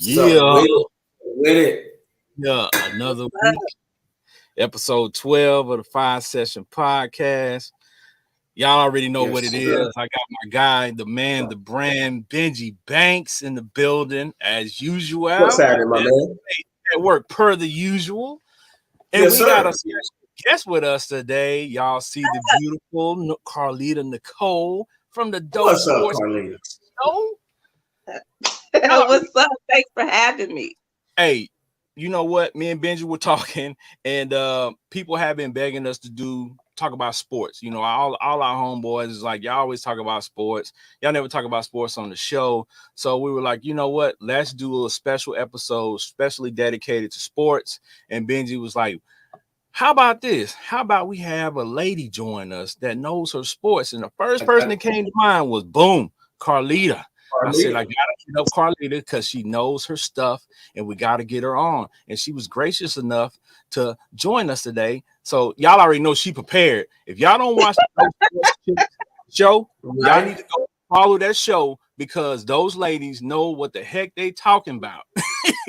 Yeah, with it. yeah, another week. Episode 12 of the 5 Session Podcast. Y'all already know what it is. I got my guy, the man, the brand, Benji Banks in the building as usual. What's happening, my man? At work per the usual. And we got a special guest with us today. Y'all see the beautiful Carlita Nicole from the Dope Sports Chics. What's up? Thanks for having me. Hey, you know what? Me and Benji were talking, and people have been begging us to talk about sports. You know, all our homeboys is like, y'all always talk about sports. Y'all never talk about sports on the show. So we were like, you know what? Let's do a special episode, specially dedicated to sports. And Benji was like, how about this? How about we have a lady join us that knows her sports? And the first person that came to mind was, boom, Carlita. I said, I gotta hit up Carlita because she knows her stuff and we gotta get her on. And she was gracious enough to join us today. So y'all already know she prepared. If y'all don't watch the show, y'all need to go follow that show because those ladies know what the heck they talking about.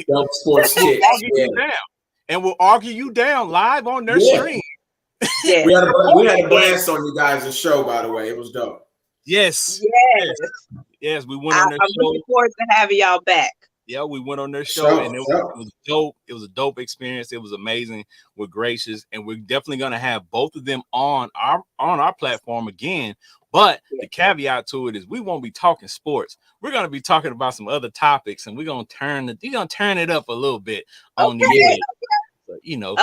Dope Sports Chics. And we'll argue you down live on their stream. Yeah. We had a blast on you guys' show, by the way. It was dope. Yes, we went on their I'm show. looking forward to having y'all back. Yeah, we went on their show and it was dope. It was a dope experience. It was amazing. We're gracious, and we're definitely gonna have both of them on our platform again. But the caveat to it is we won't be talking sports. We're gonna be talking about some other topics, and we're gonna turn it up a little bit on the end. But, you know,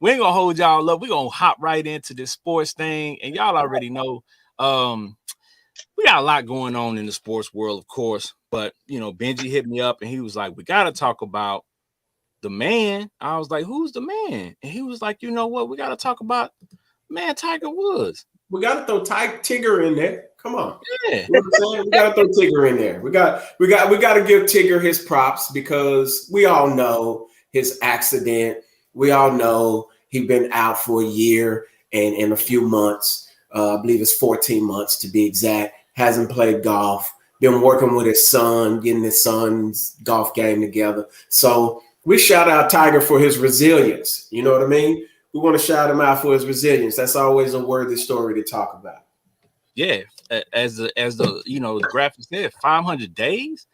we ain't gonna hold y'all up. We're gonna hop right into this sports thing, and y'all already know. We got a lot going on in the sports world, of course, but you know, Benji hit me up and he was like, we got to talk about the man. I was like, who's the man? And he was like, you know what? We got to talk about man Tiger Woods. We got to throw Tigger in there. Come on. Yeah. You know what I'm saying? We got to throw Tigger in there. We got to give Tigger his props because we all know his accident. We all know he's been out for a year and in a few months. I believe it's 14 months to be exact. Hasn't played golf. Been working with his son, getting his son's golf game together. So we shout out Tiger for his resilience. You know what I mean? We want to shout him out for his resilience. That's always a worthy story to talk about. Yeah, as the you know the graphic said, 500 days,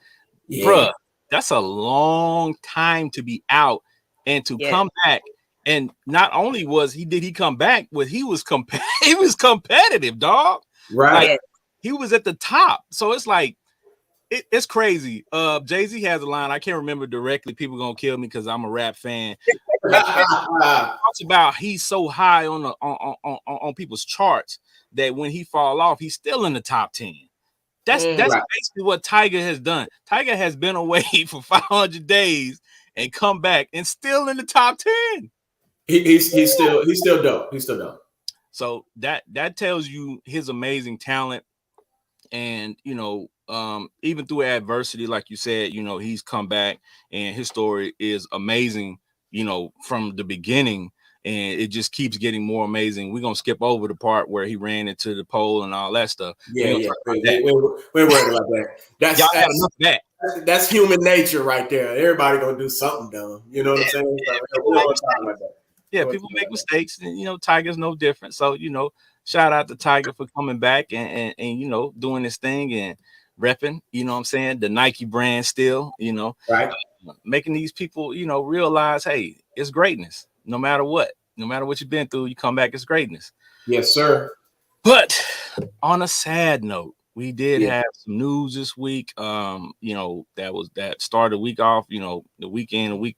bruh. That's a long time to be out and to come back. And not only did he come back, but he was competitive, dog. Right. Like, he was at the top. So it's like it's crazy. Jay-Z has a line. I can't remember directly. People gonna kill me because I'm a rap fan. Talks about he's so high on people's charts that when he fall off, he's still in the top 10. That's basically what Tiger has done. Tiger has been away for 500 days and come back and still in the top 10. He's still dope. He's still dope. So that tells you his amazing talent. And, you know, even through adversity, like you said, you know, he's come back and his story is amazing, you know, from the beginning. And it just keeps getting more amazing. We're going to skip over the part where he ran into the pole and all that stuff. We're worried about that. Y'all got enough of that. That's human nature right there. Everybody going to do something dumb. You know what I'm saying? People make mistakes. And, you know, Tiger's no different. So, you know, shout out to Tiger for coming back and you know, doing this thing and repping, you know what I'm saying, the Nike brand still, you know, right, making these people, you know, realize, hey, it's greatness. No matter what you've been through, you come back, it's greatness. Yes, sir. But on a sad note, we did have some news this week. You know, that started the week off, you know, the week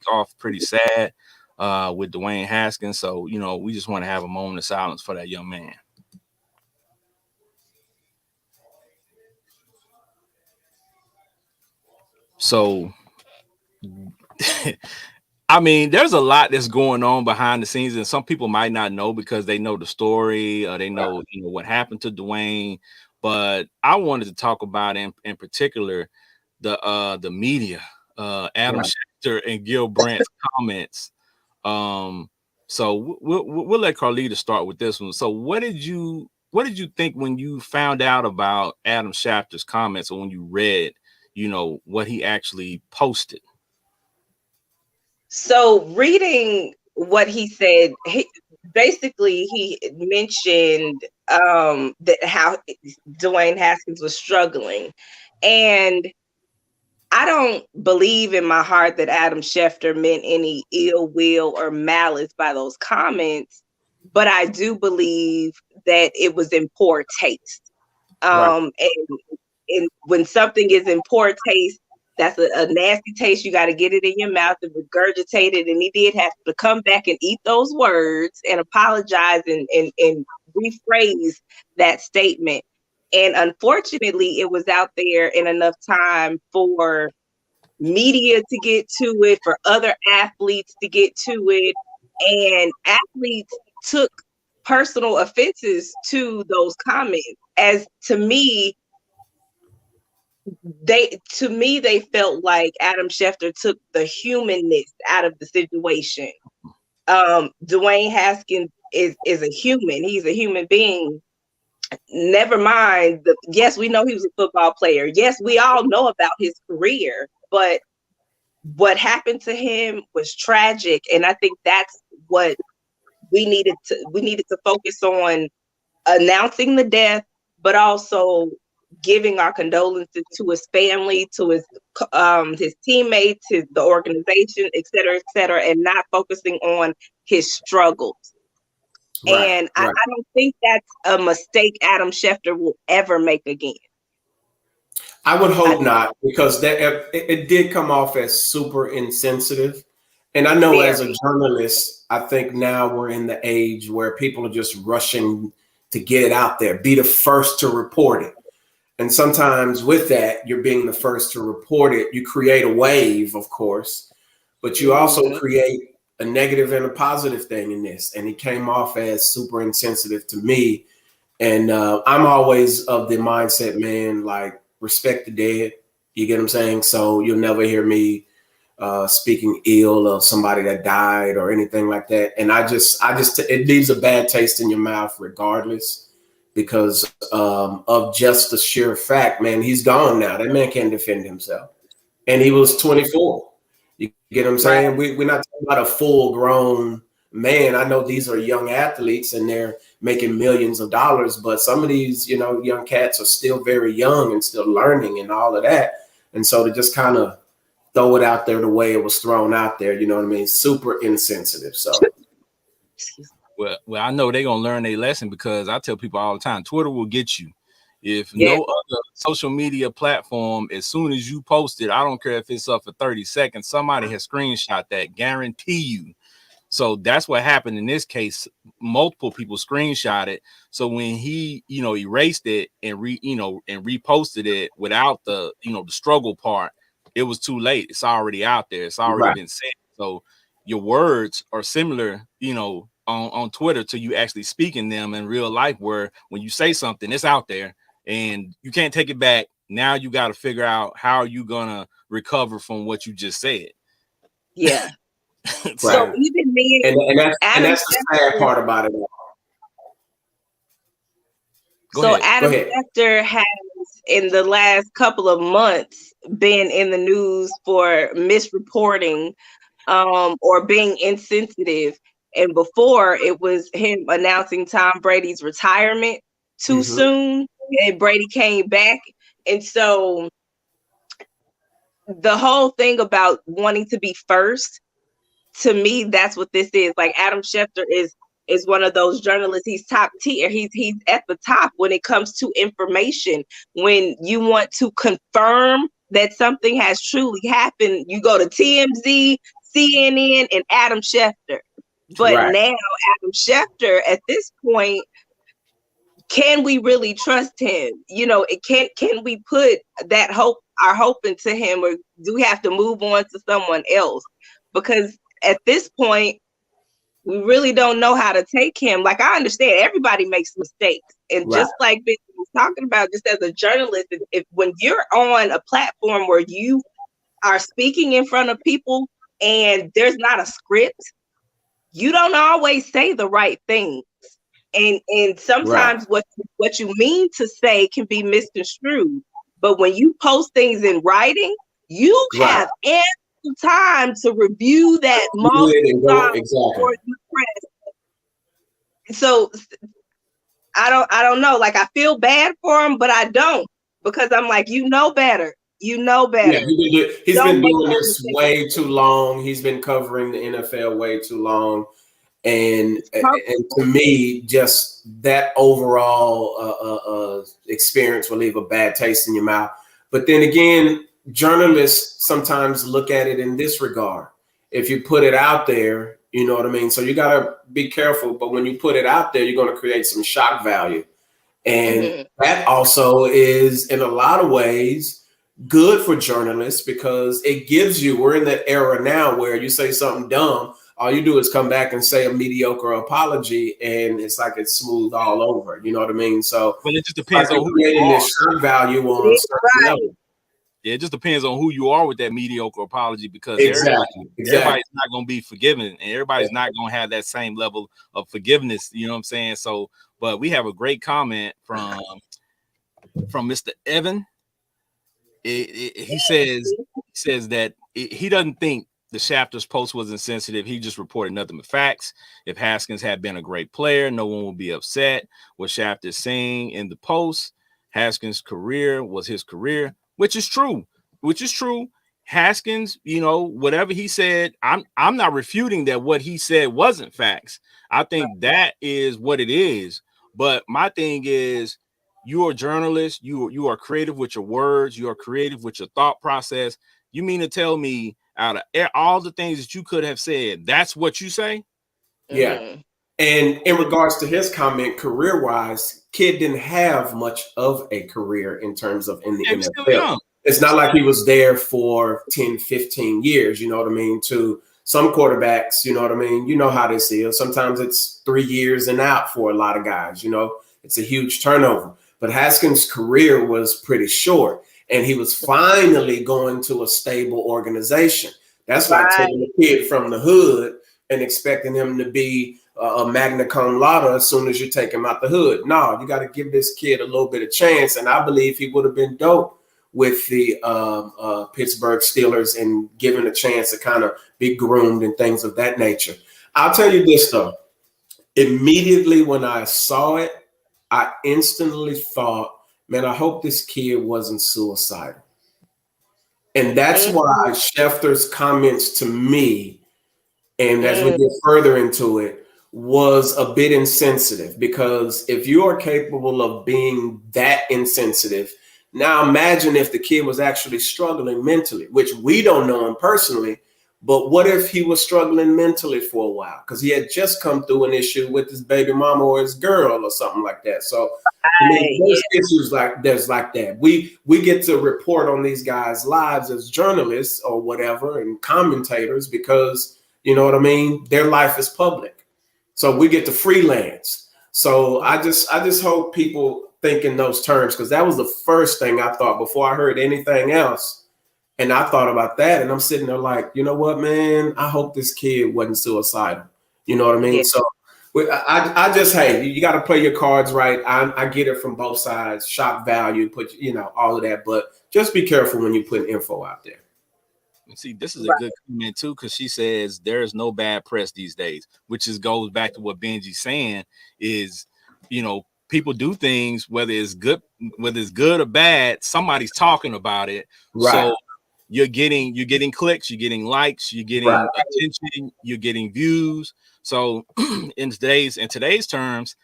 off pretty sad with Dwayne Haskins. So, you know, we just want to have a moment of silence for that young man. So, I mean, there's a lot that's going on behind the scenes, and some people might not know because they know the story or they know, you know, what happened to Dwayne. But I wanted to talk about in particular the media, Adam Schefter and Gil Brandt's comments. So we'll let Carlita start with this one. So what did you think when you found out about Adam Schefter's comments or when you read, you know, what he actually posted? So reading what he said, basically he mentioned that how Dwayne Haskins was struggling. And I don't believe in my heart that Adam Schefter meant any ill will or malice by those comments, but I do believe that it was in poor taste. And when something is in poor taste, that's a nasty taste. You got to get it in your mouth and regurgitate it. And he did have to come back and eat those words and apologize and rephrase that statement. And unfortunately, it was out there in enough time for media to get to it, for other athletes to get to it. And athletes took personal offenses to those comments. As to me, they felt like Adam Schefter took the humanness out of the situation. Dwayne Haskins is a human. He's a human being. Never mind. Yes, we know he was a football player. Yes, we all know about his career, but what happened to him was tragic. And I think that's what we needed to focus on, announcing the death, but also giving our condolences to his family, to his teammates, the organization, et cetera, and not focusing on his struggles. Right, and right. I don't think that's a mistake Adam Schefter will ever make again. I would hope not, because it did come off as super insensitive. And I know as a journalist, I think now we're in the age where people are just rushing to get it out there, be the first to report it. And sometimes with that, you're being the first to report it. You create a wave, of course, but you also create a negative and a positive thing in this. And it came off as super insensitive to me. And I'm always of the mindset, man, like, respect the dead. You get what I'm saying? So you'll never hear me speaking ill of somebody that died or anything like that. And it leaves a bad taste in your mouth regardless, because of just the sheer fact, man, he's gone now. That man can't defend himself. And he was 24. You get what I'm saying? Right. We're not talking about a full grown man. I know these are young athletes and they're making millions of dollars, but some of these, young cats are still very young and still learning and all of that. And so to just kind of throw it out there the way it was thrown out there, you know what I mean? Super insensitive. So, well, I know they're gonna learn their lesson, because I tell people all the time, Twitter will get you. If no other social media platform, as soon as you post it, I don't care if it's up for 30 seconds, somebody has screenshot that, guarantee you. So that's what happened in this case. Multiple people screenshot it. So when he, erased it and reposted it without the, the struggle part, it was too late. It's already out there. It's already been said. So your words are similar, on Twitter to you actually speaking them in real life, where when you say something, it's out there and you can't take it back. Now you got to figure out how you're going to recover from what you just said. Yeah. So even me and that's the sad part about it. Adam Schefter has, in the last couple of months, been in the news for misreporting or being insensitive. And before, it was him announcing Tom Brady's retirement too soon, and Brady came back. And so the whole thing about wanting to be first, to me, that's what this is. Like, Adam Schefter is one of those journalists. He's top tier. He's at the top when it comes to information. When you want to confirm that something has truly happened, you go to TMZ, CNN, and Adam Schefter. But now Adam Schefter, at this point, can we really trust him? Can we put that our hope into him, or do we have to move on to someone else? Because at this point, we really don't know how to take him. Like, I understand everybody makes mistakes. And just like Ben was talking about, just as a journalist, if when you're on a platform where you are speaking in front of people and there's not a script, you don't always say the right things. And sometimes what you mean to say can be misconstrued. But when you post things in writing, you have multiple time to review that multiple time before you press. So I don't know. Like, I feel bad for him, but I don't, because I'm like, you know better. You know better. Yeah, he's been doing this way too long. He's been covering the NFL way too long. And to me, just that overall experience will leave a bad taste in your mouth. But then again, journalists sometimes look at it in this regard. If you put it out there, you know what I mean? So you got to be careful. But when you put it out there, you're going to create some shock value. And that also is, in a lot of ways, good for journalists, because it gives you, we're in that era now where you say something dumb, all you do is come back and say a mediocre apology, and it's like it's smooth all over. You know what I mean? So, but it just depends on who creating this shock value on a certain level. Yeah, it just depends on who you are with that mediocre apology, because everybody's not going to be forgiven, and everybody's not going to have that same level of forgiveness. You know what I'm saying? So, but we have a great comment from Mr. Evan. He says that he doesn't think the Shafter's post was insensitive. He just reported nothing but facts. If Haskins had been a great player, no one would be upset. What Shafter is saying in the post, Haskins' career was his career, which is true. Haskins, you know, whatever he said, I'm not refuting that what he said wasn't facts. I think that is what it is. But my thing is, you're a journalist. You are creative with your words. You are creative with your thought process. You mean to tell me out of all the things that you could have said, that's what you say? Yeah. And in regards to his comment, career-wise, kid didn't have much of a career in terms of in the NFL. It's not like he was there for 10, 15 years, you know what I mean? To some quarterbacks, you know what I mean? You know how this is. Sometimes it's 3 years and out for a lot of guys, you know? It's a huge turnover. But Haskins' career was pretty short, and he was finally going to a stable organization. That's like taking a kid from the hood and expecting him to be a magna cum laude as soon as you take him out the hood. No, you got to give this kid a little bit of chance, and I believe he would have been dope with the Pittsburgh Steelers and given a chance to kind of be groomed and things of that nature. I'll tell you this, though. Immediately when I saw it, I instantly thought, man, I hope this kid wasn't suicidal. And that's why Schefter's comments to me, and as we get further into it, was a bit insensitive, because if you are capable of being that insensitive, now imagine if the kid was actually struggling mentally, which we don't know him personally, but what if he was struggling mentally for a while because he had just come through an issue with his baby mama or his girl or something like that? So I mean, there's issues like that. We get to report on these guys' lives as journalists or whatever and commentators because, you know what I mean, their life is public. So we get to freelance. So I just hope people think in those terms, because that was the first thing I thought before I heard anything else. And I thought about that, and I'm sitting there like, you know what, man? I hope this kid wasn't suicidal. You know what I mean? Yeah. So I just, hey, you got to play your cards right. I get it from both sides, shock value, all of that. But just be careful when you put info out there. See, this is a good comment too, because she says there is no bad press these days, which goes back to what Benji's saying is, people do things, whether it's good or bad, somebody's talking about it. Right. So you're getting clicks, you're getting likes, you're getting attention, you're getting views. So in today's terms,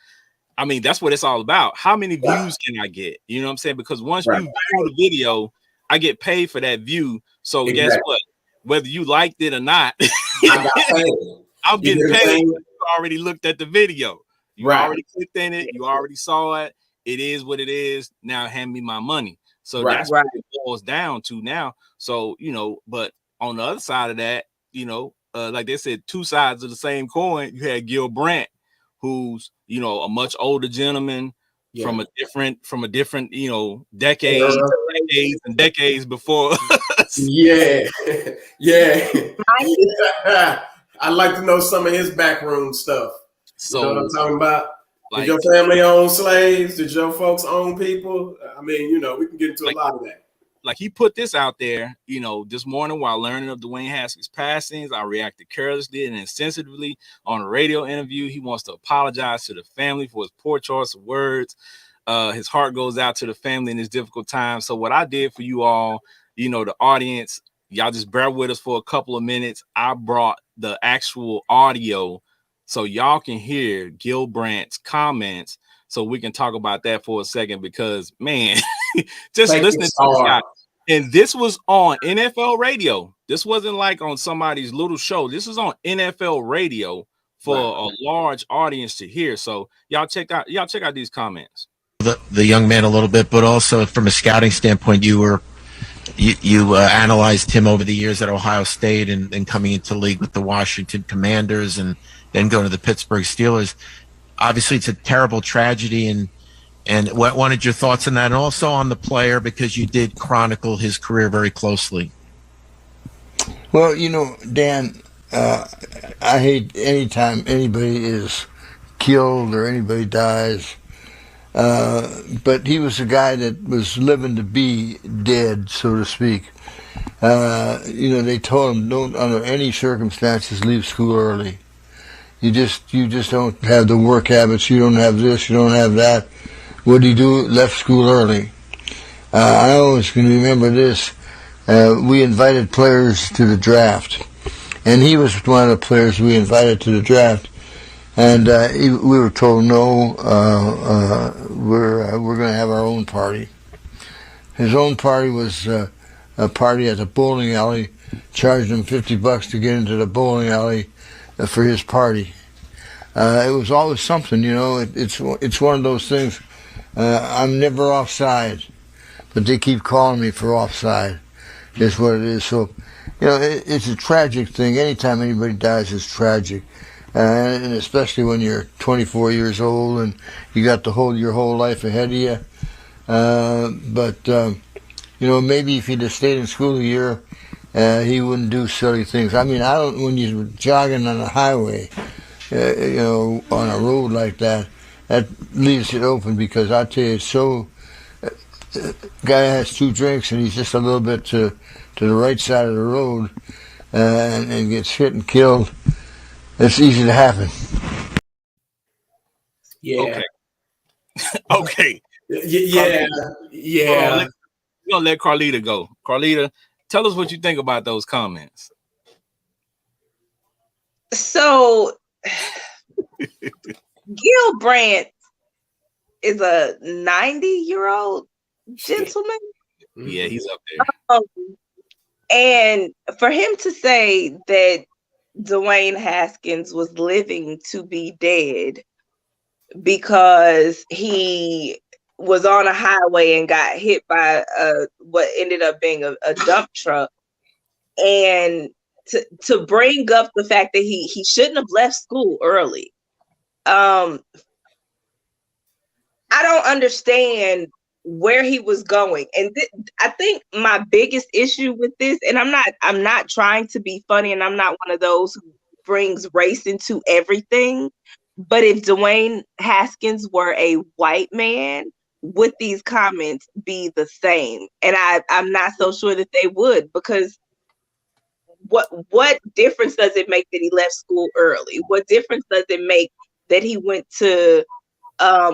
I mean, that's what it's all about. How many views can I get? You know what I'm saying? Because once you view the video, I get paid for that view. So guess what? Whether you liked it or not, I'm getting paid. You already looked at the video. You already clicked in it. You already saw it. It is what it is. Now hand me my money. So that's what it boils down to now. So, but on the other side of that, like they said, two sides of the same coin. You had Gil Brandt, who's, a much older gentleman from a different, decades and decades before us. Yeah. I'd like to know some of his backroom stuff. So, you know what I'm talking about? Did your family own slaves? Did your folks own people? I mean, we can get into a lot of that. like he put this out there, you know, this morning while learning of Dwayne Haskins' passings. I reacted carelessly and insensitively on a radio interview. He wants to apologize to the family for his poor choice of words. His heart goes out to the family in this difficult time. So what I did for you all, you know, the audience, y'all just bear with us for a couple of minutes. I brought the actual audio so y'all can hear Gil Brandt's comments, so we can talk about that for a second, because man, just listening to this guy. And this was on NFL radio. This wasn't like on somebody's little show. This is on NFL radio for a large audience to hear. So y'all check out these comments. The young man a little bit, but also from a scouting standpoint, you analyzed him over the years at Ohio State and coming into the league with the Washington Commanders and then going to the Pittsburgh Steelers. Obviously, it's a terrible tragedy, and what wanted your thoughts on that, and also on the player, because you did chronicle his career very closely. Well, you know, Dan, I hate anytime anybody is killed or anybody dies. But he was a guy that was living to be dead, so to speak. You know, they told him, don't under any circumstances leave school early. You just don't have the work habits. You don't have this. You don't have that. What did he do? Left school early. I always can remember this. We invited players to the draft, and he was one of the players we invited to the draft. And we were told, no, we're going to have our own party. His own party was a party at the bowling alley. Charged him $50 to get into the bowling alley for his party. It was always something, you know. It's one of those things. I'm never offside, but they keep calling me for offside. Is what it is. So, you know, it's a tragic thing. Anytime anybody dies, it's tragic. And especially when you're 24 years old and you got your whole life ahead of you. But you know, maybe if he'd have stayed in school a year, he wouldn't do silly things. I mean, when you're jogging on a highway, you know, on a road like that, that leaves it open, because I tell you, it's so. Guy has 2 drinks and he's just a little bit to the right side of the road, and gets hit and killed. It's easy to happen. Yeah. Okay. Yeah. We're gonna let Carlita go. Carlita, tell us what you think about those comments. So Gil Brandt is a 90-year-old gentleman. Yeah, he's up there. And for him to say that Dwayne Haskins was living to be dead because he was on a highway and got hit by what ended up being a dump truck, and to bring up the fact that he shouldn't have left school early. I don't understand where he was going. And I think my biggest issue with this, and I'm not trying to be funny, and I'm not one of those who brings race into everything, but if Dwayne Haskins were a white man, would these comments be the same? And I'm not so sure that they would, because what difference does it make that he left school early? What difference does it make that he went to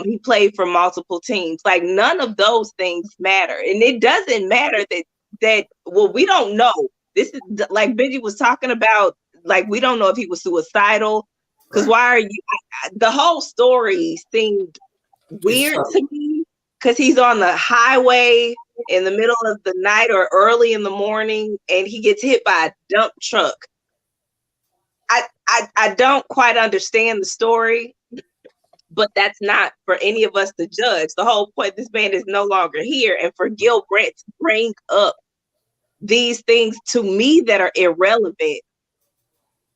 he played for multiple teams? Like, none of those things matter. And it doesn't matter that well, we don't know. This is like Benji was talking about, like, we don't know if he was suicidal, because why are you, the whole story seemed weird to me, because he's on the highway in the middle of the night or early in the morning and he gets hit by a dump truck. I don't quite understand the story, but that's not for any of us to judge. The whole point, this man is no longer here. And for Gil Brandt to bring up these things to me that are irrelevant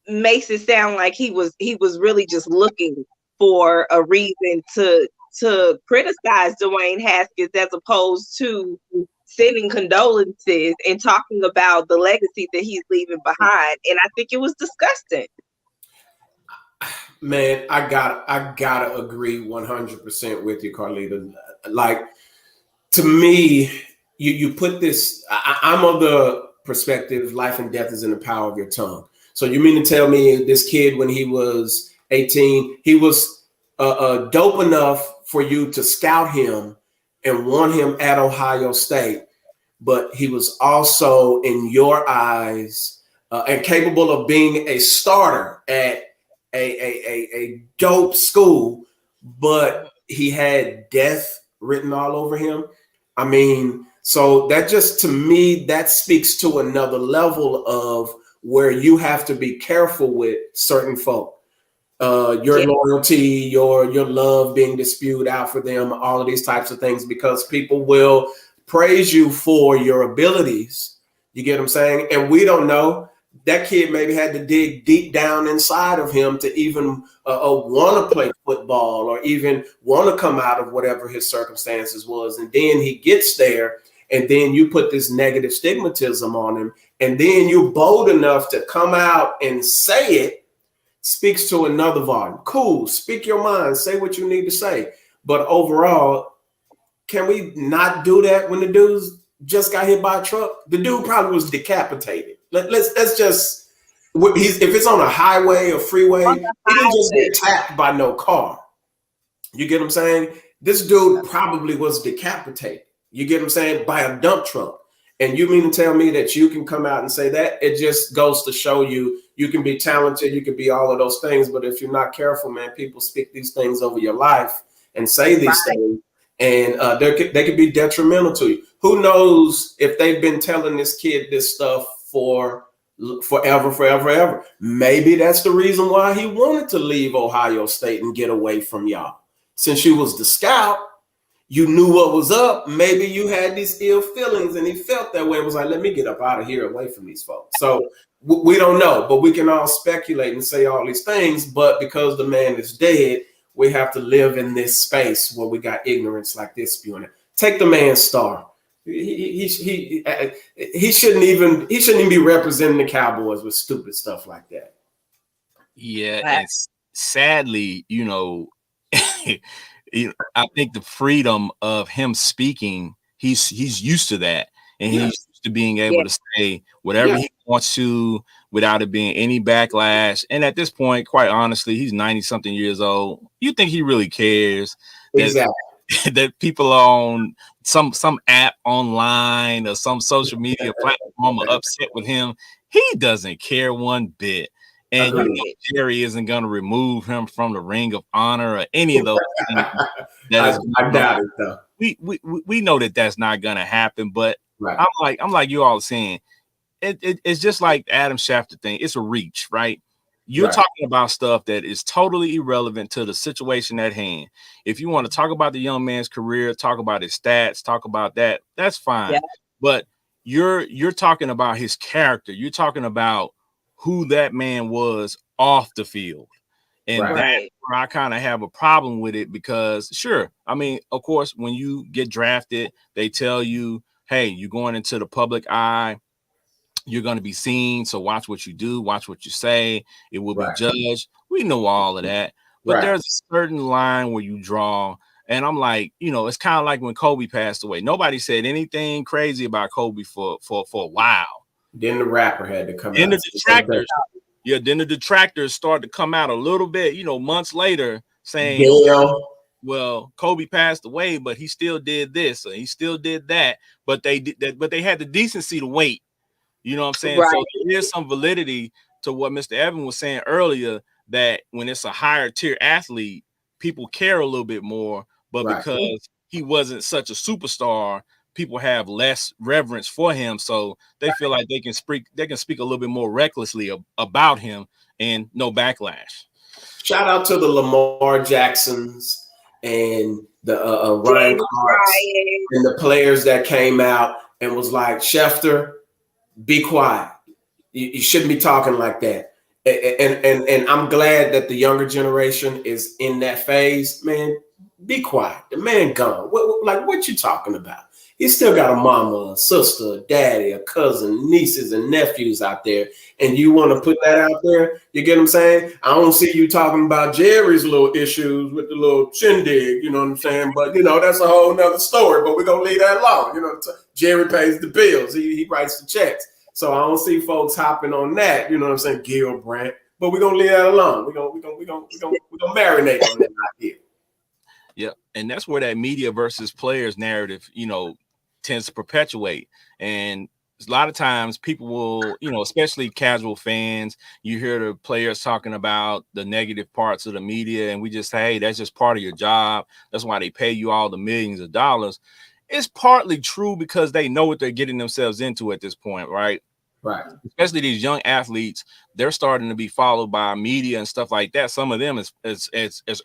makes it sound like he was really just looking for a reason to criticize Dwayne Haskins, as opposed to sending condolences and talking about the legacy that he's leaving behind. And I think it was disgusting. Man, I gotta agree 100% with you, Carlita. Like, to me, you put this. I'm of the perspective, life and death is in the power of your tongue. So you mean to tell me this kid, when he was 18, he was dope enough for you to scout him and want him at Ohio State, but he was also, in your eyes, and capable of being a starter at a dope school, but he had death written all over him? I mean, so that just, to me, that speaks to another level of where you have to be careful with certain folk. Your loyalty, your love being disputed out for them, all of these types of things, because people will praise you for your abilities. You get what I'm saying? And we don't know. That kid maybe had to dig deep down inside of him to even want to play football or even want to come out of whatever his circumstances was. And then he gets there, and then you put this negative stigmatism on him, and then you're bold enough to come out and say it. Speaks to another volume. Cool. Speak your mind. Say what you need to say. But overall, can we not do that when the dudes just got hit by a truck? The dude probably was decapitated. Let's just, if it's on a highway or freeway, he didn't just get tapped by no car. You get what I'm saying? This dude probably was decapitated. You get what I'm saying? By a dump truck. And you mean to tell me that you can come out and say that? It just goes to show you can be talented, you can be all of those things, but if you're not careful, man, people speak these things over your life and say these things, and they could be detrimental to you. Who knows if they've been telling this kid this stuff for forever. Maybe that's the reason why he wanted to leave Ohio State and get away from y'all. Since you was the scout, you knew what was up. Maybe you had these ill feelings and he felt that way. It was like, let me get up out of here away from these folks. So we don't know, but we can all speculate and say all these things. But because the man is dead, we have to live in this space where we got ignorance like this spewing. Take the man's star. He shouldn't even be representing the Cowboys with stupid stuff like that. Yeah, and sadly, I think the freedom of him speaking, he's used to that, and he's used to being able to say whatever he wants to without it being any backlash. And at this point, quite honestly, he's 90-something years old. You think he really cares that people on some app online or some social media platform are upset with him? He doesn't care one bit. And Jerry isn't going to remove him from the Ring of Honor or any of those things. I doubt it, though. We know that that's not going to happen. But I'm like you all saying, it's just like the Adam Schefter thing. It's a reach, right? You're talking about stuff that is totally irrelevant to the situation at hand. If you want to talk about the young man's career, talk about his stats, talk about that, that's fine. Yeah. But you're talking about his character. You're talking about who that man was off the field. And that's where I kind of have a problem with it, because sure, I mean, of course, when you get drafted, they tell you, hey, you're going into the public eye. You're going to be seen. So watch what you do, watch what you say. It will be judged. We know all of that. But there's a certain line where you draw. And I'm like, it's kind of like when Kobe passed away. Nobody said anything crazy about Kobe for a while. Then the rapper had to come out. Then the detractors started to come out a little bit, months later, saying, well, Kobe passed away, but he still did this, or he still did that. But they had the decency to wait. You know what I'm saying? Right. So there's some validity to what Mr. Evan was saying earlier, that when it's a higher tier athlete, people care a little bit more. But because he wasn't such a superstar, people have less reverence for him, so they feel like they can speak a little bit more recklessly about him, and no backlash. Shout out to the Lamar Jacksons and the Ryan Clarks and the players that came out and was like, Schefter, be quiet. You shouldn't be talking like that. And I'm glad that the younger generation is in that phase, man. be quiet. The man gone. What you talking about? He still got a mama, a sister, a daddy, a cousin, nieces, and nephews out there. And you want to put that out there? You get what I'm saying? I don't see you talking about Jerry's little issues with the little shindig, you know what I'm saying? But, that's a whole nother story. But we're going to leave that alone. Jerry pays the bills. He writes the checks. So I don't see folks hopping on that, you know what I'm saying, Gil Brandt. But we're going to leave that alone. We're going to marinate on that idea. Yeah, and that's where that media versus players narrative, tends to perpetuate. And a lot of times people will, especially casual fans, you hear the players talking about the negative parts of the media, and we just say, hey, that's just part of your job. That's why they pay you all the millions of dollars. It's partly true because they know what they're getting themselves into at this point, right? Right. Especially these young athletes, they're starting to be followed by media and stuff like that. Some of them as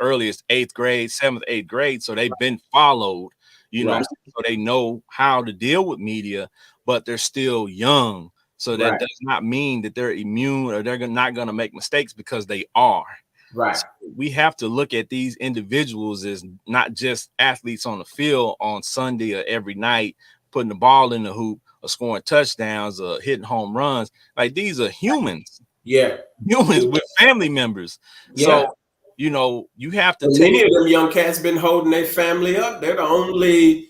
early as 8th grade, 7th, 8th grade. So they've been followed, right. So they know how to deal with media, but they're still young. So that does not mean that they're immune or they're not going to make mistakes, because they are. Right. So we have to look at these individuals as not just athletes on the field on Sunday or every night, putting the ball in the hoop, or scoring touchdowns, or hitting home runs. Like, these are humans. Yeah. Humans with family members. Yeah. So, you have to many of them young cats been holding their family up. They're the only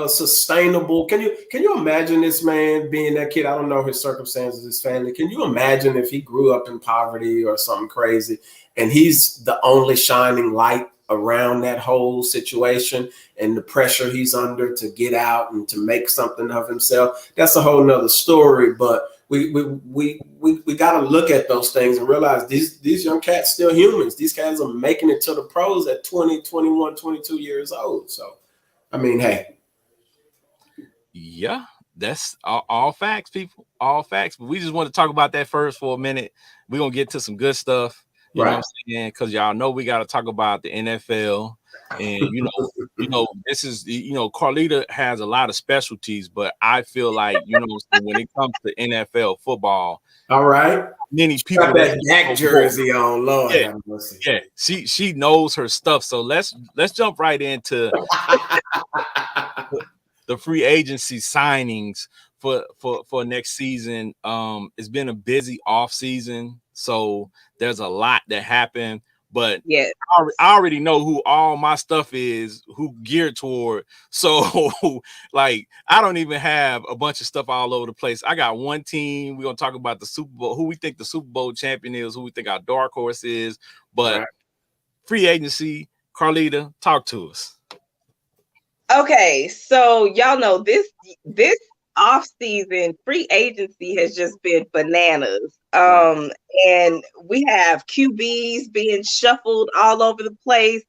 sustainable. Can you imagine this man being that kid? I don't know his circumstances, his family. Can you imagine if he grew up in poverty or something crazy, and he's the only shining light around that whole situation and the pressure he's under to get out and to make something of himself? That's a whole nother story. But we got to look at those things and realize these young cats still humans. These guys are making it to the pros at 20, 21, 22 years old. So, I mean, hey. Yeah, that's all facts, people. All facts. But we just want to talk about that first for a minute. We're going to get to some good stuff. You know what I'm saying? Because y'all know we got to talk about the NFL. And, this is, Carlita has a lot of specialties, but I feel like, when it comes to NFL football. All right. Many people got that Dak jersey on, Lord. Yeah. She knows her stuff. So let's jump right into the free agency signings for next season. It's been a busy off season, so there's a lot that happened. But yeah, I already know who all my stuff is, who geared toward. So, like, I don't even have a bunch of stuff all over the place. I got one team. We're gonna talk about the Super Bowl, who we think the Super Bowl champion is, who we think our dark horse is. But free agency, Carlita, talk to us. Okay, so y'all know this off season free agency has just been bananas. And we have QBs being shuffled all over the place,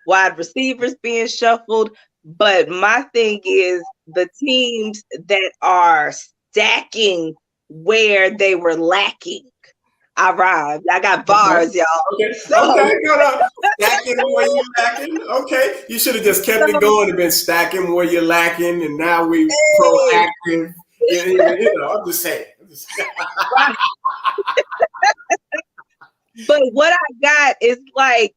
wide receivers being shuffled. But my thing is the teams that are stacking where they were lacking. I arrived. I got bars, y'all. Okay, stacking where you're lacking. Okay, you should have just kept it going and been stacking where you're lacking, and now we proactive. I'm just saying. But what I got is like,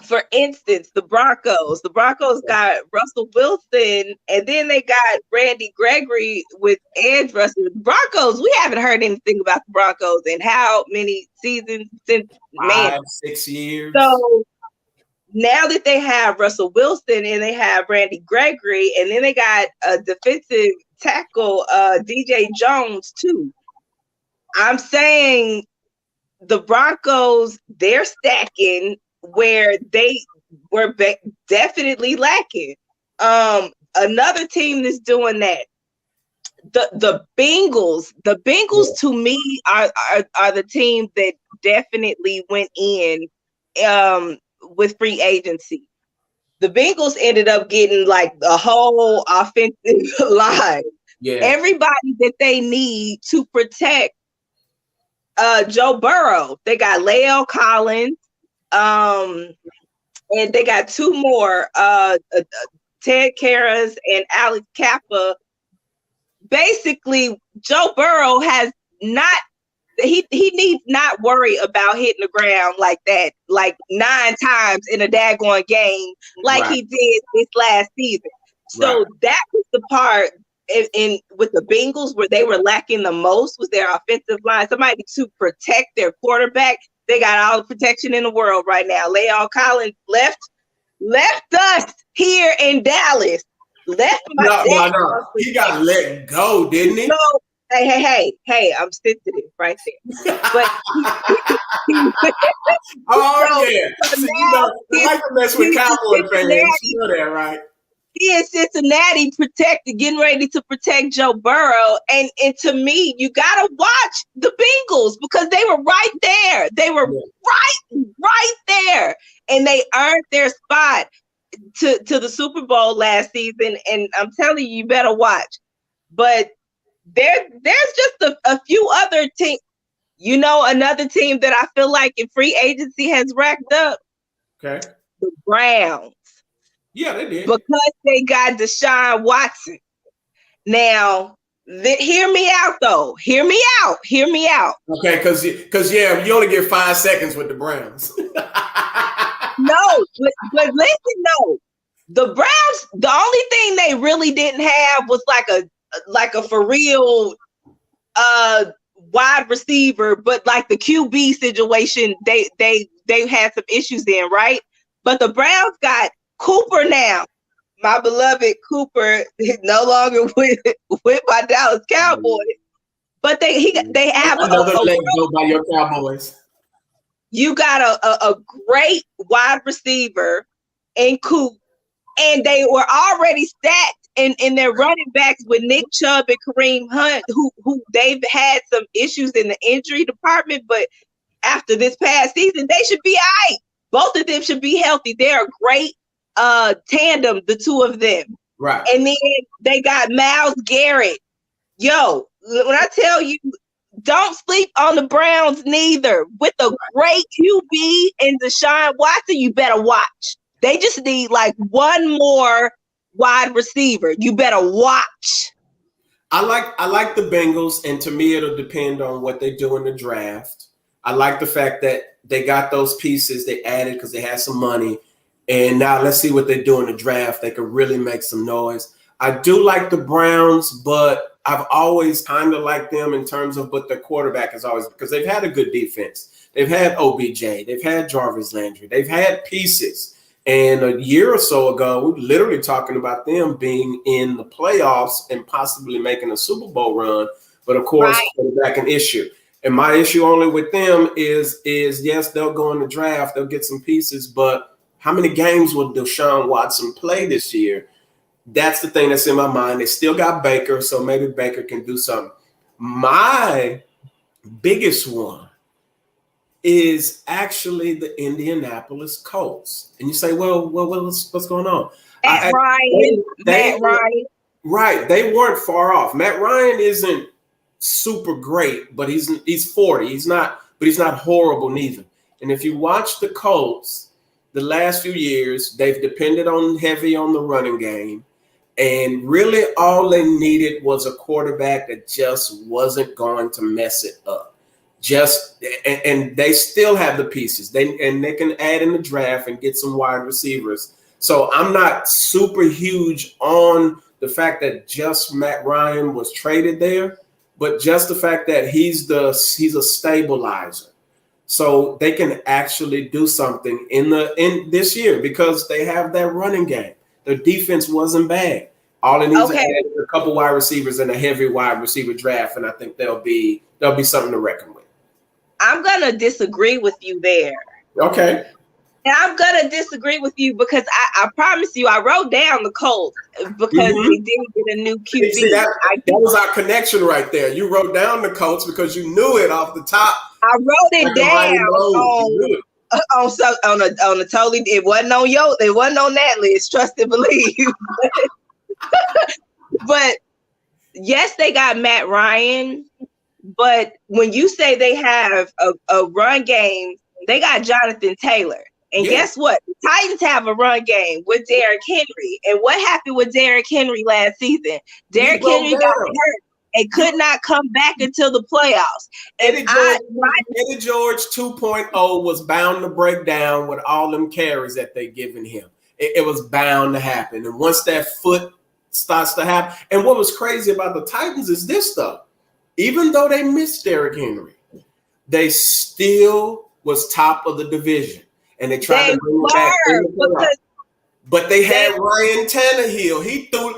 for instance, the Broncos. The Broncos got Russell Wilson, and then they got Randy Gregory with edge rushers. Broncos, we haven't heard anything about the Broncos in how many seasons since 6 years. So now that they have Russell Wilson and they have Randy Gregory, and then they got a defensive tackle, DJ Jones too. I'm saying the Broncos, they're stacking where they were definitely lacking. Another team that's doing that, the Bengals. The Bengals to me are the team that definitely went in with free agency. The Bengals ended up getting like the whole offensive line. Yeah. Everybody that they need to protect Joe Burrow. They got La'el Collins. And they got two more, Ted Karras and Alex Kappa. Basically, Joe Burrow has not he needs not worry about hitting the ground like that, like 9 times in a daggone game, like he did this last season. So that was the part in with the Bengals where they were lacking the most was their offensive line. Somebody to protect their quarterback. They got all the protection in the world right now. Lael Collins left us here in Dallas. Left my no. He got let go, didn't he? No, hey, I'm sensitive right there. But So I like to mess with Cowboy fans. You know that, right? He in Cincinnati getting ready to protect Joe Burrow. And to me, you gotta watch the Bengals because they were right there. They were right there. And they earned their spot to the Super Bowl last season. And I'm telling you, you better watch. But there's just a few other teams. You know, another team that I feel like in free agency has racked up. Okay. The Browns. Yeah, they did. Because they got Deshaun Watson. Now, hear me out, though. Hear me out. Okay, because you only get 5 seconds with the Browns. No, but listen, no. The Browns, the only thing they really didn't have was like a for real wide receiver, but like the QB situation, they had some issues in, right? But the Browns got Cooper now, my beloved Cooper, no longer with my Dallas Cowboys, but they have another leg go by your Cowboys. You got a great wide receiver in Coop, and they were already stacked in their running backs with Nick Chubb and Kareem Hunt, who they've had some issues in the injury department, but after this past season, they should be all right. Both of them should be healthy. They're a great tandem, the two of them. Right. And then they got Myles Garrett. Yo, when I tell you, don't sleep on the Browns neither. With a great QB and Deshaun Watson, you better watch. They just need like one more wide receiver. You better watch. I like the Bengals, and to me, it'll depend on what they do in the draft. I like the fact that they got those pieces they added because they had some money. And now let's see what they do in the draft. They could really make some noise. I do like the Browns, but I've always kind of liked them in terms of what their quarterback is always, because they've had a good defense. They've had OBJ. They've had Jarvis Landry. They've had pieces. And a year or so ago, we were literally talking about them being in the playoffs and possibly making a Super Bowl run. But of course, quarterback an issue. And my issue only with them is yes, they'll go in the draft. They'll get some pieces, but how many games will Deshaun Watson play this year? That's the thing that's in my mind. They still got Baker, so maybe Baker can do something. My biggest one is actually the Indianapolis Colts. And you say, well what's going on? Matt Ryan. Right. They weren't far off. Matt Ryan isn't super great, but he's 40. He's not horrible neither. And if you watch the Colts, the last few years, they've depended heavy on the running game. And really all they needed was a quarterback that just wasn't going to mess it up. And they still have the pieces. They can add in the draft and get some wide receivers. So I'm not super huge on the fact that just Matt Ryan was traded there, but just the fact that he's a stabilizer. So they can actually do something in this year because they have that running game. Their defense wasn't bad. All it needs is a couple wide receivers and a heavy wide receiver draft, and I think there'll be something to reckon with. I'm gonna disagree with you there. Okay. And I'm gonna disagree with you because I promise you, I wrote down the Colts because they didn't get a new QB. See, that was our connection right there. You wrote down the Colts because you knew it off the top. I wrote it down on a totally. It wasn't on that list. Trust and believe. But yes, they got Matt Ryan. But when you say they have a run game, they got Jonathan Taylor. And guess what? The Titans have a run game with Derrick Henry. And what happened with Derrick Henry last season? Derrick Henry got hurt. and could not come back until the playoffs. Eddie George 2.0 was bound to break down with all them carries that they given him. It was bound to happen. And once that foot starts to happen, and what was crazy about the Titans is this stuff. Even though they missed Derrick Henry, they still was top of the division. And they tried to bring him back in the playoffs. But they had Ryan Tannehill. He threw.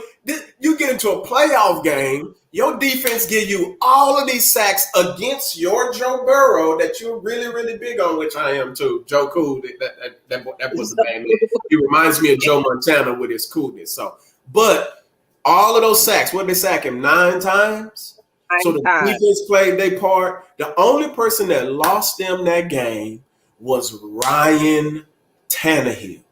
You get into a playoff game, your defense give you all of these sacks against your Joe Burrow that you're really, really big on, which I am too. Joe Cool, that was the name. He reminds me of Joe Montana with his coolness. So, but all of those sacks, what did they sack him 9 times? So the defense played their part. The only person that lost them that game was Ryan Tannehill.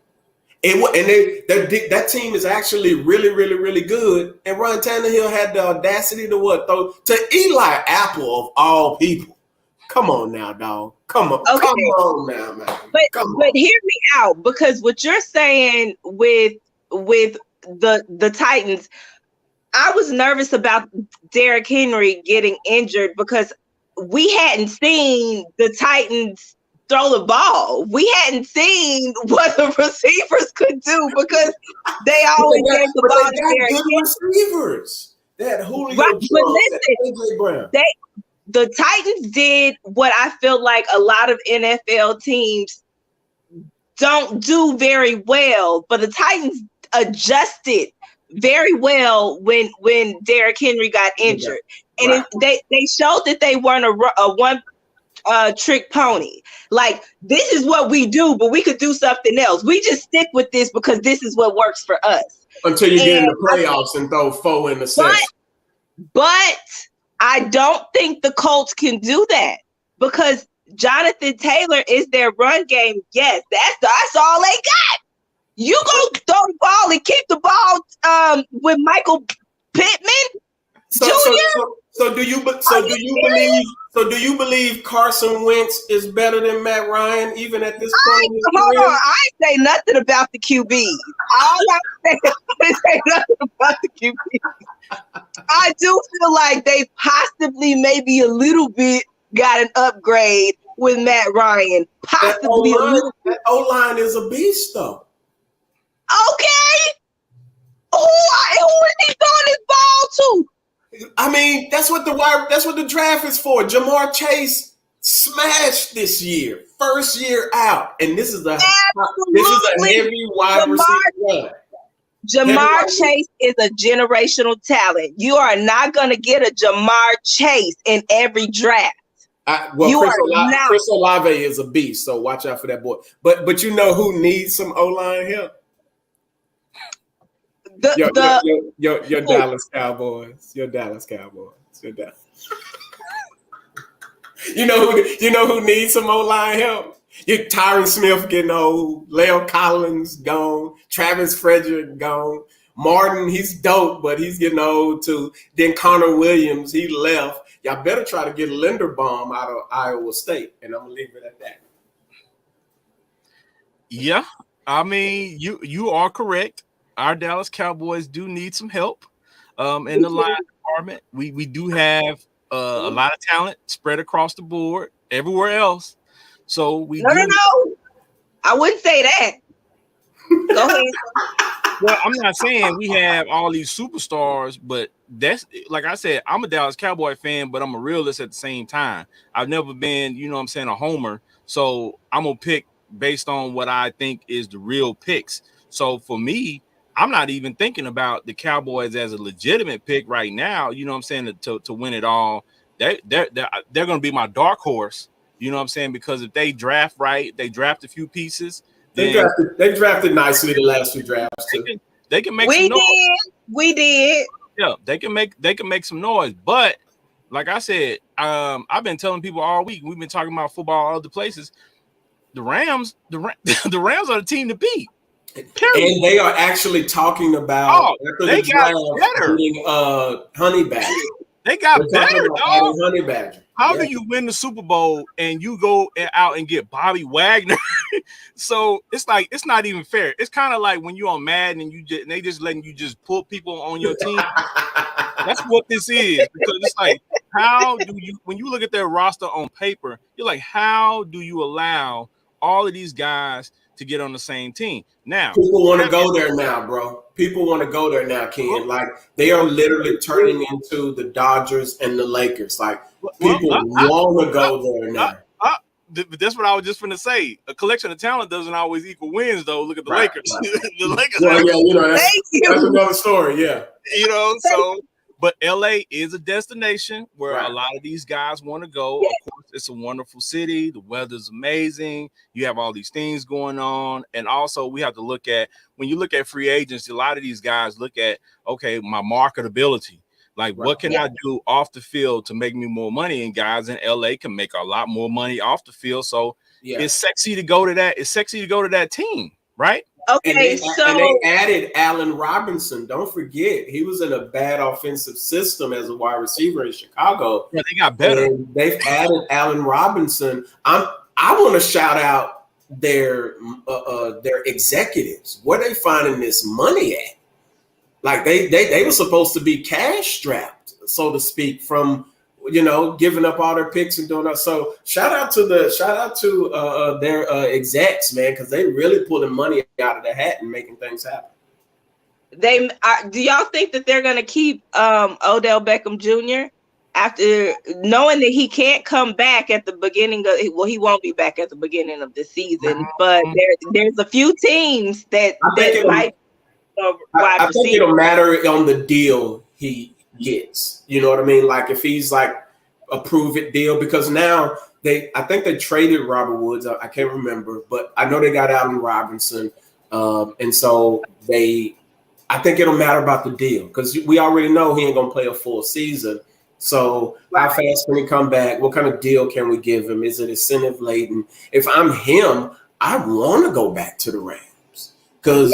That team is actually really, really, really good. And Ryan Tannehill had the audacity to throw to Eli Apple of all people. Come on now, dog. Come on. Okay. Come on now, man. But hear me out, because what you're saying with the Titans, I was nervous about Derrick Henry getting injured because we hadn't seen the Titans throw the ball. We hadn't seen what the receivers could do because they always gave the ball to Derrick Henry. Receivers. They had Julio Jones, but listen, the Titans did what I feel like a lot of NFL teams don't do very well, but the Titans adjusted very well when Derrick Henry got injured. And they showed that they weren't a one trick pony. Like, this is what we do, but we could do something else. We just stick with this because this is what works for us. Until you get in the playoffs and throw 4 in the set. But I don't think the Colts can do that because Jonathan Taylor is their run game. Yes, that's all they got. You go throw the ball and keep the ball with Michael Pittman Jr. So do you believe Carson Wentz is better than Matt Ryan even at this point in his career? Hold on, I ain't say nothing about the QBs. All I say nothing about the QBs. I do feel like they possibly maybe a little bit got an upgrade with Matt Ryan. Possibly a little bit. That O-line is a beast, though. Okay. Who is he throwing his ball to? I mean, that's what the draft is for. Jamar Chase smashed this year, first year out, and this is a heavy wide receiver. Jamar Chase is a generational talent. You are not going to get a Jamar Chase in every draft. Chris Olave is a beast, so watch out for that boy. But you know who needs some O-line help? Your Dallas Cowboys. Your Dallas Cowboys. You know who needs some O-line help? Tyron Smith getting old. Leo Collins gone. Travis Frederick gone. Martin, he's dope, but he's getting old too. Then Connor Williams, he left. Y'all better try to get Linderbaum out of Iowa State, and I'm gonna leave it at that. Yeah, I mean, you are correct. Our Dallas Cowboys do need some help in the line department. We do have a lot of talent spread across the board everywhere else. So No. I wouldn't say that. Go ahead. Well, I'm not saying we have all these superstars, but that's like I said, I'm a Dallas Cowboy fan, but I'm a realist at the same time. I've never been, a homer. So I'm going to pick based on what I think is the real picks. So for me, I'm not even thinking about the Cowboys as a legitimate pick right now, to win it all. They're going to be my dark horse, because if they draft right, they draft a few pieces. They drafted nicely the last 2 drafts too. They can make some noise. We did. Yeah, they can make some noise. But like I said, I've been telling people all week, we've been talking about football all other places. The Rams are the team to beat. Period. And they are actually talking about they got better. Honey Badger. They got better, dog. Honey Badger. How do you win the Super Bowl and you go out and get Bobby Wagner? So it's not even fair. It's kind of like when you're on Madden and they just letting you just pull people on your team. That's what this is, because it's like, how do you, when you look at their roster on paper, you're like, how do you allow all of these guys to get on the same team? Now, people want to go there now, bro. People want to go there now, Ken. Like, they are literally turning into the Dodgers and the Lakers. Like, people want to go there now. That's what I was just going to say. A collection of talent doesn't always equal wins, though. Look at the Lakers. The Lakers. Well, yeah, that's another story. Yeah. So, but LA is a destination where a lot of these guys want to go. Of course, it's a wonderful city. The weather's amazing. You have all these things going on. And also, we have to look at, when you look at free agents, a lot of these guys look at, okay, my marketability. Like, what can I do off the field to make me more money? And guys in LA can make a lot more money off the field. So it's sexy to go to that. It's sexy to go to that team, right? Okay, and they added Allen Robinson. Don't forget, he was in a bad offensive system as a wide receiver in Chicago. Yeah, they got better. And they've added Allen Robinson. I want to shout out their executives. Where they finding this money at? Like, they were supposed to be cash strapped, so to speak, from giving up all their picks and doing that. So shout out to their execs, man, because they really pulling money out of the hat and making things happen. Do y'all think that they're gonna keep Odell Beckham Jr. after knowing that he can't come back at the beginning of, he won't be back at the beginning of the season, but there's a few teams that might. I think it'll matter on the deal he gets. You know what I mean? Like, if he's like a prove-it deal, because now I think they traded Robert Woods. I can't remember, but I know they got Allen Robinson. And so I think it'll matter about the deal, because we already know he ain't going to play a full season. So how fast can he come back? What kind of deal can we give him? Is it incentive laden? If I'm him, I want to go back to the Rams, because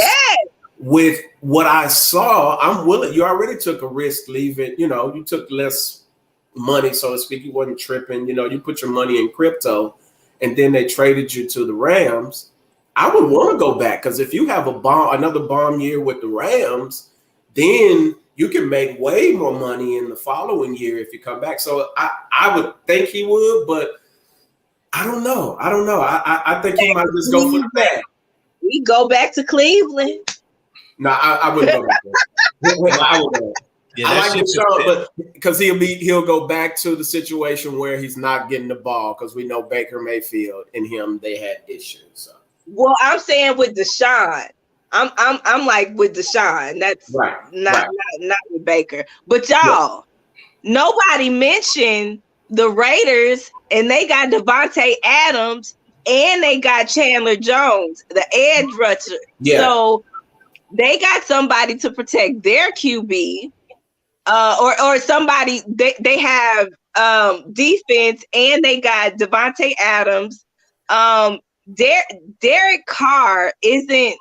with what I saw, I'm willing. You already took a risk leaving. You took less money, so to speak. You wasn't tripping. You put your money in crypto, and then they traded you to the Rams. I would want to go back, because if you have another bomb year with the Rams, then you can make way more money in the following year if you come back. So I would think he would, but I don't know. I think he might just go for the bag. We go back to Cleveland. No, I wouldn't go back there. I would go. Yeah, I like Deshaun, but because he'll go back to the situation where he's not getting the ball, because we know Baker Mayfield and him, they had issues. So. Well, I'm saying with Deshaun, I'm like with Deshaun. That's not with Baker. But y'all, nobody mentioned the Raiders, and they got Devontae Adams, and they got Chandler Jones, the edge rusher. Yeah. So they got somebody to protect their QB, or somebody. They have defense, and they got Devontae Adams. Derek Carr isn't.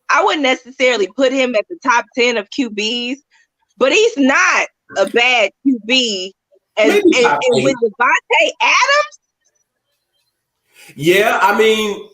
I wouldn't necessarily put him at the top 10 of QBs, but he's not a bad QB. And with Devontae Adams. Yeah, I mean,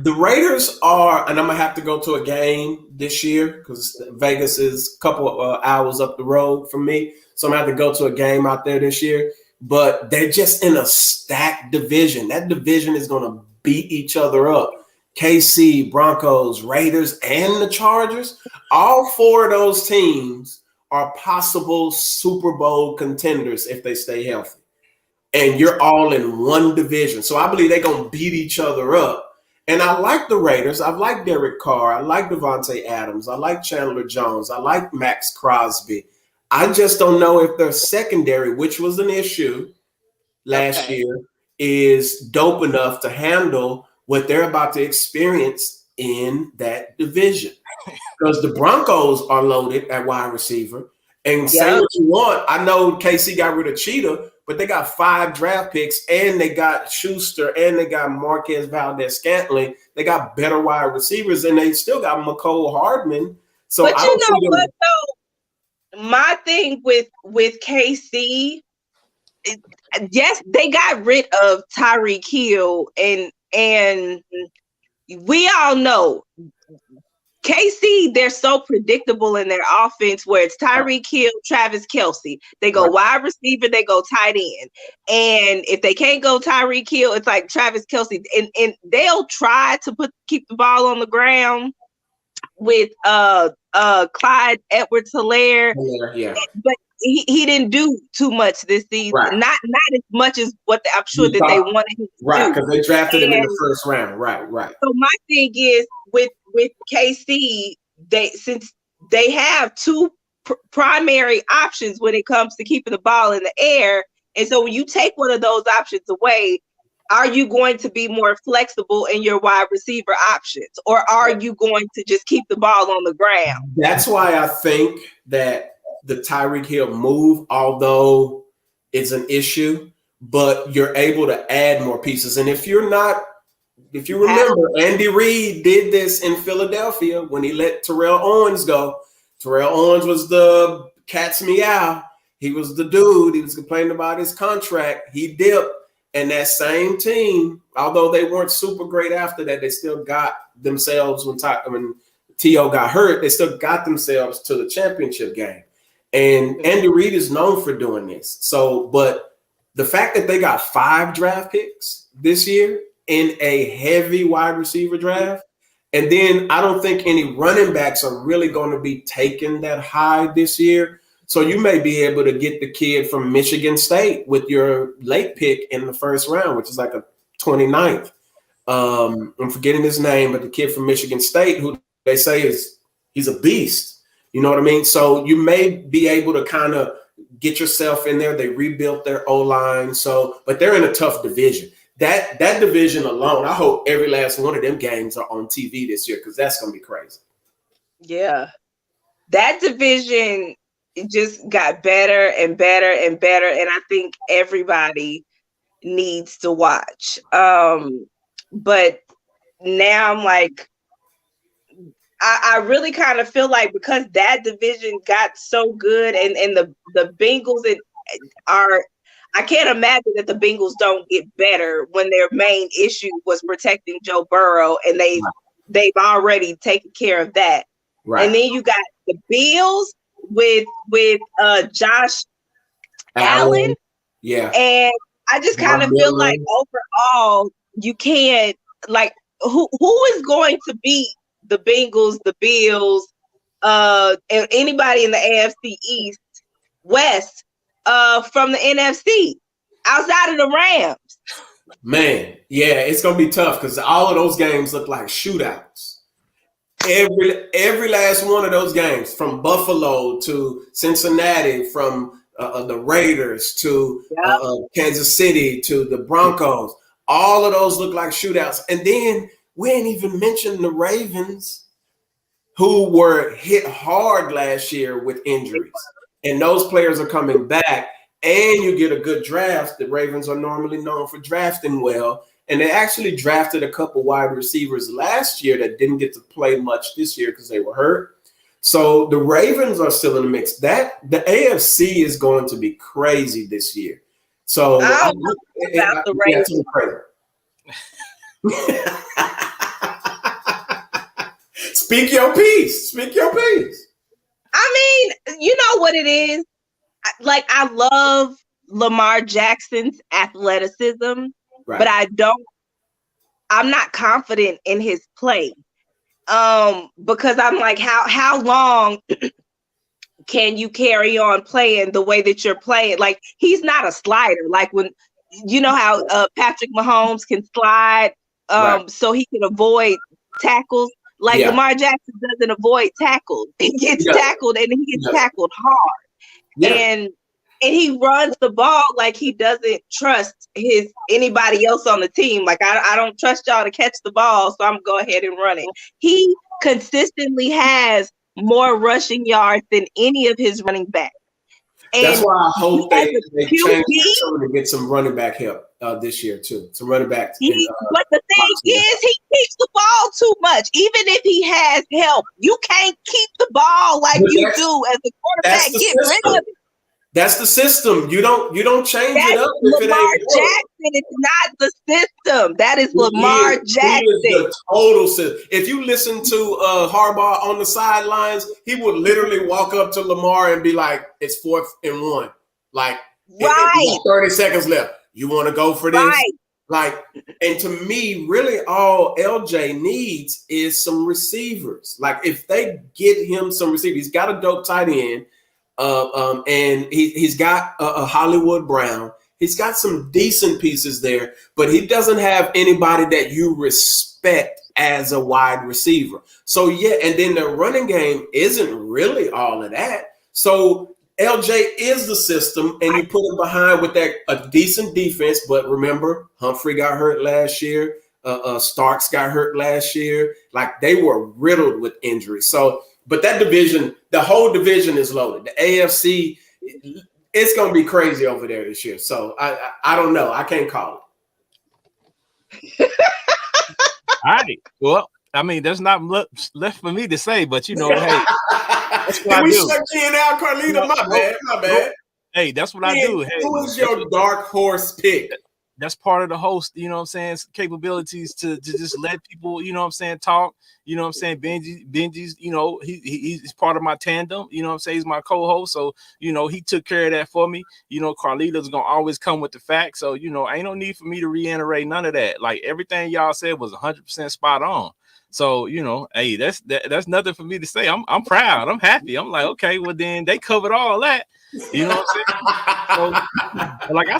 the Raiders are, and I'm going to have to go to a game this year because Vegas is a couple of hours up the road from me. So I'm going to have to go to a game out there this year. But they're just in a stacked division. That division is going to beat each other up. KC, Broncos, Raiders, and the Chargers, all four of those teams are possible Super Bowl contenders if they stay healthy. And you're all in one division. So I believe they're going to beat each other up. And I like the Raiders. I like Derek Carr. I like Devontae Adams. I like Chandler Jones. I like Max Crosby. I just don't know if their secondary, which was an issue last year, is dope enough to handle what they're about to experience in that division. Because the Broncos are loaded at wide receiver. And say what you want. I know KC got rid of Cheetah, but they got 5 draft picks, and they got Schuster, and they got Marquez Valdez-Scantling. They got better wide receivers, and they still got McCole Hardman. So but you know what, though? My thing with KC, yes, they got rid of Tyreek Hill, and we all know KC, they're so predictable in their offense where it's Tyreek Hill, Travis Kelce. They go wide receiver, they go tight end. And if they can't go Tyreek Hill, it's like Travis Kelce. And they'll try to keep the ball on the ground with Clyde Edwards-Helaire. Yeah. But he didn't do too much this season. Right. Not as much as what I'm sure that they wanted him to do. Because they drafted him in the first round. Right. So my thing is with KC, since they have two primary options when it comes to keeping the ball in the air, and so when you take one of those options away, are you going to be more flexible in your wide receiver options, or are you going to just keep the ball on the ground? That's why I think that the Tyreek Hill move, although it's an issue, but you're able to add more pieces. And if you remember, Andy Reid did this in Philadelphia when he let Terrell Owens go. Terrell Owens was the cat's meow. He was the dude. He was complaining about his contract. He dipped. And that same team, although they weren't super great after that, they still got themselves when T.O. got hurt, they still got themselves to the championship game. And Andy Reid is known for doing this. So, but the fact that they got 5 draft picks this year in a heavy wide receiver draft, and then I don't think any running backs are really going to be taken that high this year. So you may be able to get the kid from Michigan State with your late pick in the first round, which is like a 29th. I'm forgetting his name, but the kid from Michigan State, who they say he's a beast. You know what I mean? So you may be able to kind of get yourself in there. They rebuilt their O-line. But they're in a tough division. That division alone, I hope every last one of them games are on TV this year, because that's going to be crazy. Yeah. That division just got better and better and better. And I think everybody needs to watch. But now I'm like, I really kind of feel like because that division got so good and the Bengals I can't imagine that the Bengals don't get better when their main issue was protecting Joe Burrow, and they've already taken care of that. Right. And then you got the Bills with Josh Allen. Yeah. And I just kind of feel like overall you can't, like, who is going to beat the Bengals, the Bills, and anybody in the AFC West from the NFC outside of the Rams? Man, yeah, it's gonna be tough because all of those games look like shootouts. Every last one of those games, from Buffalo to Cincinnati, from the Raiders to Kansas City to the Broncos, all of those look like shootouts. And then we ain't even mentioned the Ravens, who were hit hard last year with injuries. And those players are coming back, and you get a good draft. The Ravens are normally known for drafting well. And they actually drafted a couple wide receivers last year that didn't get to play much this year because they were hurt. So the Ravens are still in the mix. The AFC is going to be crazy this year. So about the Ravens. Speak your piece. Speak your piece. I mean, you know what it is? Like, I love Lamar Jackson's athleticism, but I'm not confident in his play. Because I'm like, how long can you carry on playing the way that you're playing? Like, he's not a slider. Like, when you know how Patrick Mahomes can slide so he can avoid tackles. Like, Lamar Jackson doesn't avoid tackles. He gets tackled, and he gets tackled hard. Yeah. And he runs the ball like he doesn't trust anybody else on the team. Like, I don't trust y'all to catch the ball, so I'm going to go ahead and run it. He consistently has more rushing yards than any of his running backs. And that's why I hope they change to get some running back help this year too. Some running backs. But the thing is, he keeps the ball too much. Even if he has help, you can't keep the ball like you do as a quarterback. Get rid of it. That's the system. You don't change it up if it Lamar ain't Jackson. It's not the system. That is Lamar Jackson. He is the total system. If you listen to Harbaugh on the sidelines, he would literally walk up to Lamar and be like, "It's 4th and 1. Like, right. 30 seconds left. You want to go for this?" Right. Like, and to me, really all LJ needs is some receivers. Like, if they get him some receivers, he's got a dope tight end. And he's got a Hollywood Brown. He's got some decent pieces there, but he doesn't have anybody that you respect as a wide receiver. So yeah, and then the running game isn't really all of that. So LJ is the system, and you put him behind with a decent defense. But remember, Humphrey got hurt last year. Starks got hurt last year. Like, they were riddled with injuries. So. But that division, the whole division is loaded. The AFC, it's going to be crazy over there this year. So I don't know. I can't call it. All right. Well, I mean, there's not much left for me to say, but, hey, that's what I do. Shut Ken out, Carlita? My bad. Hey, that's what I do. Hey, who is your dark horse pick? That's part of the host, capabilities to just let people, talk. Benji's, he's part of my tandem, he's my co-host. So, he took care of that for me. Carlita's gonna always come with the facts. So, ain't no need for me to reiterate none of that. Like, everything y'all said was 100% spot on. So, hey, that's nothing for me to say. I'm proud. I'm happy. I'm like, okay, well then they covered all that. You know what I'm saying? So, like I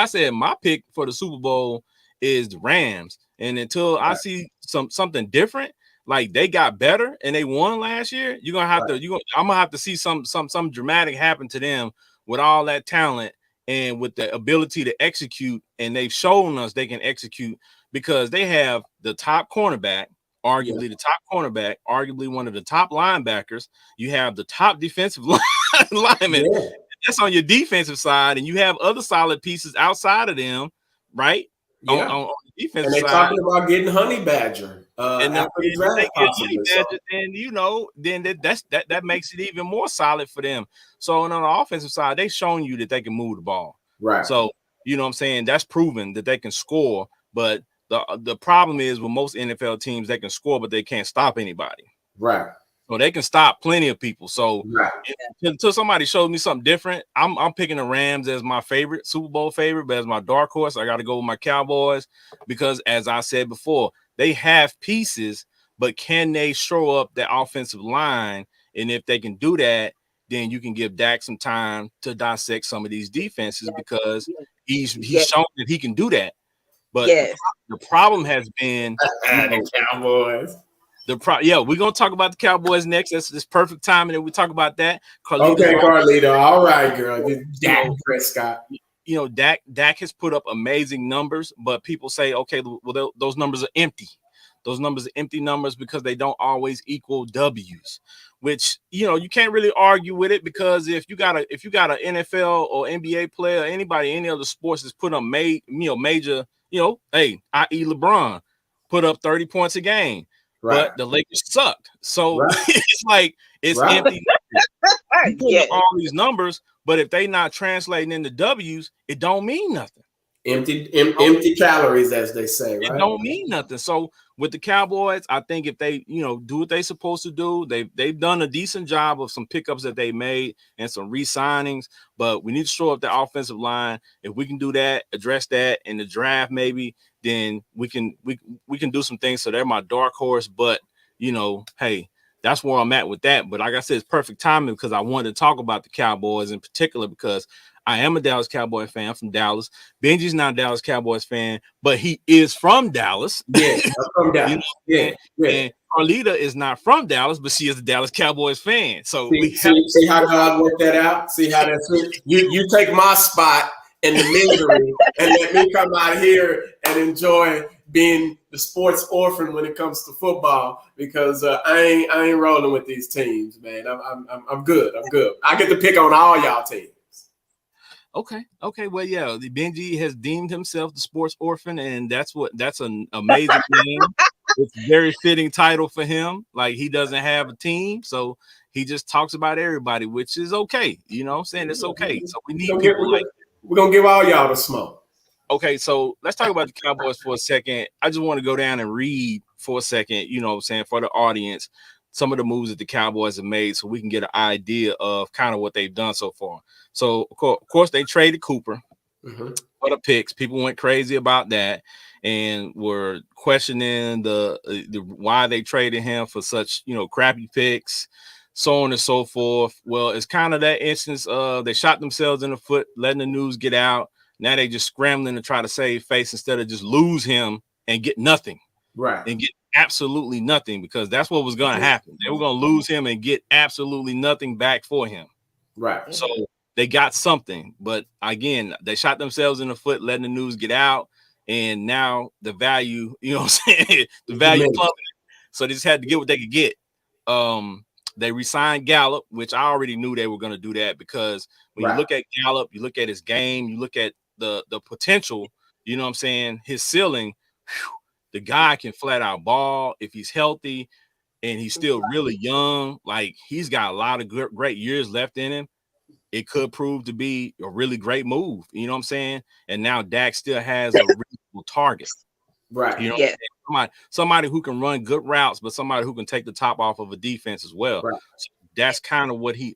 said, my pick for the Super Bowl is the Rams. And until I see something different, like they got better and they won last year, I'm gonna have to see some dramatic happen to them with all that talent and with the ability to execute. And they've shown us they can execute because they have the top cornerback, arguably the top cornerback, arguably one of the top linebackers. You have the top defensive lineman. Yeah. That's on your defensive side, and you have other solid pieces outside of them, right? Yeah. On the defensive side. And they're talking about getting Honey Badger. And after the draft, then that makes it even more solid for them. So on the offensive side, they've shown you that they can move the ball. Right. So that's proven that they can score. But the problem is with most NFL teams, they can score, but they can't stop anybody. Right. So they can stop plenty of people. So until somebody shows me something different, I'm picking the Rams as my favorite, Super Bowl favorite, but as my dark horse, I got to go with my Cowboys because, as I said before, they have pieces, but can they show up that offensive line? And if they can do that, then you can give Dak some time to dissect some of these defenses because he's shown that he can do that. But the problem has been the Cowboys. We're gonna talk about the Cowboys next. That's this perfect timing that we talk about that. Carlita. All right, girl. Dak Prescott. Dak has put up amazing numbers, but people say, okay, well, those numbers are empty. Those numbers are empty numbers because they don't always equal W's. Which you can't really argue with it because if you got an NFL or NBA player, or anybody, any other sports that's put up major, i.e. LeBron put up 30 points a game. Right. But the Lakers sucked. So it's like it's empty. You put up all these numbers, but if they not translating into W's, it don't mean nothing. Empty calories, as they say. Right? It don't mean nothing. So with the Cowboys, I think if they do what they supposed to do, they've done a decent job of some pickups that they made and some re-signings. But we need to show up the offensive line. If we can do that, address that in the draft, maybe. Then we can do some things. So they're my dark horse, but hey, that's where I'm at with that. But like I said, it's perfect timing because I wanted to talk about the Cowboys in particular because I am a Dallas Cowboy fan. I'm from Dallas. Benji's not a Dallas Cowboys fan, but he is from Dallas. Yeah, I'm from Dallas. And Carlita is not from Dallas, but she is a Dallas Cowboys fan. So see how God worked that out. See how that's you take my spot in the misery and let me come out here and enjoy being the sports orphan when it comes to football because I ain't rolling with these teams, man. I'm good. I get to pick on all y'all teams. Okay. Well, yeah, the Benji has deemed himself the sports orphan, and that's an amazing name. It's a very fitting title for him. Like he doesn't have a team, so he just talks about everybody, which is okay. You know what I'm saying? It's okay. So we need people like we're gonna give all y'all the smoke. Okay, so let's talk about the Cowboys for a second. I just want to go down and read for a second, you know what I'm saying, for the audience, some of the moves that the Cowboys have made so we can get an idea of kind of what they've done so far. So, of course, they traded Cooper for the picks. People went crazy about that and were questioning the why they traded him for such, you know, crappy picks, so on and so forth. Well, it's kind of that instance of they shot themselves in the foot, letting the news get out. Now they just scrambling to try to save face instead of just lose him and get nothing. Right. And get absolutely nothing, because that's what was going to happen. They were going to lose him and get absolutely nothing back for him. Right. So they got something. But again, they shot themselves in the foot, letting the news get out. And now the value, you know what I'm saying? The value plummeted. So they just had to get what they could get. They re-signed Gallup, which I already knew they were going to do that, because when you look at Gallup, you look at his game, you look at the potential, you know what I'm saying, his ceiling, the guy can flat out ball if he's healthy and he's still really young. Like, he's got a lot of great years left in him. It could prove to be a really great move, you know what I'm saying? And now Dak still has a reasonable target. Right. You know, somebody who can run good routes, but somebody who can take the top off of a defense as well. Right. So that's kind of what he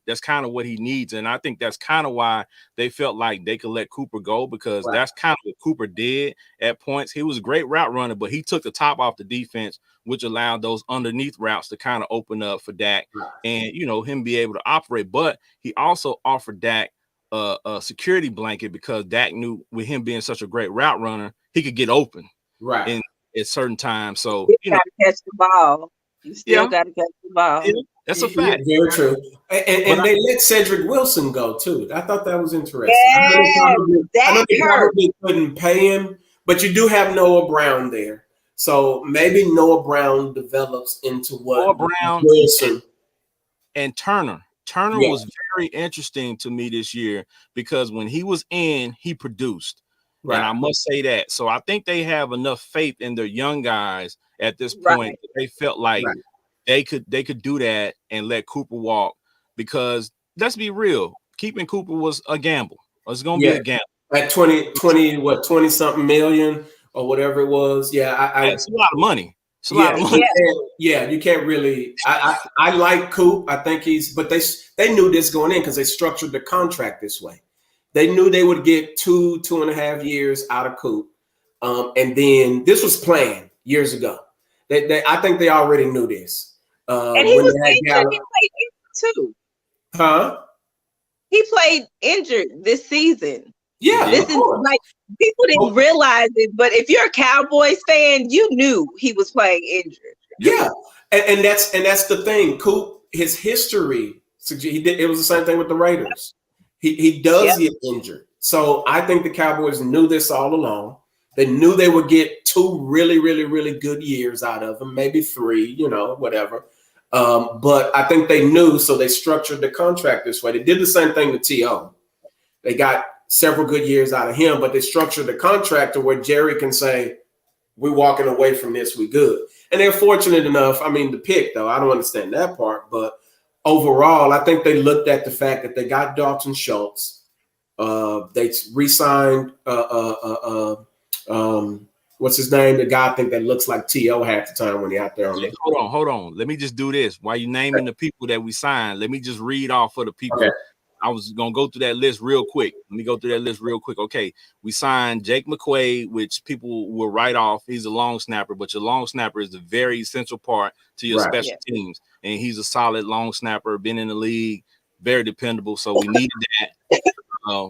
needs. And I think that's kind of why they felt like they could let Cooper go, because that's kind of what Cooper did at points. He was a great route runner, but he took the top off the defense, which allowed those underneath routes to kind of open up for Dak and, you know, him be able to operate. But he also offered Dak a security blanket, because Dak knew with him being such a great route runner, he could get open. Right. And at certain times. So you gotta catch the ball. You still gotta catch the ball. Yeah, that's a fact. Very true. And they let Cedric Wilson go too. I thought that was interesting. Yeah, I know they probably couldn't pay him, but you do have Noah Brown there. So maybe Noah Brown develops into what Noah Brown Wilson and Turner. Turner was very interesting to me this year, because when he was in, he produced. Right. And I must say that. So I think they have enough faith in their young guys at this point that they felt like they could do that and let Cooper walk, because let's be real, keeping Cooper was a gamble. It's going to be a gamble. At 20 something million or whatever it was. Yeah, it's a lot of money. It's a lot of money. You can't really. I like Coop. I think but they knew this going in, because they structured the contract this way. They knew they would get 2.5 years out of Coop. And then this was planned years ago. I think they already knew this. And he was injured. He played injured too. Huh? He played injured this season. Yeah. This is like, people didn't realize it, but if you're a Cowboys fan, you knew he was playing injured. Yeah. And that's the thing. Coop, his history, it was the same thing with the Raiders. He does get injured. So I think the Cowboys knew this all along. They knew they would get 2 really, really, really good years out of him, maybe 3, you know, whatever. But I think they knew, so they structured the contract this way. They did the same thing to T.O. They got several good years out of him, but they structured the contract to where Jerry can say, we're walking away from this, we good. And they're fortunate enough, I mean, the pick, though, I don't understand that part, but overall, I think they looked at the fact that they got Dalton Schultz. They re-signed what's his name? The guy I think that looks like T.O. half the time when he out there. Hold on. Let me just do this. While you naming the people that we signed, let me just read off for the people. Okay. I was going to go through that list real quick. Let me go through that list real quick. Okay. We signed Jake McQuaid, which people will write off. He's a long snapper, but your long snapper is a very essential part to your special teams. And he's a solid long snapper, been in the league, very dependable. So we needed that.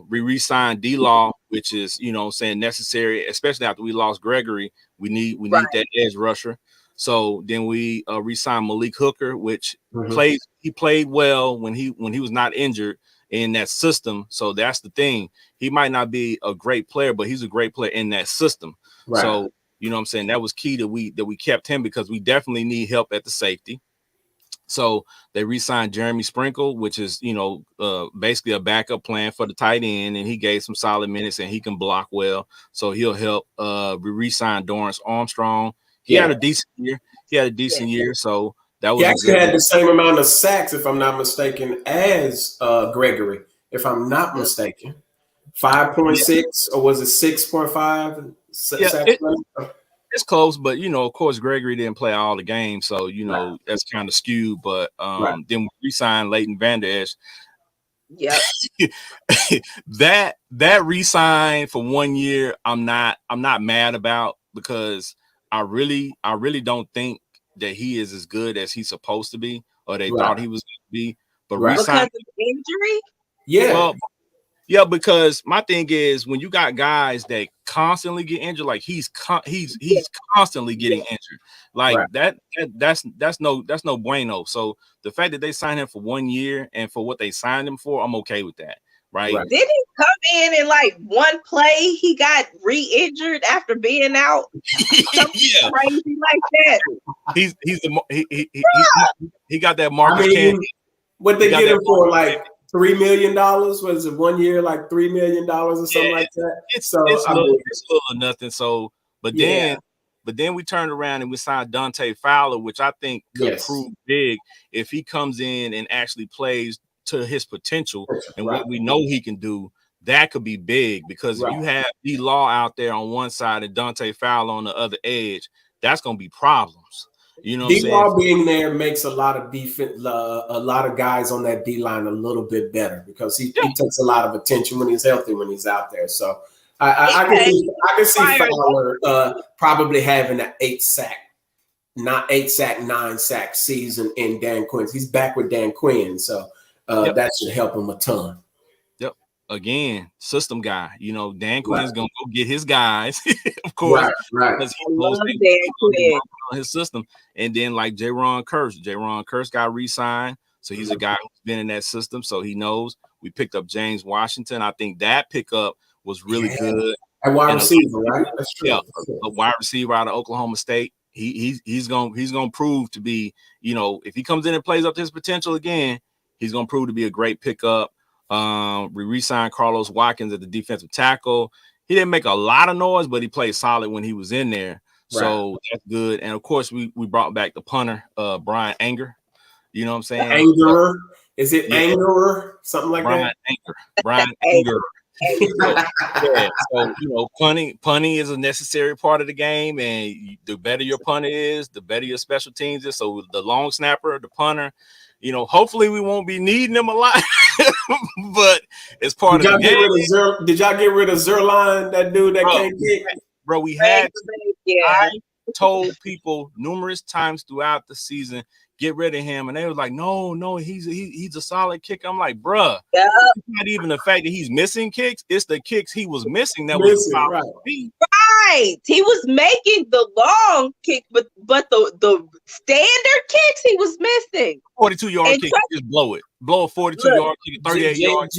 We re-signed D-Law, which is, you know what I'm saying, necessary, especially after we lost Gregory. We need that edge rusher. So then we re-signed Malik Hooker, which played well when he was not injured in that system. So that's the thing. He might not be a great player, but he's a great player in that system. Right. So, you know what I'm saying, that was key that we kept him, because we definitely need help at the safety. So they re-signed Jeremy Sprinkle, which is, you know, basically a backup plan for the tight end, and he gave some solid minutes and he can block well. So he'll help. We re-signed Dorrance Armstrong. He had a decent year. So That was he actually had the same amount of sacks, if I'm not mistaken, as Gregory, if I'm not mistaken. 5.6 or was it 6.5? Yeah, it's close, but of course, Gregory didn't play all the games, so that's kind of skewed. But then we re-signed Leighton Vander Esch. Yep. that re-sign for 1 year, I'm not mad about, because I really don't think that he is as good as he's supposed to be, or they thought he was going to be. But because of injury, yeah, because my thing is, when you got guys that constantly get injured, like he's constantly getting injured, like that's no bueno. So the fact that they signed him for 1 year and for what they signed him for, I'm okay with that. Right? Didn't he come in and like one play he got re-injured after being out? Yeah, crazy like that. He got that Marcus Cannon. What they get him for, like $3 million? Was it 1 year, like $3 million or something like that? It's little or nothing. So, but then we turned around and we signed Dante Fowler, which I think could prove big if he comes in and actually plays to his potential and what we know he can do. That could be big, because if you have D Law out there on one side and Dante Fowler on the other edge, that's going to be problems. You know, D-Law being there makes a lot of defense, a lot of guys on that D line a little bit better, because he takes a lot of attention when he's healthy, when he's out there. So I can see Fowler probably having an 9-sack season in Dan Quinn's. He's back with Dan Quinn, so that should help him a ton. Again, system guy. Dan Quinn's gonna go get his guys, of course, because he knows on his system. And then like Jaron Kearse got re-signed, so he's a guy who's been in that system, so he knows. We picked up James Washington. I think that pickup was really good. A wide receiver, right? That's true. Yeah, a wide receiver out of Oklahoma State. He's gonna prove to be, if he comes in and plays up to his potential again, he's gonna prove to be a great pickup. We re-signed Carlos Watkins at the defensive tackle. He didn't make a lot of noise, but he played solid when he was in there. So that's good. And of course, we brought back the punter, Brian Anger. You know what I'm saying? Angerer. Is it Angerer? Something like that? Brian Anger. So punting is a necessary part of the game, and the better your punter is, the better your special teams is. So the long snapper, the punter, hopefully we won't be needing them a lot, but it's part of the game. Did y'all get rid of Zerline, that dude that can't kick? Bro, we had I told people numerous times throughout the season, get rid of him, and they was like, no, he's a solid kicker. I'm like, bruh, it's not even the fact that he's missing kicks, it's the kicks he was missing that was right. He was making the long kick, but the standard kicks he was missing. 42-yard kick, just blow a 42-yard kick, 38-yard.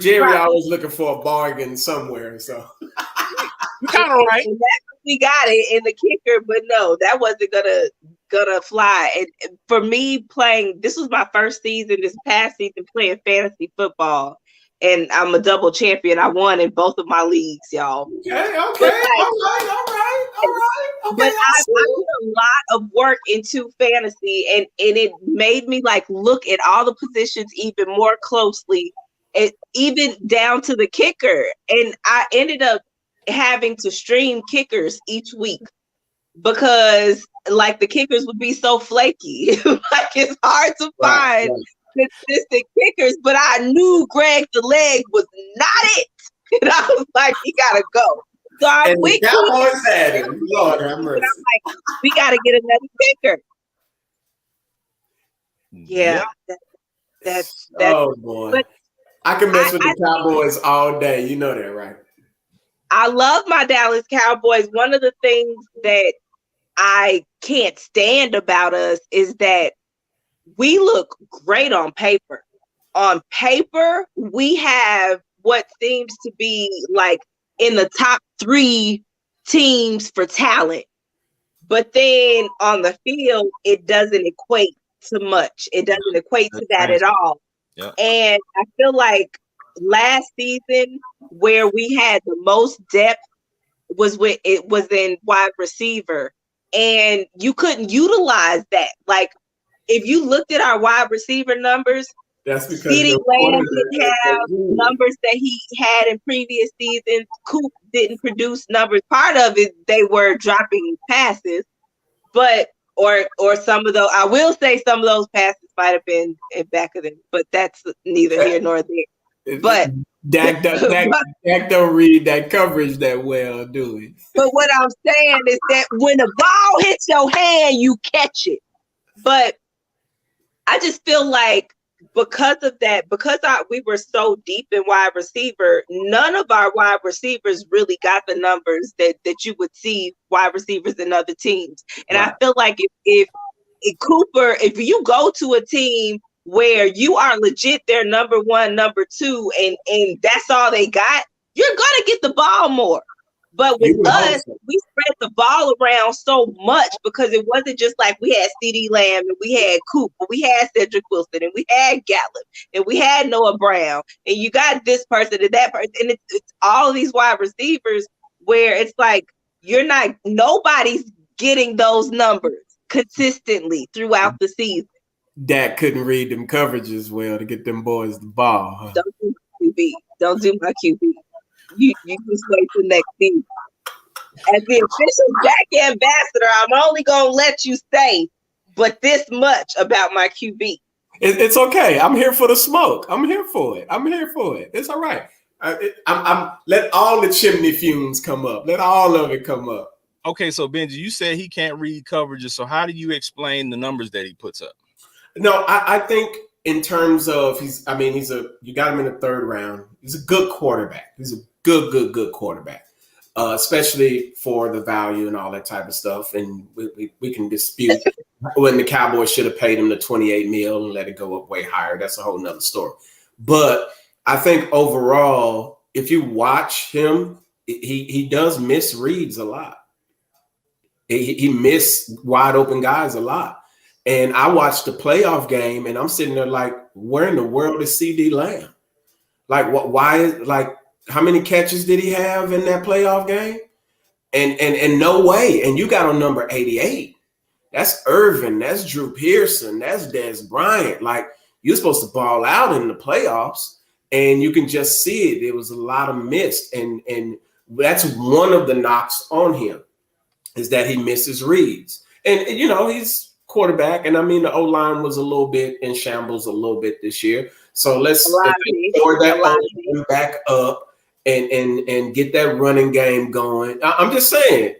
Jerry always looking for a bargain somewhere, so you kind of right. We got it in the kicker, but no, that wasn't gonna fly. And for me, this was my first season, this past season, playing fantasy football, and I'm a double champion. I won in both of my leagues, y'all. Okay, all right. But I put a lot of work into fantasy, and it made me like look at all the positions even more closely, and even down to the kicker. And I ended up having to stream kickers each week, because like the kickers would be so flaky. Like it's hard to find consistent kickers, but I knew Greg the Leg was not it. And I was like, he gotta go. So I went at him. Lord have mercy. I'm like, we gotta get another kicker. Yeah. That's oh boy. But I can mess with the Cowboys all day. You know that, right? I love my Dallas Cowboys. One of the things that I can't stand about us is that we look great on paper. On paper, we have what seems to be like in the top 3 teams for talent. But then on the field, it doesn't equate to much. It doesn't equate to that at all. Yeah. And I feel like last season, where we had the most depth was in wide receiver, and you couldn't utilize that. Like if you looked at our wide receiver numbers, that's because CeeDee Lamb didn't have numbers that he had in previous seasons. Coop didn't produce numbers. Part of it, they were dropping passes, but or some of those. I will say some of those passes might have been in back of them, but that's neither here nor there. But Dak don't read that coverage that well, do he? But what I'm saying is that when the ball hits your hand, you catch it. But I just feel like because of that, we were so deep in wide receiver, none of our wide receivers really got the numbers that you would see wide receivers in other teams. And right. I feel like if Cooper, if you go to a team where you are legit their number one, number two, and that's all they got, you're gonna get the ball more. But with us, we spread the ball around so much because it wasn't just like we had CeeDee Lamb and we had Coop, but we had Cedric Wilson and we had Gallup and we had Noah Brown and you got this person and that person. And it's all of these wide receivers where it's like nobody's getting those numbers consistently throughout the season. Dak couldn't read them coverages well to get them boys the ball. Huh? Don't do my QB. Don't do my QB. You just wait till next season. As the official Dak ambassador, I'm only gonna let you say but this much about my QB. It's okay. I'm here for the smoke. I'm here for it. It's all right. I'm let all the chimney fumes come up. Let all of it come up. Okay, so Benji, you said he can't read coverages. So how do you explain the numbers that he puts up? No, I think in terms of you got him in the third round. He's a good quarterback. He's a good quarterback, especially for the value and all that type of stuff. And we can dispute when the Cowboys should have paid him the $28 million and let it go up way higher. That's a whole nother story. But I think overall, if you watch him, he does miss reads a lot. He missed wide open guys a lot. And I watched the playoff game, and I'm sitting there like, where in the world is CeeDee Lamb? Like, how many catches did he have in that playoff game? And no way. And you got on number 88. That's Irvin. That's Drew Pearson. That's Dez Bryant. Like, you're supposed to ball out in the playoffs, and you can just see it. It was a lot of missed. And that's one of the knocks on him is that he misses reads. And he's quarterback, and the O-line was a little bit in shambles a little bit this year. So let's pour that back up and get that running game going. I'm just saying,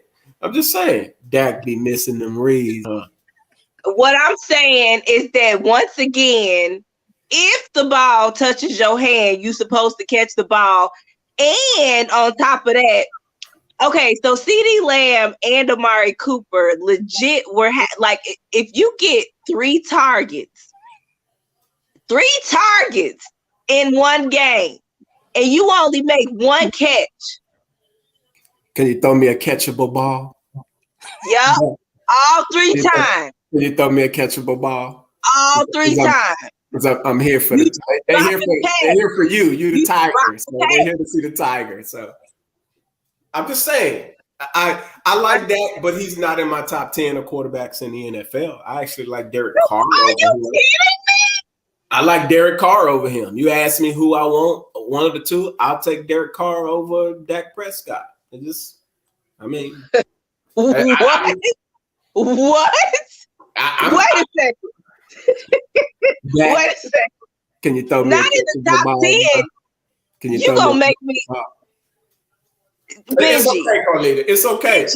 Dak be missing them reads. What I'm saying is that once again, if the ball touches your hand, you're supposed to catch the ball. And on top of that, okay, so CeeDee Lamb and Amari Cooper legit were if you get three targets in one game and you only make one catch. Can you throw me a catchable ball? Yep, all three times. Can you throw me a catchable ball? All three times. Because I'm here for they're here for you. You the Tiger. So they're here to see the Tiger. So I'm just saying, I like that, but he's not in my top 10 of quarterbacks in the NFL. I actually like Derek Carr. Are you kidding me? I like Derek Carr over him. You ask me who I want, one of the two, I'll take Derek Carr over Dak Prescott. What? Wait a second. Wait a second. Can you throw me not in the top 10? Can you gonna make me? It's okay, Carlita. It's okay.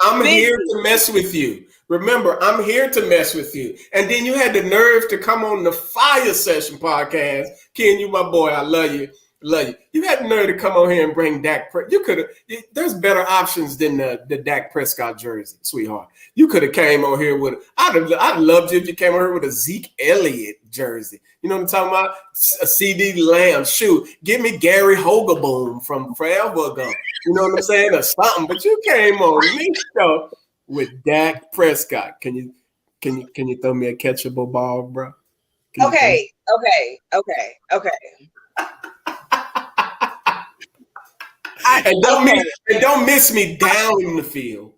I'm here to mess with you. Remember, I'm here to mess with you. And then you had the nerve to come on the Fire Session podcast. Ken, you my boy. I love you. You had the nerve to come on here and bring Dak. You could have. There's better options than the Dak Prescott jersey, sweetheart. You could have came on here with. I'd loved you if you came on here with a Zeke Elliott jersey. You know what I'm talking about? A CeeDee Lamb. Shoot, give me Gary Hogaboom from Forever Ago. You know what I'm saying, or something. But you came on me show with Dak Prescott. Can you throw me a catchable ball, bro? Okay. And don't miss me down in the field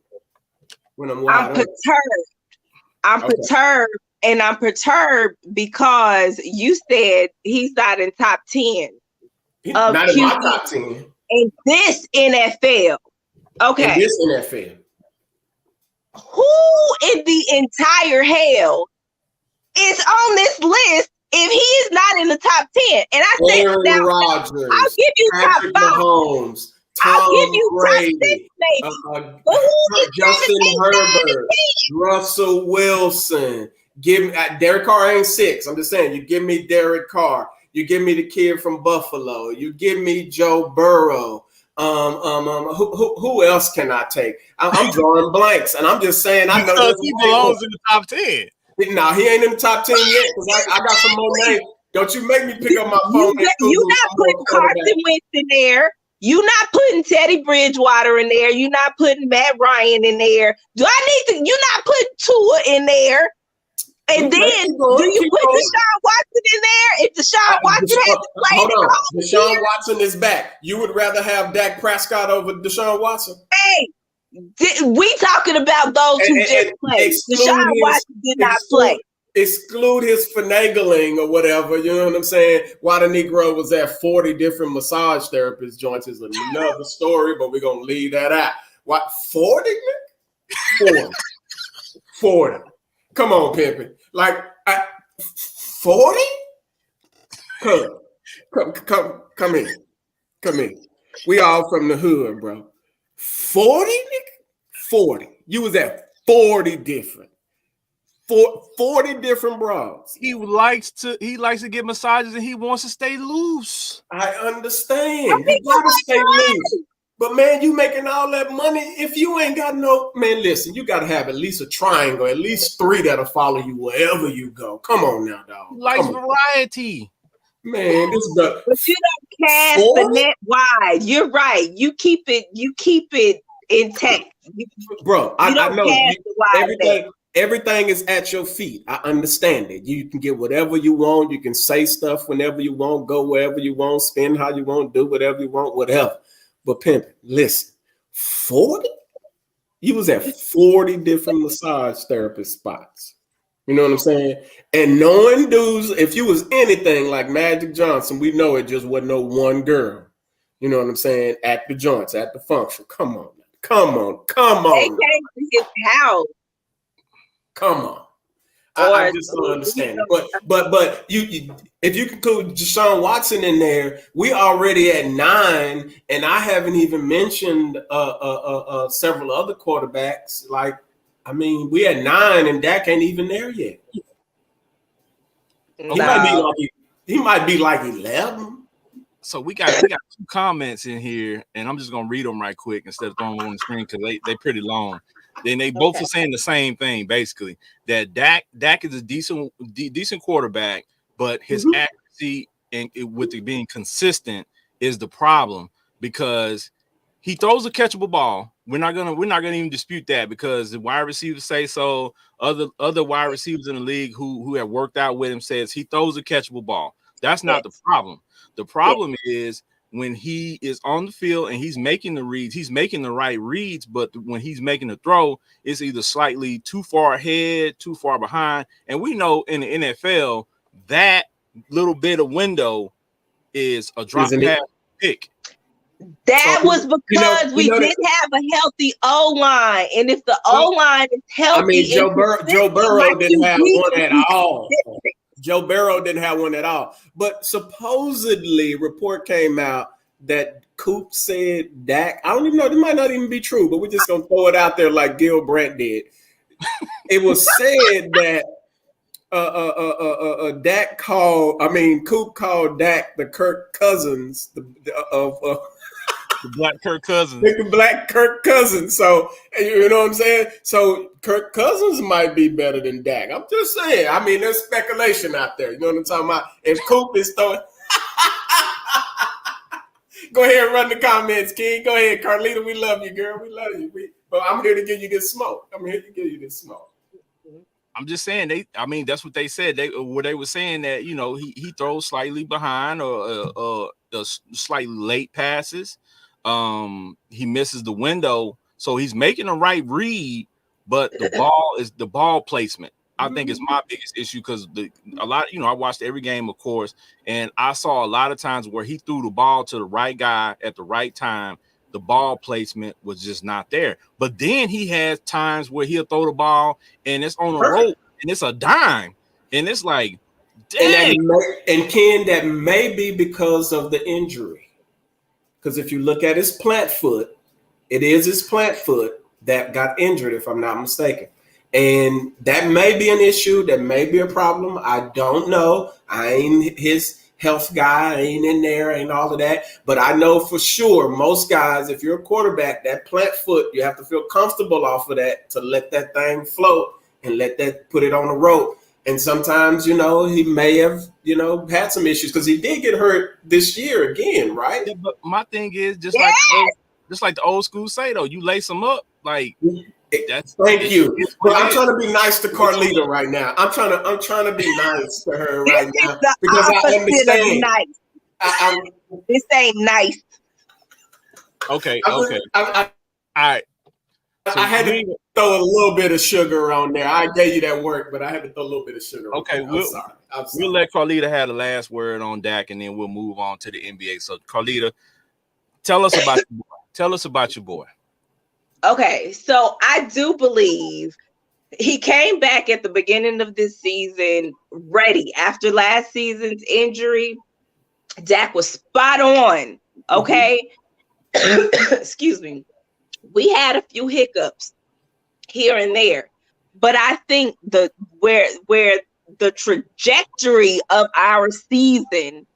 when I'm wide open. I'm perturbed and I'm perturbed because you said he's not in top 10 of not in my top 10 in this NFL. Okay. In this NFL. Who in the entire hell is on this list if he is not in the top 10? And I said, Aaron Rodgers, I'll give you Patrick top 5. Mahomes, I'll give you Brady, top 6, maybe. But who is Justin 7, 8, 9, Herbert, Russell Wilson. Give me Derek Carr ain't 6. I'm just saying, you give me Derek Carr, you give me the kid from Buffalo, you give me Joe Burrow. Who else can I take? I'm drawing blanks, and I'm just saying I know because he belongs in the top 10. No, he ain't in the top 10 yet because I got some more names. Don't you make me pick up my phone. You're not putting Carson Wentz in there. You're not putting Teddy Bridgewater in there. You're not putting Matt Ryan in there. You're not putting Tua in there. And then, do you put Deshaun Watson in there? If Deshaun Watson has to play, hold on. Deshaun Watson is back. You would rather have Dak Prescott over Deshaun Watson? Hey, we talking about those who just played. Deshaun Watson did not play. Exclude his finagling or whatever, you know what I'm saying? Why the Negro was at 40 different massage therapist joints is another story, but we're going to leave that out. What, 40? 40. Come on, Pimpin'. Like, 40? Come in. Come in. We all from the hood, bro. 40, nigga? 40. You was at 40 different. 40 different bras. He likes to get massages and he wants to stay loose. I understand. You gotta stay loose. But man, you making all that money. If you ain't got no man, listen, you gotta have at least a triangle, at least 3 that'll follow you wherever you go. Come on now, dog. He likes variety. Man, this is the but you don't cast the net wide. You're right. You keep it intact. Bro, I know everything is at your feet. I understand it. You can get whatever you want. You can say stuff whenever you want, go wherever you want, spend how you want, do whatever you want, whatever. But Pimp, listen, 40? You was at 40 different massage therapist spots. You know what I'm saying? And knowing dudes, if you was anything like Magic Johnson, we know it just wasn't no one girl. You know what I'm saying? At the joints, at the function. Come on. They came to his house. Come on. I just don't understand it. But you if you conclude Deshaun Watson in there, we already at 9, and I haven't even mentioned several other quarterbacks. Like, I mean, we at 9 and Dak ain't even there yet. No. He might be like 11. So we got 2 comments in here, and I'm just gonna read them right quick instead of throwing them on the screen because they pretty long. Then they both are saying the same thing, basically, that Dak is a decent quarterback, but his accuracy and with it being consistent is the problem because he throws a catchable ball. We're not gonna even dispute that because the wide receivers say so. Other wide receivers in the league who have worked out with him says he throws a catchable ball. That's not the problem. The problem is when he is on the field and he's making the reads, he's making the right reads, but when he's making the throw, it's either slightly too far ahead, too far behind. And we know in the NFL, that little bit of window is a drop pass pick. That was because we didn't have a healthy O-line. And if the O-line is healthy, I mean, Joe Burrow didn't have one at all. Joe Burrow didn't have one at all. But supposedly, report came out that Coop said Dak. I don't even know. It might not even be true, but we're just going to throw it out there like Gil Brandt did. It was said that Coop called Dak the Kirk Cousins of the Black Kirk Cousins. The Black Kirk Cousins. So, you know what I'm saying? So, Kirk Cousins might be better than Dak. I'm just saying. I mean, there's speculation out there. You know what I'm talking about? If Coop is throwing. Go ahead and run the comments, King. Go ahead, Carlita. We love you, girl. We love you. But I'm here to give you this smoke. I'm just saying that's what they said. They were saying that, you know, he throws slightly behind or slightly late passes. He misses the window, so he's making the right read, but the ball placement. I think it's my biggest issue because a lot, I watched every game, of course, and I saw a lot of times where he threw the ball to the right guy at the right time. The ball placement was just not there. But then he has times where he'll throw the ball and it's on a rope and it's a dime. And it's like, dang. And Ken, that may be because of the injury. Because if you look at his plant foot, it is his plant foot that got injured, if I'm not mistaken. And that may be an issue. That may be a problem. I don't know. I ain't his health guy. I ain't in there, ain't all of that. But I know for sure most guys, if you're a quarterback, that plant foot, you have to feel comfortable off of that to let that thing float and let that put it on a rope. And sometimes, he may have, had some issues because he did get hurt this year again, right? Yeah, but my thing is just like the old school say though, you lace them up like. Thank you. Well, I'm trying to be nice to Carlita right now. I'm trying to be nice to her right now because I understand. Nice. This ain't nice. Okay. All right. So I had to throw a little bit of sugar on there. I gave you that work, but I had to throw a little bit of sugar. Okay, I'm sorry. We'll let Carlita have the last word on Dak, and then we'll move on to the NBA. So, Carlita, tell us about your boy. Tell us about your boy. Okay, so I do believe he came back at the beginning of this season ready. After last season's injury, Dak was spot on, okay? Excuse me. We had a few hiccups here and there, but I think where the trajectory of our season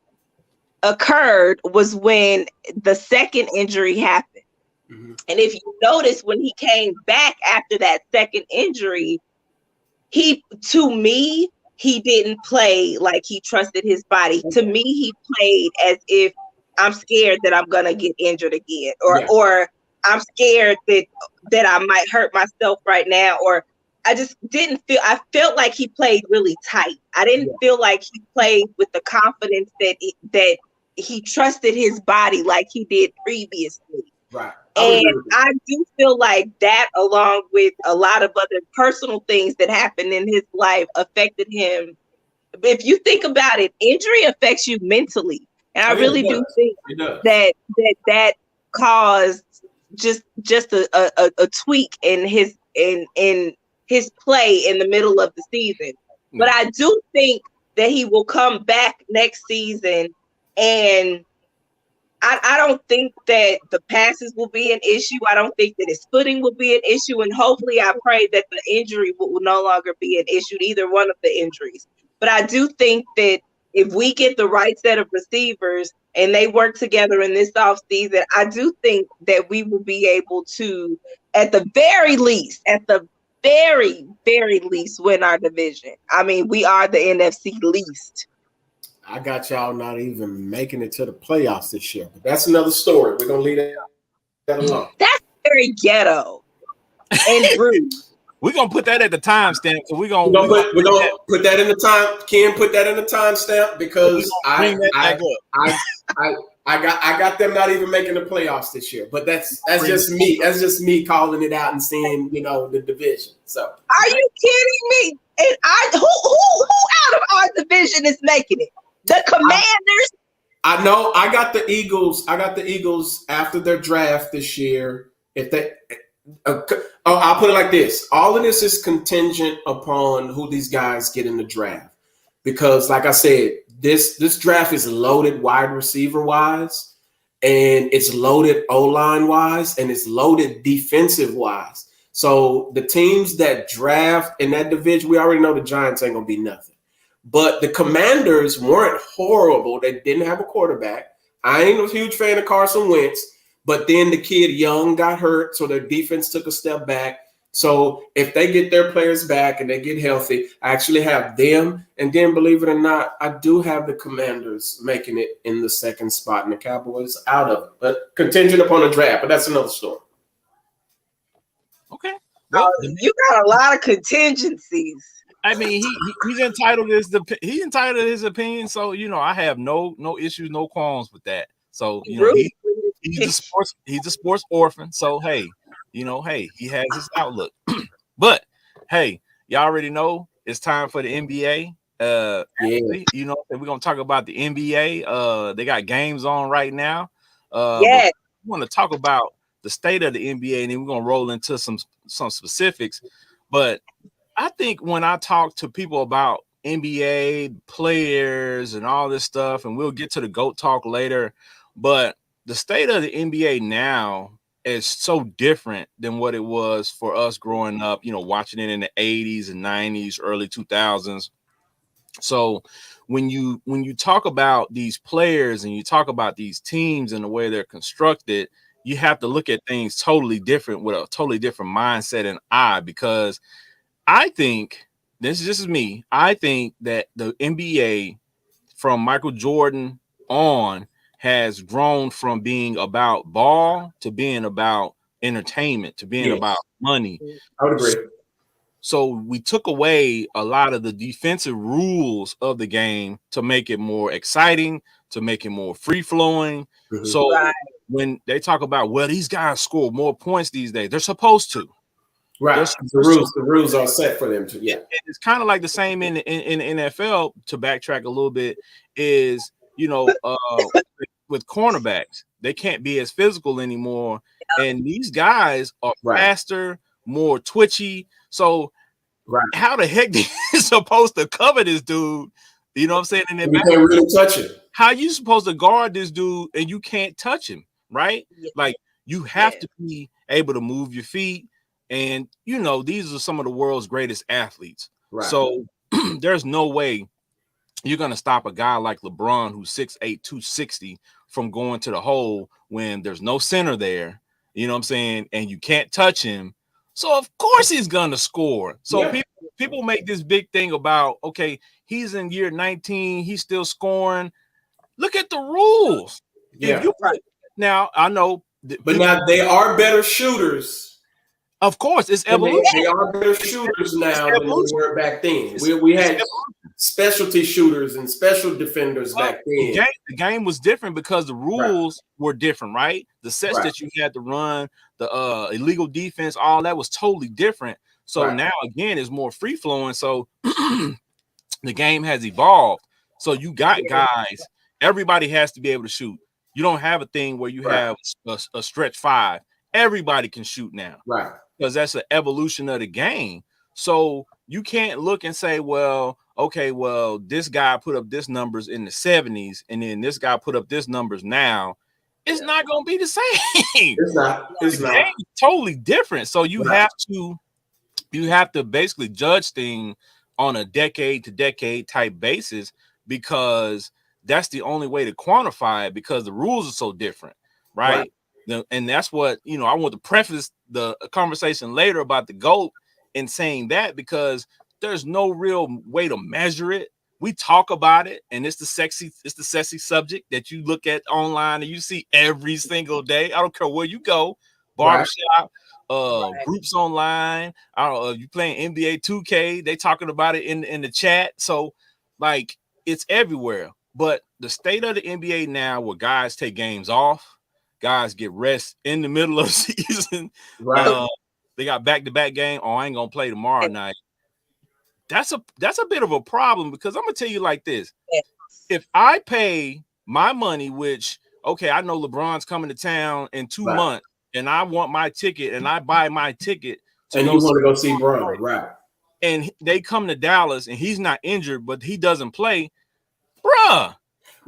occurred was when the second injury happened. And if you notice, when he came back after that second injury, he didn't play like he trusted his body. To me, he played as if I'm scared that I'm gonna get injured again, or I'm scared that I might hurt myself right now, or I just didn't feel. I felt like he played really tight. I didn't feel like he played with the confidence that he trusted his body like he did previously. Right. And I do feel like that, along with a lot of other personal things that happened in his life, affected him. If you think about it, injury affects you mentally. And I really do think that caused just a tweak in his play in the middle of the season. But I do think that he will come back next season, and I don't think that the passes will be an issue. I don't think that his footing will be an issue. And hopefully I pray that the injury will no longer be an issue, either one of the injuries. But I do think that if we get the right set of receivers and they work together in this offseason, I do think that we will be able to, at the very least, win our division. I mean, we are the NFC least. I got y'all not even making it to the playoffs this year, but that's another story. We're gonna leave that alone. That's very ghetto and rude. We're gonna put that at the timestamp. So we're gonna put that in the time. Ken, put that in the timestamp because I got them not even making the playoffs this year. But that's just me. That's just me calling it out and seeing the division. So are you kidding me? And who out of our division is making it? The Commanders. I know. I got the Eagles. After their draft this year. If they, I'll put it like this: all of this is contingent upon who these guys get in the draft, because, like I said, this draft is loaded wide receiver wise, and it's loaded O-line wise, and it's loaded defensive wise. So the teams that draft in that division, we already know the Giants ain't gonna be nothing. But the Commanders weren't horrible. They didn't have a quarterback. I ain't a huge fan of Carson Wentz, but then the kid Young got hurt, so their defense took a step back. So if they get their players back and they get healthy, I actually have them. And then, believe it or not, I do have the Commanders making it in the second spot and the Cowboys out of it. But contingent upon a draft, but that's another story. Okay. Well, you got a lot of contingencies. I mean, he's entitled to his opinion. So, I have no issues, no qualms with that. So, he's a sports orphan. So, hey, he has his outlook. But hey, y'all already know it's time for the NBA. Actually, you know, we're gonna talk about the NBA. They got games on right now. Yes. We want to talk about the state of the NBA, and then we're gonna roll into some specifics. But I think when I talk to people about NBA players and all this stuff, and we'll get to the GOAT talk later, but the state of the NBA now is so different than what it was for us growing up, you know, watching it in the 80s and 90s, early 2000s. So when you talk about these players and you talk about these teams and the way they're constructed, you have to look at things totally different with a totally different mindset and eye, because I think this is me. I think that the NBA from Michael Jordan on has grown from being about ball to being about entertainment, to being about money. I would agree. So we took away a lot of the defensive rules of the game to make it more exciting, to make it more free flowing. Mm-hmm. So when they talk about, well, these guys score more points these days, they're supposed to. Right. The rules are set for them to. Yeah. It's kind of like the same in the NFL, to backtrack a little bit, is, you know, with cornerbacks, they can't be as physical anymore. And these guys are faster, more twitchy. So how the heck you supposed to cover this dude? You know what I'm saying? And then you can't really touch him. How you supposed to guard this dude and you can't touch him, right? Like, you have to be able to move your feet. And, you know, these are some of the world's greatest athletes. So there's no way you're going to stop a guy like LeBron, who's 6'8", 260, from going to the hole when there's no center there. You know what I'm saying? And you can't touch him. So, of course, he's going to score. So people make this big thing about, okay, he's in year 19. He's still scoring. Look at the rules. Yeah. Now, I know. But now they are better shooters. Of course, it's evolution. They are better shooters now than we were back then. We had specialty shooters and special defenders back then. The game was different because the rules were different, right? The sets that you had to run, the illegal defense, all that was totally different. So now, again, it's more free-flowing. So the game has evolved. So you got guys. Everybody has to be able to shoot. You don't have a thing where you have a stretch five. Everybody can shoot now. Right. Because that's an evolution of the game. So you can't look and say, well, okay, well, this guy put up this numbers in the 70s, and then this guy put up this numbers now. It's not going to be the same. It's not. It's not. It's totally different. So you have to basically judge things on a decade to decade type basis, because that's the only way to quantify it, because the rules are so different, right? And that's what, you know, I want to preface the conversation later about the GOAT in saying that, because there's no real way to measure it. We talk about it, and it's the sexy subject that you look at online and you see every single day. I don't care where you go, barbershop, groups online. I don't know, you playing NBA 2K, they talking about it in the chat. So, like, it's everywhere. But the state of the NBA now, where guys take games off, guys get rest in the middle of the season. They got back-to-back game. Oh, I ain't gonna play tomorrow night. That's a bit of a problem, because I'm gonna tell you like this. If I pay my money, which, okay, I know LeBron's coming to town in 2 months, and I want my ticket, and I buy my ticket, and you want to go see Bron, right? And they come to Dallas, and he's not injured, but he doesn't play, bruh.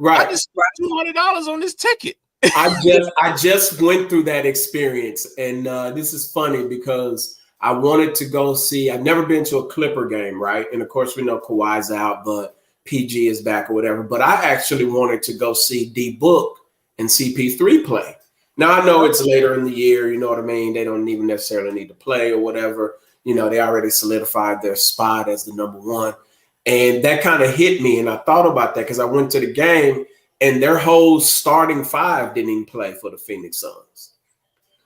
Right. I just spent $200 on this ticket. I just went through that experience, and this is funny because I wanted to go see. I've never been to a Clipper game, right? And of course, we know Kawhi's out, but PG is back or whatever. But I actually wanted to go see D Book and CP3 play. Now I know it's later in the year, you know what I mean? They don't even necessarily need to play or whatever. You know, they already solidified their spot as the number one, and that kind of hit me. And I thought about that because I went to the game, and their whole starting five didn't even play for the Phoenix Suns.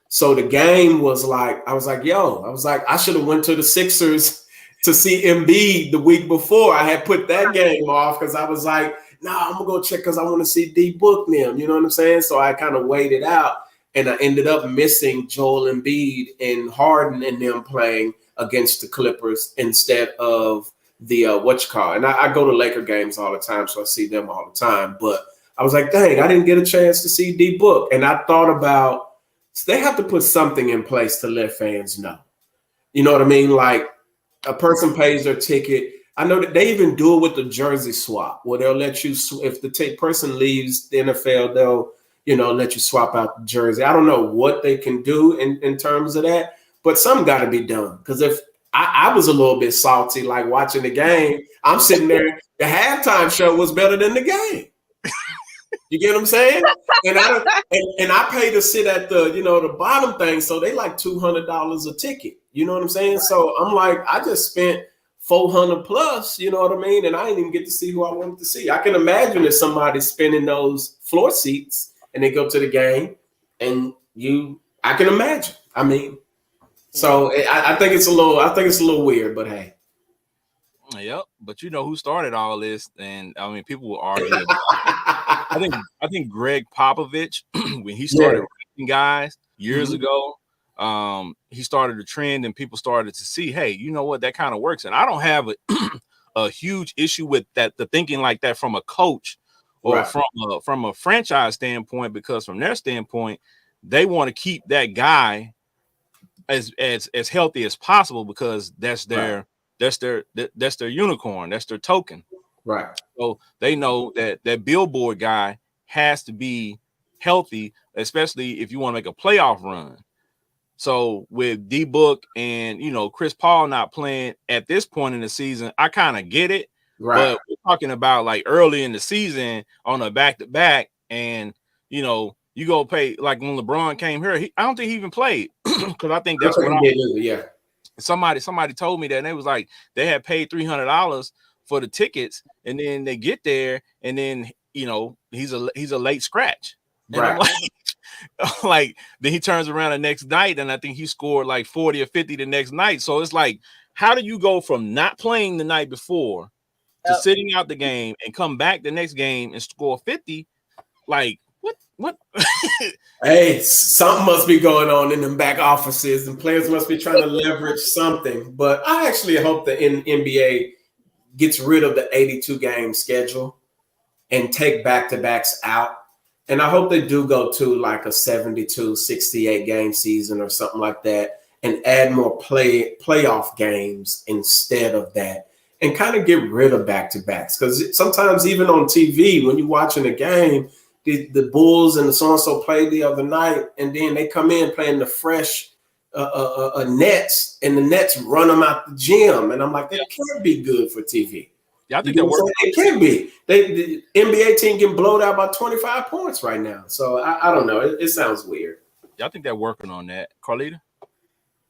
So the game was like, I was like, I should have went to the Sixers to see Embiid the week before. I had put that game off because I was like, I'm going to go check because I want to see D Book them. You know what I'm saying? So I kind of waited out, and I ended up missing Joel Embiid and Harden and them playing against the Clippers instead of and I go to Laker games all the time, so I see them all the time. But I was like, dang, I didn't get a chance to see D Book. And I thought about, they have to put something in place to let fans know. You know what I mean? Like, a person pays their ticket. I know that they even do it with the jersey swap, where they'll let you, if the person leaves the NFL, they'll, let you swap out the jersey. I don't know what they can do in terms of that, but something got to be done. Because if I was a little bit salty, like watching the game, I'm sitting there, the halftime show was better than the game. You get what I'm saying? And I pay to sit at the bottom thing, so they like $200 a ticket. You know what I'm saying? So I'm like, I just spent $400 plus. You know what I mean? And I didn't even get to see who I wanted to see. I can imagine if somebody's spending those floor seats and they go to the game, and I can imagine. I mean, so I think it's a little weird, but hey. Yep, but you know who started all this, and I mean, people will argue. I think Greg Popovich, when he started ranking guys years ago, he started a trend, and people started to see, hey, you know what, that kind of works. And I don't have a huge issue with that, the thinking like that from a coach or from a franchise standpoint, because from their standpoint, they want to keep that guy as healthy as possible, because that's their unicorn, that's their token. Right. So they know that billboard guy has to be healthy, especially if you want to make a playoff run. So with D Book and Chris Paul not playing at this point in the season, I kind of get it. Right. But we're talking about like early in the season on a back-to-back, and you go pay, like when LeBron came here, I don't think he even played, because I think that's what somebody told me that, and they was like, they had paid $300 for the tickets, and then they get there, and then he's a late scratch, and right. I'm like, then he turns around the next night, and I think he scored like 40 or 50 the next night. So it's like, how do you go from not playing the night before to sitting out the game and come back the next game and score 50? Like, what? Hey, something must be going on in them back offices, and players must be trying to leverage something. But I actually hope the NBA gets rid of the 82 game schedule and take back-to-backs out. And I hope they do go to like a 72, 68 game season or something like that, and add more playoff games instead of that, and kind of get rid of back-to-backs. Because sometimes even on TV, when you're watching a game, the Bulls and the so-and-so played the other night, and then they come in playing the fresh Nets, and the Nets run them out the gym. And I'm like, that can't be good for TV. Yeah, I think that works. It can be. The NBA team getting blown out by 25 points right now. So I don't know. It sounds weird. Yeah, I think they're working on that. Carlita?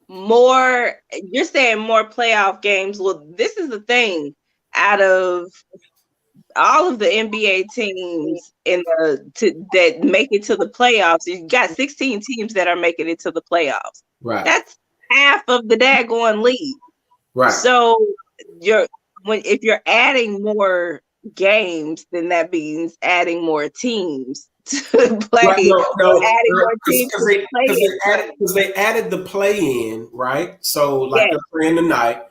You're saying more playoff games. Well, this is the thing. Out of all of the NBA teams that make it to the playoffs, you got 16 teams that are making it to the playoffs. Right. That's half of the daggone league. Right. So if you're adding more games, then that means adding more teams to play. Right, adding more teams because they added the play-in, right? So like they're playing tonight,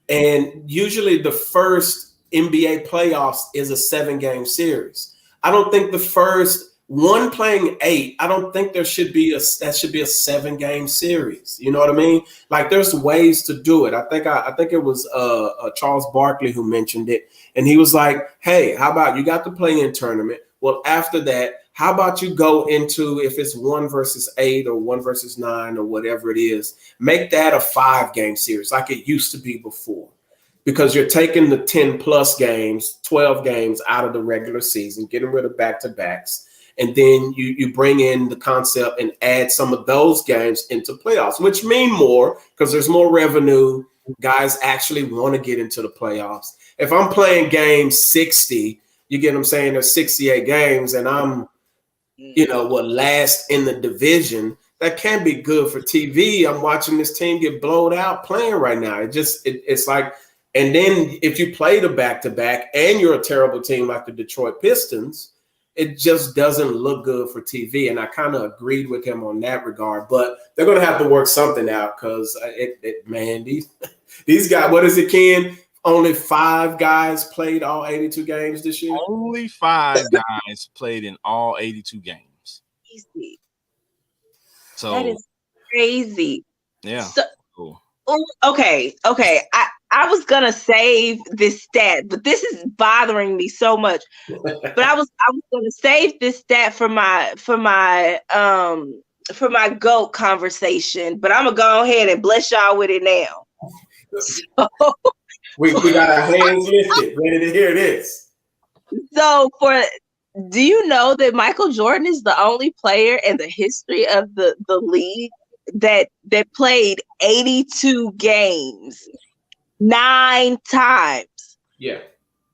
and usually the first NBA playoffs is a 7-game series. I don't think the first one playing 8. I don't think there should be a 7-game series. You know what I mean? Like, there's ways to do it. I think it was Charles Barkley who mentioned it, and he was like, "Hey, how about you got the play-in tournament? Well, after that, how about you go into, if it's 1 versus 8 or 1 versus 9 or whatever it is, make that a 5-game series like it used to be before." Because you're taking the 10 plus games, 12 games out of the regular season, getting rid of back-to-backs. And then you bring in the concept and add some of those games into playoffs, which mean more because there's more revenue. Guys actually want to get into the playoffs. If I'm playing game 60, you get what I'm saying? There's 68 games and I'm, last in the division. That can be good for TV. I'm watching this team get blown out playing right now. It's like, and then if you play the back-to-back and you're a terrible team like the Detroit Pistons, it just doesn't look good for TV. And I kind of agreed with him on that regard. But they're going to have to work something out because, these guys, what is it, Ken? only 5 guys played all 82 games this year? Only 5 guys played in all 82 games. Easy. So that is crazy. Yeah. So, cool. Okay. I was gonna save this stat, but this is bothering me so much. But I was gonna save this stat for my GOAT conversation. But I'm gonna go ahead and bless y'all with it now. So, we got our hands lifted, ready to hear this. So do you know that Michael Jordan is the only player in the history of the league that played 82 games 9 times? Yeah.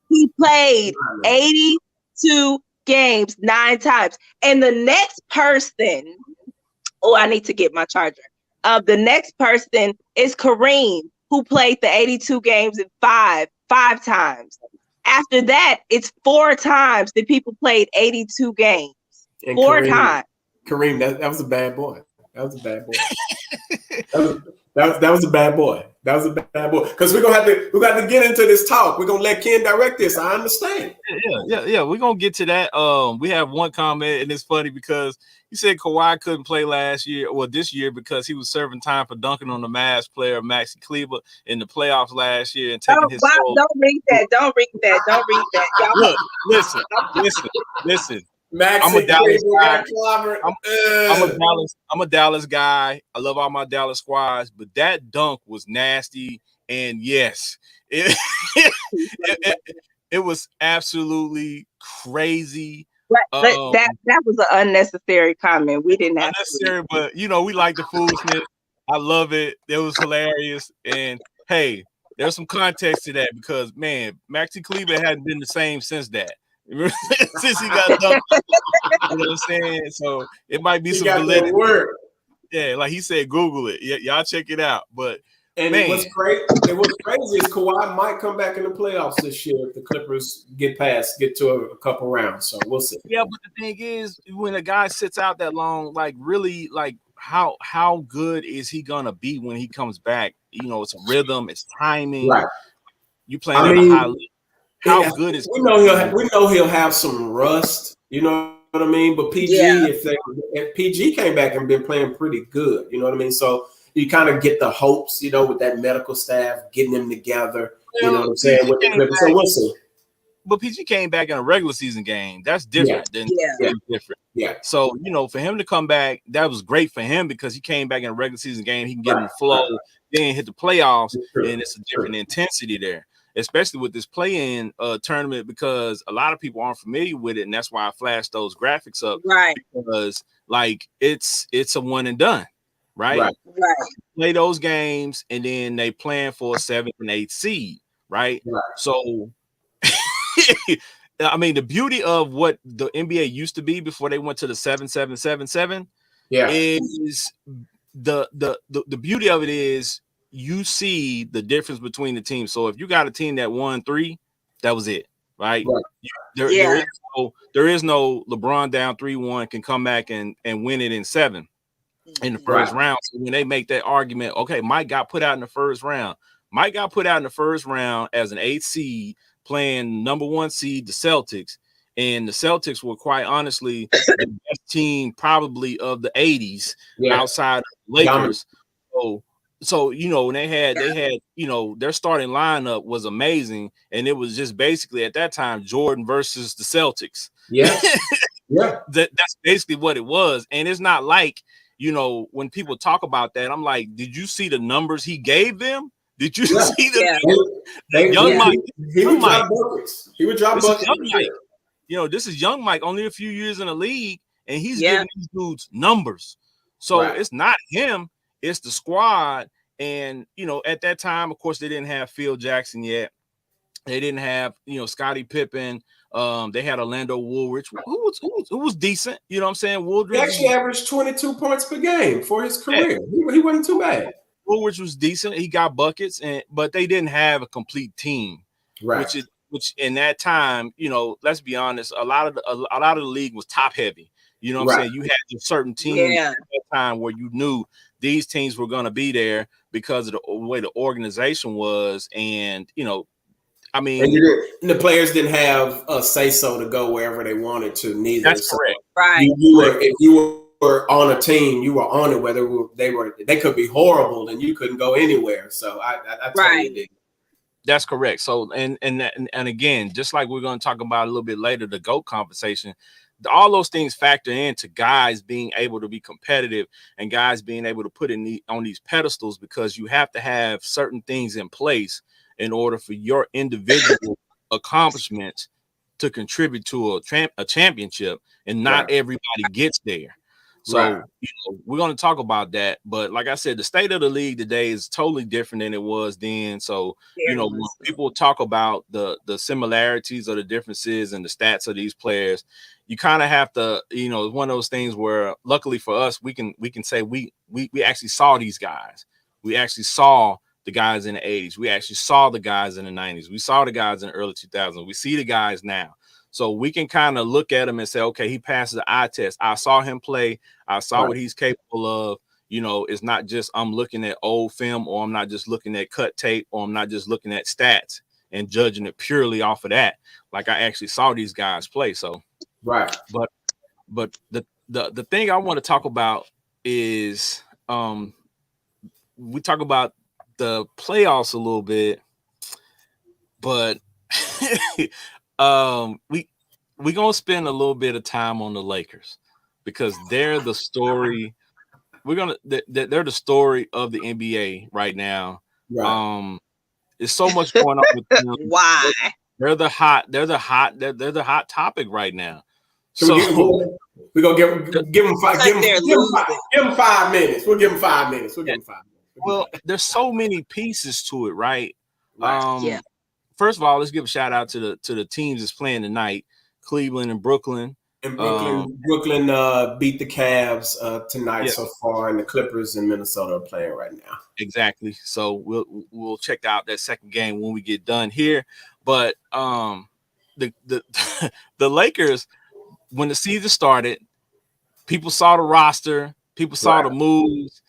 He played 82 games 9 times. And the next person, I need to get my charger. The next person is Kareem, who played the 82 games in five times. After that, it's 4 times that people played 82 games. And 4 times. Kareem, that was a bad boy. That was a bad boy. that was a bad boy. That was a bad boy. Because we got to get into this talk. We're gonna let Ken direct this. I understand. Yeah. We're gonna get to that. We have one comment, and it's funny because he said Kawhi couldn't play this year because he was serving time for dunking on the Mavs player Maxi Kleber in the playoffs last year and taking his soul. Don't read that. Don't read that. Y'all. Look, listen. Maxi I'm a Dallas guy. I'm a Dallas guy. I love all my Dallas squads, but that dunk was nasty. And yes, it was absolutely crazy. That was an unnecessary comment. We didn't have unnecessary, but we like the foolishness. I love it. It was hilarious. And hey, there's some context to that because Maxi Kleber hadn't been the same since that. Since he got dunked. You know what I'm saying? So it might be some validity. Yeah, like he said, Google it. Yeah, y'all check it out. But what's crazy is Kawhi might come back in the playoffs this year if the Clippers get to a couple rounds. So we'll see. Yeah, but the thing is, when a guy sits out that long, how good is he gonna be when he comes back? It's a rhythm, it's timing. Right. You playing at a high level. How good is we know he'll have some rust, you know what I mean? But PG, if PG came back and been playing pretty good, you know what I mean? So you kind of get the hopes, with that medical staff getting them together, you know what I'm saying? So we'll see. But PG came back in a regular season game. That's different than different. Yeah. So for him to come back, that was great for him because he came back in a regular season game. He can get in the flow, then hit the playoffs, and it's a different intensity there. Especially with this play-in tournament, because a lot of people aren't familiar with it, and that's why I flashed those graphics up. Right. Because it's a one and done, right? Right. Play those games, and then they plan for a 7th and 8th seed, right? So, I mean, the beauty of what the NBA used to be before they went to the 7-7-7-7, is the beauty of it is. You see the difference between the teams. So if you got a team that won 3, that was it, right? There is no LeBron down 3-1 can come back and win it in 7 in the first round. So when they make that argument, okay, Mike got put out in the first round. Mike got put out in the first round as an 8th seed playing number 1 seed, the Celtics. And the Celtics were quite honestly the best team probably of the 80s outside of Lakers. So when they had their starting lineup was amazing, and it was just basically at that time Jordan versus the Celtics. That's basically what it was. And it's not like when people talk about that, I'm like, did you see the numbers he gave them? Did you see the young Mike? He would drop buckets. This is young Mike, only a few years in the league, and he's giving these dudes numbers. So it's not him. It's the squad. And, at that time, of course, they didn't have Phil Jackson yet. They didn't have, Scottie Pippen. They had Orlando Woolridge, who was decent. You know what I'm saying? Woolridge he actually averaged 22 points per game for his career. He wasn't too bad. Woolridge was decent. He got buckets, but they didn't have a complete team. Right. Which in that time, let's be honest, a lot of the league was top heavy. You know what I'm saying? You had a certain team at that time where you knew these teams were going to be there because of the way the organization was, and I mean, and the players didn't have a say so to go wherever they wanted to. Neither. That's correct. Right. If you were on a team, you were on it. Whether they could be horrible, and you couldn't go anywhere. So I totally dig. That's correct. So and again, just like we're going to talk about a little bit later, the GOAT conversation, all those things factor into guys being able to be competitive and guys being able to put on these pedestals, because you have to have certain things in place in order for your individual accomplishments to contribute to a championship, and not everybody gets there. So we're going to talk about that. But like I said, the state of the league today is totally different than it was then. So, when people talk about the similarities or the differences and the stats of these players, you kind of have to, it's one of those things where luckily for us, we can say we actually saw these guys. We actually saw the guys in the 80s. We actually saw the guys in the 90s. We saw the guys in the early 2000s. We see the guys now. So we can kind of look at him and say, okay, he passes the eye test. I saw him play. I saw what he's capable of. It's not just I'm looking at old film, or I'm not just looking at cut tape, or I'm not just looking at stats and judging it purely off of that. Like, I actually saw these guys play. So, but the thing I want to talk about is we talk about the playoffs a little bit, but we're gonna spend a little bit of time on the Lakers, because they're the story. They're the story of the NBA right now. There's so much going on with them. Why? They're the hot topic right now. So we're gonna give them 5 minutes. We'll give them 5 minutes. Well, there's so many pieces to it, right? First of all, let's give a shout out to the teams that's playing tonight: Cleveland and Brooklyn. And Brooklyn beat the Cavs tonight so far, and the Clippers in Minnesota are playing right now. Exactly. So we'll check out that second game when we get done here. But the Lakers, when the season started, people saw the roster, people saw the moves,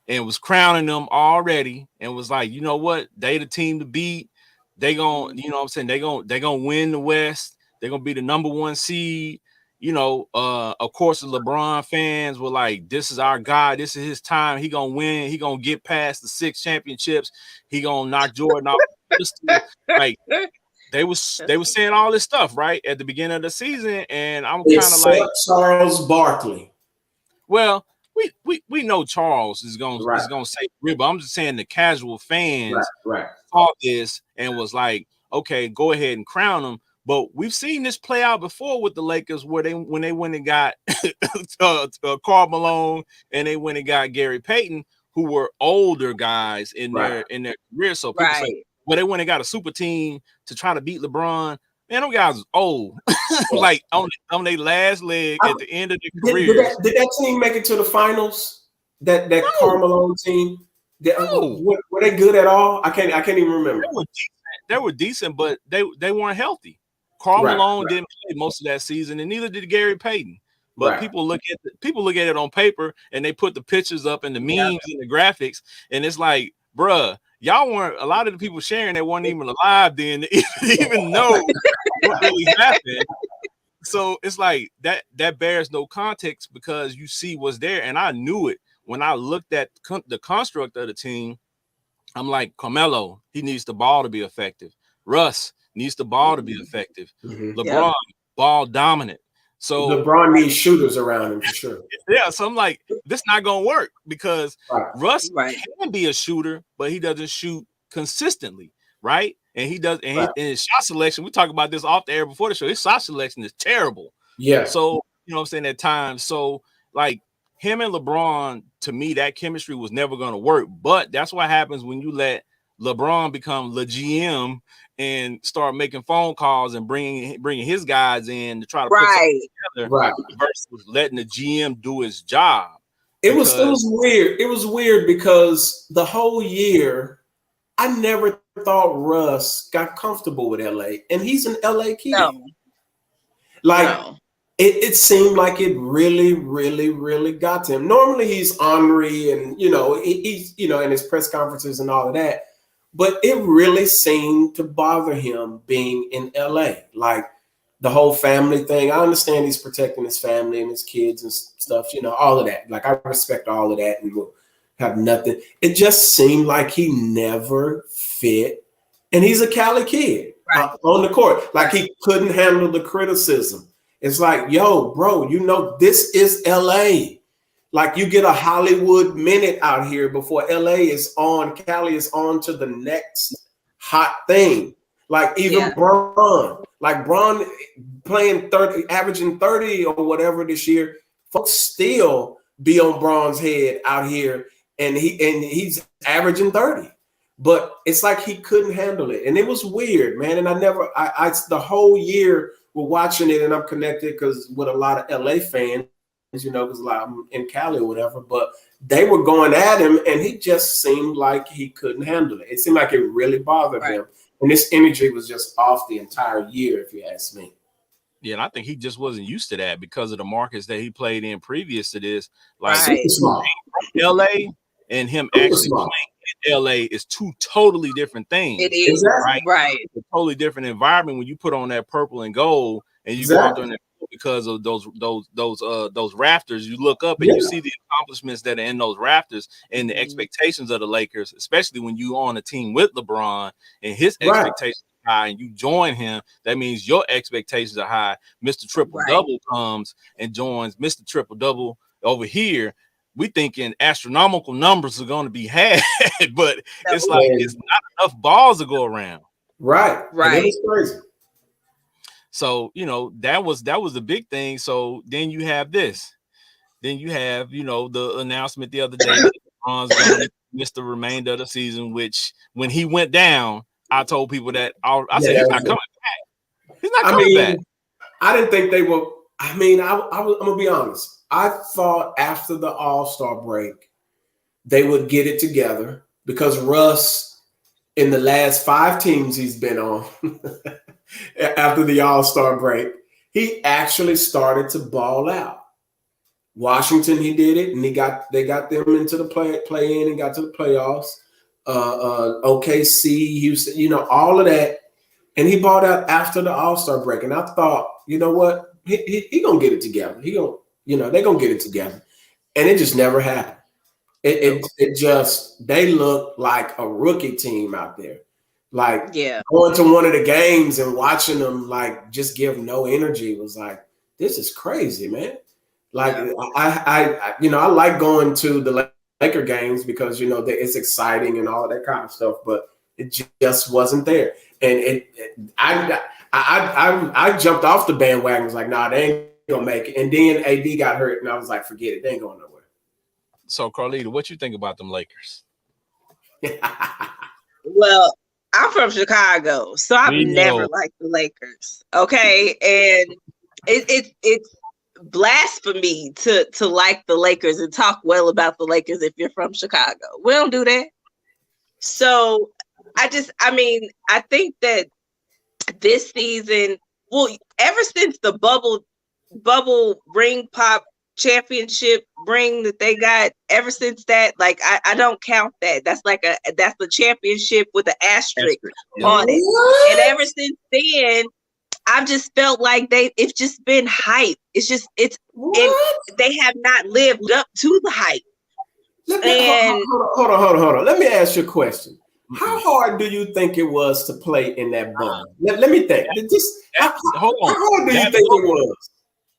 and was crowning them already, and was like, you know what, they the team to beat. They gonna, they gonna win the West. They're gonna be the number 1 seed. Of course, the LeBron fans were like, this is our guy. This is his time. He gonna win. He gonna get past the 6 championships. He gonna knock Jordan off. Like, they was saying all this stuff right at the beginning of the season, and I'm kind of like Charles Barkley. Well, we know Charles is gonna say but I'm just saying the casual fans saw this and was like, okay, go ahead and crown him. But we've seen this play out before with the Lakers, where when they went and got Karl Malone, and they went and got Gary Payton, who were older guys in their career. So people say, well, they went and got a super team to try to beat LeBron. Man, them guys was old, like on their last leg at the end of their career. Did that team make it to the finals? That Karl Malone team? Were they good at all? I can't even remember. They were decent, but they weren't healthy. Karl Malone didn't play most of that season, and neither did Gary Payton. But people look at it on paper, and they put the pictures up and the memes and the graphics, and it's like, bruh, y'all weren't. A lot of the people sharing that weren't even alive then to even know what really happened. So it's like that bears no context, because you see what's there, and I knew it when I looked at the construct of the team. I'm like, Carmelo, he needs the ball to be effective. Russ needs the ball to be effective. LeBron, ball dominant. So LeBron needs shooters around him for sure. So I'm like, this not gonna work, because Russ can be a shooter, but he doesn't shoot consistently, right? And he does, and his shot selection. We talked about this off the air before the show. His shot selection is terrible. So I'm saying at times. So like him and LeBron, to me, that chemistry was never gonna work. But that's what happens when you let LeBron become the GM and start making phone calls and bringing his guys in to try to put something together, versus letting the GM do his job. It was weird. It was weird because the whole year, I never thought Russ got comfortable with LA, and he's an LA kid. It seemed like it really, really, really got to him. Normally he's ornery, and he's in his press conferences and all of that. but it really seemed to bother him being in LA. Like the whole family thing. I understand he's protecting his family and his kids and stuff, all of that. Like I respect all of that and will have nothing. It just seemed like he never fit. And he's a Cali kid on the court. Like he couldn't handle the criticism. It's like, yo, bro, this is LA. Like you get a Hollywood minute out here before LA is on, Cali is on to the next hot thing. Like even Bron, Bron playing 30, averaging 30 or whatever this year, folks still be on Bron's head out here, and he's averaging 30. But it's like he couldn't handle it, and it was weird, man. And I the whole year we're watching it, and I'm connected because with a lot of LA fans, because I'm in Cali or whatever. But they were going at him, and he just seemed like he couldn't handle it. It seemed like it really bothered him. And this energy was just off the entire year, if you ask me. Yeah, and I think he just wasn't used to that because of the markets that he played in previous to this. Like LA and him actually playing in LA is two totally different things. It is, right? It's a totally different environment when you put on that purple and gold and you go out there and because of those rafters, you look up and you see the accomplishments that are in those rafters and the expectations of the Lakers, especially when you on a team with LeBron and his expectations are high and you join him. That means your expectations are high. Mr. Triple Double comes and joins Mr. Triple Double over here. We thinking astronomical numbers are going to be had, but it's like it's not enough balls to go around. Right. It's crazy. So, that was the big thing. So then you have this. Then you have, the announcement the other day that LeBron's going to miss the remainder of the season, which when he went down, I told people that I said, he's not coming back. He's not coming back. I didn't think they were. I'm going to be honest. I thought after the All-Star break, they would get it together because Russ, in the last 5 teams he's been on, after the All-Star break, he actually started to ball out. Washington, he did it, and they got them into the play-in and got to the playoffs. OKC, Houston, all of that, and he balled out after the All-Star break. And I thought, you know what, he gonna get it together. They're gonna get it together, and it just never happened. They look like a rookie team out there. Like going to one of the games and watching them like just give no energy was like, this is crazy, man. Like I like going to the Laker games because it's exciting and all that kind of stuff, but it just wasn't there. And I jumped off the bandwagon. Was like, nah, they ain't gonna make it. And then AD got hurt, and I was like, forget it, they ain't going nowhere. So Carlita, what you think about them Lakers? Well, I'm from Chicago, so I've never liked the Lakers. Okay, and it's blasphemy to like the Lakers and talk well about the Lakers if you're from Chicago. We don't do that. So I think that this season, ever since the bubble ring pop championship ring that they got, ever since that, like I don't count that. That's the championship with an asterisk on it. What? And ever since then, I've just felt like it's just been hype. They have not lived up to the hype. Hold on. Let me ask you a question. How hard do you think it was to play in that bubble? Let me think. How hard do you think it was?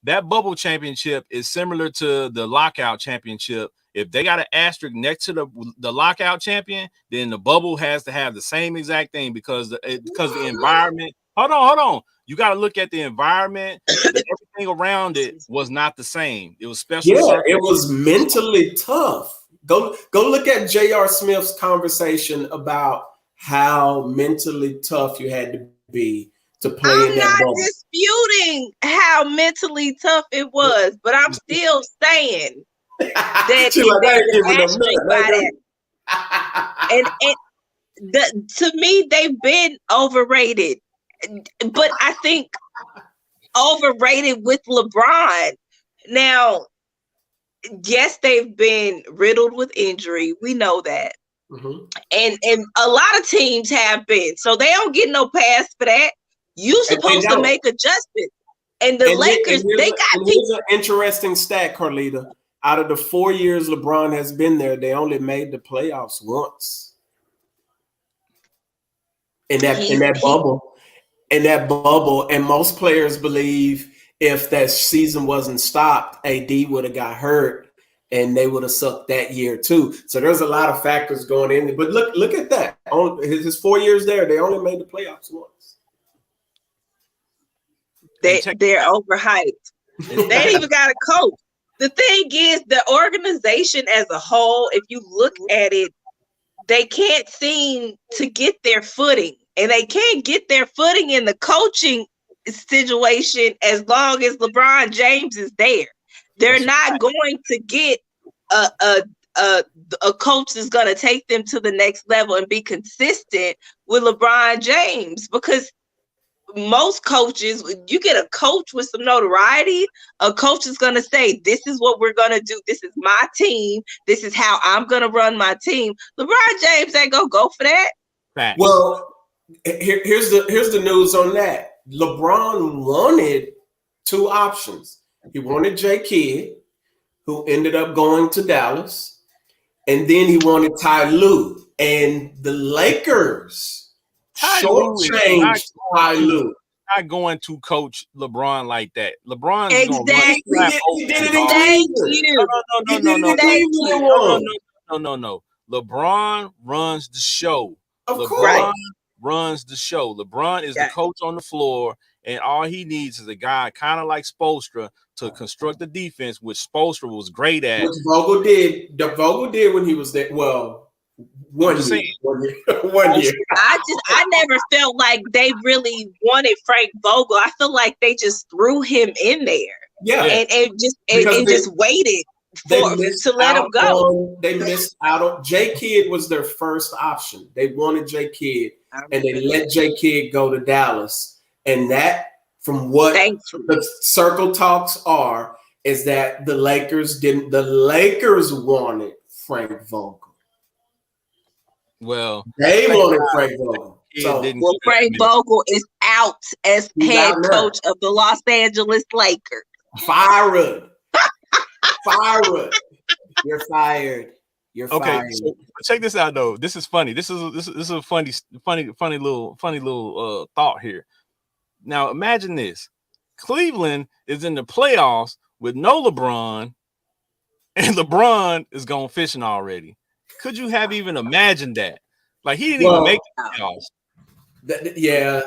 That bubble championship is similar to the lockout championship. If they got an asterisk next to the lockout champion, then the bubble has to have the same exact thing because the environment. Hold on. You got to look at the environment. Everything around it was not the same. It was special. Yeah, it was mentally tough. Go look at J.R. Smith's conversation about how mentally tough you had to be to play in that bubble. I'm not disputing how mentally tough it was, but I'm still saying that to me, they've been overrated. But I think overrated with LeBron. Now, yes, they've been riddled with injury. We know that. And a lot of teams have been. So they don't get no pass for that. You supposed to make adjustments. And the Lakers, they got people. Here's an interesting stat, Carlita. Out of the 4 years LeBron has been there, they only made the playoffs once. In that bubble. And most players believe if that season wasn't stopped, AD would have got hurt and they would have sucked that year too. So there's a lot of factors going in. But look at that. His 4 years there, they only made the playoffs once. They're overhyped. They ain't even got a coach. The thing is, the organization as a whole, if you look at it, they can't seem to get their footing. And they can't get their footing in the coaching situation as long as LeBron James is there. They're not going to get a coach that's going to take them to the next level and be consistent with LeBron James, because most coaches, you get a coach with some notoriety, a coach is going to say, this is what we're going to do. This is my team. This is how I'm going to run my team. LeBron James ain't going to go for that. Facts. Well, here's the news on that. LeBron wanted two options. He wanted J. Kidd, who ended up going to Dallas, and then he wanted Ty Lue. And the Lakers shortchanged Ty Lue. Not going to coach LeBron like that. LeBron No. LeBron runs the show. LeBron runs the show. LeBron is the coach on the floor, and all he needs is a guy kind of like Spoelstra to construct the defense, which Spoelstra was great at. Which Vogel did. Vogel did when he was there. Well, one year. I never felt like they really wanted Frank Vogel. I feel like they just threw him in there. Yeah. And just waited to let him go. They missed out on J. Kidd was their first option. They wanted J. Kidd, and they let J. Kidd go to Dallas. And that, from what the circle talks are, is that the Lakers wanted Frank Vogel. Well, they wanted Frank Vogel. Frank Vogel is out as head coach of the Los Angeles Lakers. Fired. You're fired. You're fired. So check this out though. This is funny. This is a funny little thought here. Now imagine this. Cleveland is in the playoffs with no LeBron, and LeBron is going fishing already. Could you have even imagined that? Like, he didn't even make the playoffs.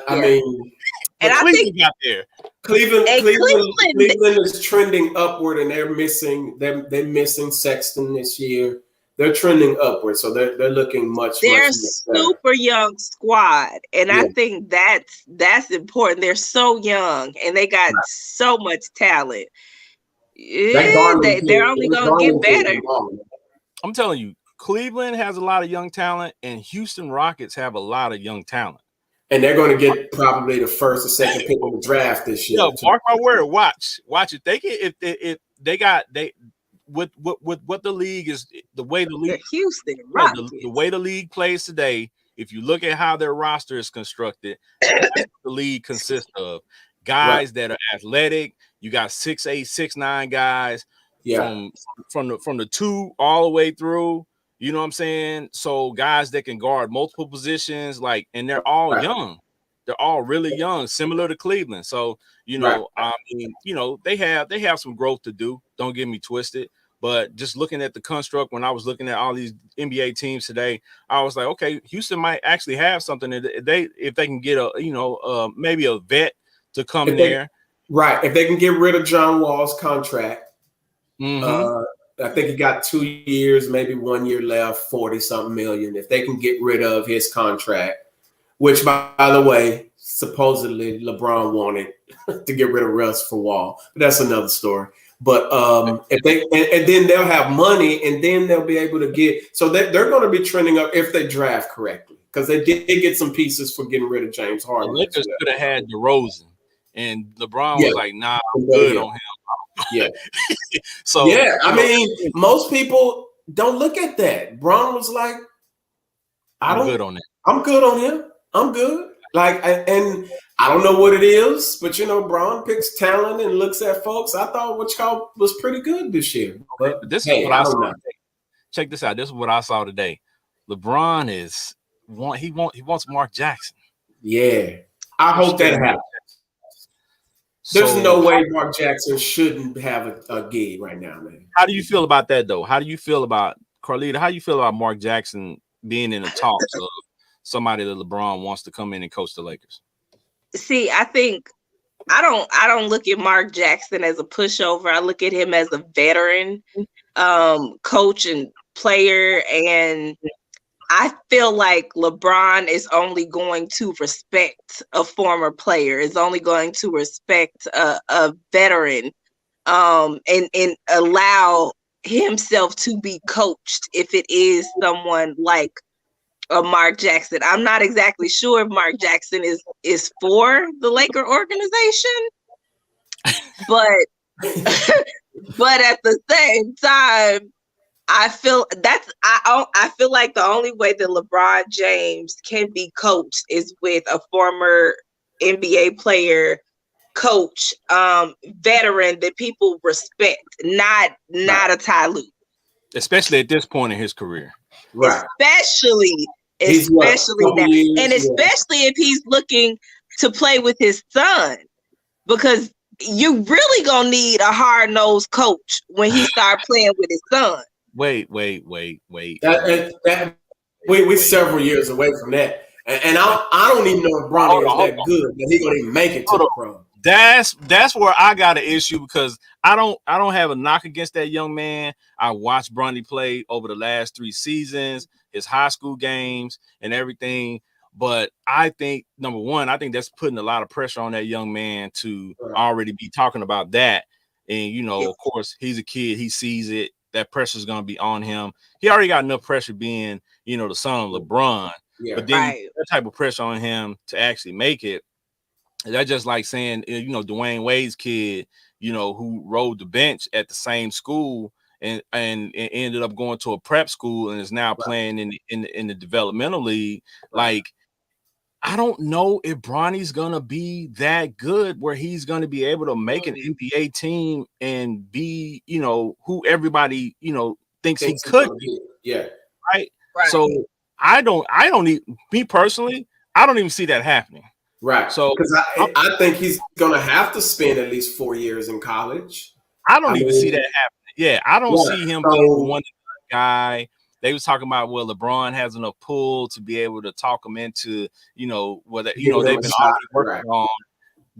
I mean, and I think got there. Cleveland is trending upward, and they're missing Sexton this year. They're trending upward, so they're looking much. They're super young squad, and I think that's important. They're so young, and they got so much talent. They're only going to get better. I'm telling you, Cleveland has a lot of young talent, and Houston Rockets have a lot of young talent. And they're going to get probably the first or second pick in the draft this year. No, mark my word. Watch it. They can with what the league is, the way the league Houston Rockets. The way the league plays today. If you look at how their roster is constructed, that's what the league consists of guys that are athletic. You got 6'8", 6'9" guys from the 2 all the way through. You know what I'm saying? So guys that can guard multiple positions, and they're all young. They're all really young, similar to Cleveland. So, I mean, they have some growth to do. Don't get me twisted. But just looking at the construct, when I was looking at all these NBA teams today, I was like, okay, Houston might actually have something if they can get maybe a vet to come there. Right. If they can get rid of John Wall's contract, I think he got 2 years, maybe 1 year left, 40-something million. If they can get rid of his contract, which, by the way, supposedly LeBron wanted to get rid of Russ for Wall. But that's another story. But if they and then they'll have money, and then they'll be able to get. So they're going to be trending up if they draft correctly, because they did get some pieces for getting rid of James Harden. The Lakers could have had DeRozan, and LeBron was like, "Nah, I'm good on him." I mean, most people don't look at that. Bron was like, I'm good on that. I'm good on him. I'm good. Like, and I don't know what it is, but Braun picks talent and looks at folks. I thought what y'all was pretty good this year. But this hey, is what I saw know. today. Check this out. This is what I saw today. LeBron he wants Mark Jackson. Yeah, I hope that happens. There's no way Mark Jackson shouldn't have a gig right now, man. How do you feel about that, though? How do you feel about Carlita? How do you feel about Mark Jackson being in the talks of somebody that LeBron wants to come in and coach the Lakers? See, I think I don't look at Mark Jackson as a pushover. I look at him as a veteran coach and player, and I feel like LeBron is only going to respect a former player, is only going to respect a veteran, and allow himself to be coached if it is someone like a Mark Jackson. I'm not exactly sure if Mark Jackson is for the Laker organization, but but at the same time, I feel like the only way that LeBron James can be coached is with a former NBA player, coach, veteran that people respect, not a Ty Lue. Especially at this point in his career. Right. Especially now. And especially if he's looking to play with his son, because you really gonna need a hard-nosed coach when he start playing with his son. Wait. We several years away from that, and I don't even know if Bronny is that good that he gonna even make it to the pro. That's where I got an issue, because I don't have a knock against that young man. I watched Bronny play over the last 3 seasons, his high school games and everything. But I think, number one, I think that's putting a lot of pressure on that young man to already be talking about that. And, of course, he's a kid. He sees it. That pressure is going to be on him. He already got enough pressure being, the son of LeBron. Yeah. But then that type of pressure on him to actually make it. That's just like saying, Dwayne Wade's kid, who rode the bench at the same school and ended up going to a prep school and is now playing in the developmental league. Like, I don't know if Bronny's gonna be that good where he's gonna be able to make an NBA team and be, who everybody, thinks he could be. Yeah. Right. So I don't me personally, I don't even see that happening. Right. So because I think he's gonna have to spend at least 4 years in college. I don't even see that happening. Yeah, I don't see him being one guy. They was talking about, well, LeBron has enough pull to be able to talk him into, whether they've been already working on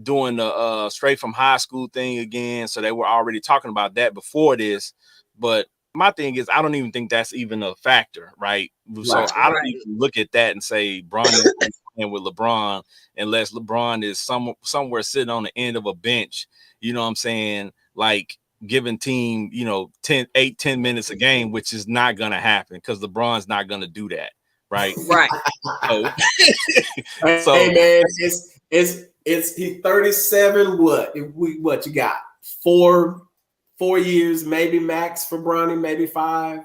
doing the straight from high school thing again. So they were already talking about that before this. But my thing is, I don't even think that's even a factor, right? So I don't even look at that and say Bronny is playing with LeBron unless LeBron is somewhere sitting on the end of a bench. You know what I'm saying? Like, giving team, 10 minutes a game, which is not going to happen because LeBron's not going to do that. Right. Right. So hey man, it's he's 37. What you got? 4 years, maybe max for Bronny, maybe 5,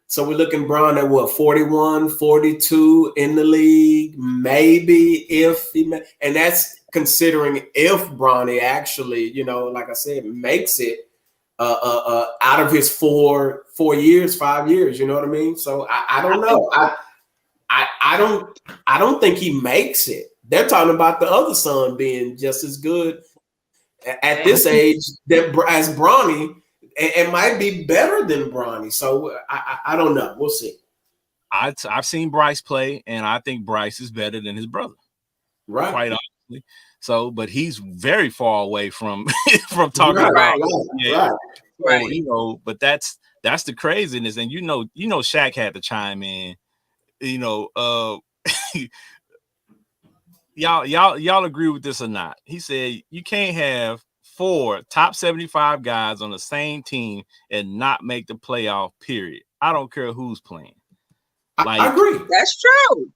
So we're looking Bron at 41, 42 in the league, maybe if and that's considering if Bronny actually, like I said, makes it out of his 4 years, 5 years, you know what I mean? So I don't know. I don't think he makes it. They're talking about the other son being just as good at this age as Bronny. It might be better than Bronny. So I don't know. We'll see. I've seen Bryce play, and I think Bryce is better than his brother. Right. Quite honestly. So, but he's very far away from talking about right. So, but that's the craziness. And Shaq had to chime in. Y'all agree with this or not? He said you can't have 4 top 75 guys on the same team and not make the playoff, period. I don't care who's playing. I agree. That's true.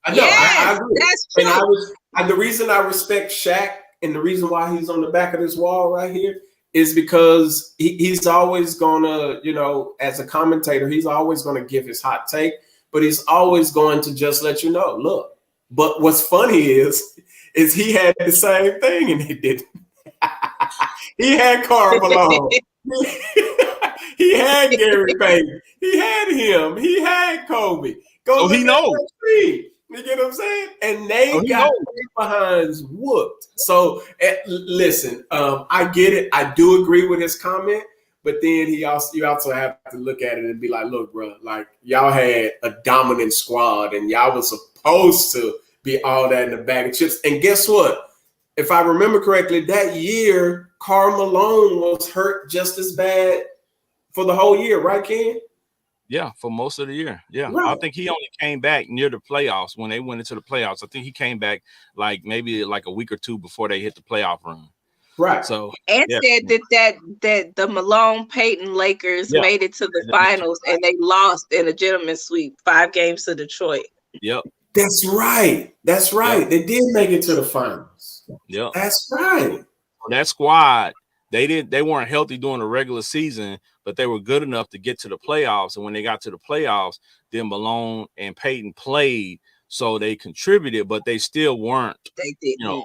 I know. I agree. That's true. And the reason I respect Shaq and the reason why he's on the back of this wall right here is because he's always gonna, as a commentator, he's always gonna give his hot take. but he's always going to just let you know, look. But what's funny is he had the same thing and he didn't. He had Karl Malone. He had Gary Payton. He had him. He had Kobe. So he knows. You get what I'm saying? And they got their behinds whooped. So listen, I get it. I do agree with his comment, but then you also have to look at it and be like, look, bro, like y'all had a dominant squad and y'all was supposed to be all that in the bag of chips. And guess what? If I remember correctly, that year, Karl Malone was hurt just as bad for the whole year, right, Ken? Yeah, for most of the year. Yeah. Right. I think he only came back near the playoffs when they went into the playoffs. I think he came back maybe a week or two before they hit the playoff run. Right. So said that the Malone Payton Lakers made it to the finals and they lost in a gentleman's sweep 5 games to Detroit. Yep. That's right. Yep. They did make it to the finals. Yep. That's right. That squad, they weren't healthy during the regular season, but they were good enough to get to the playoffs. And when they got to the playoffs, then Malone and Payton played, so they contributed, but they still weren't. They didn't.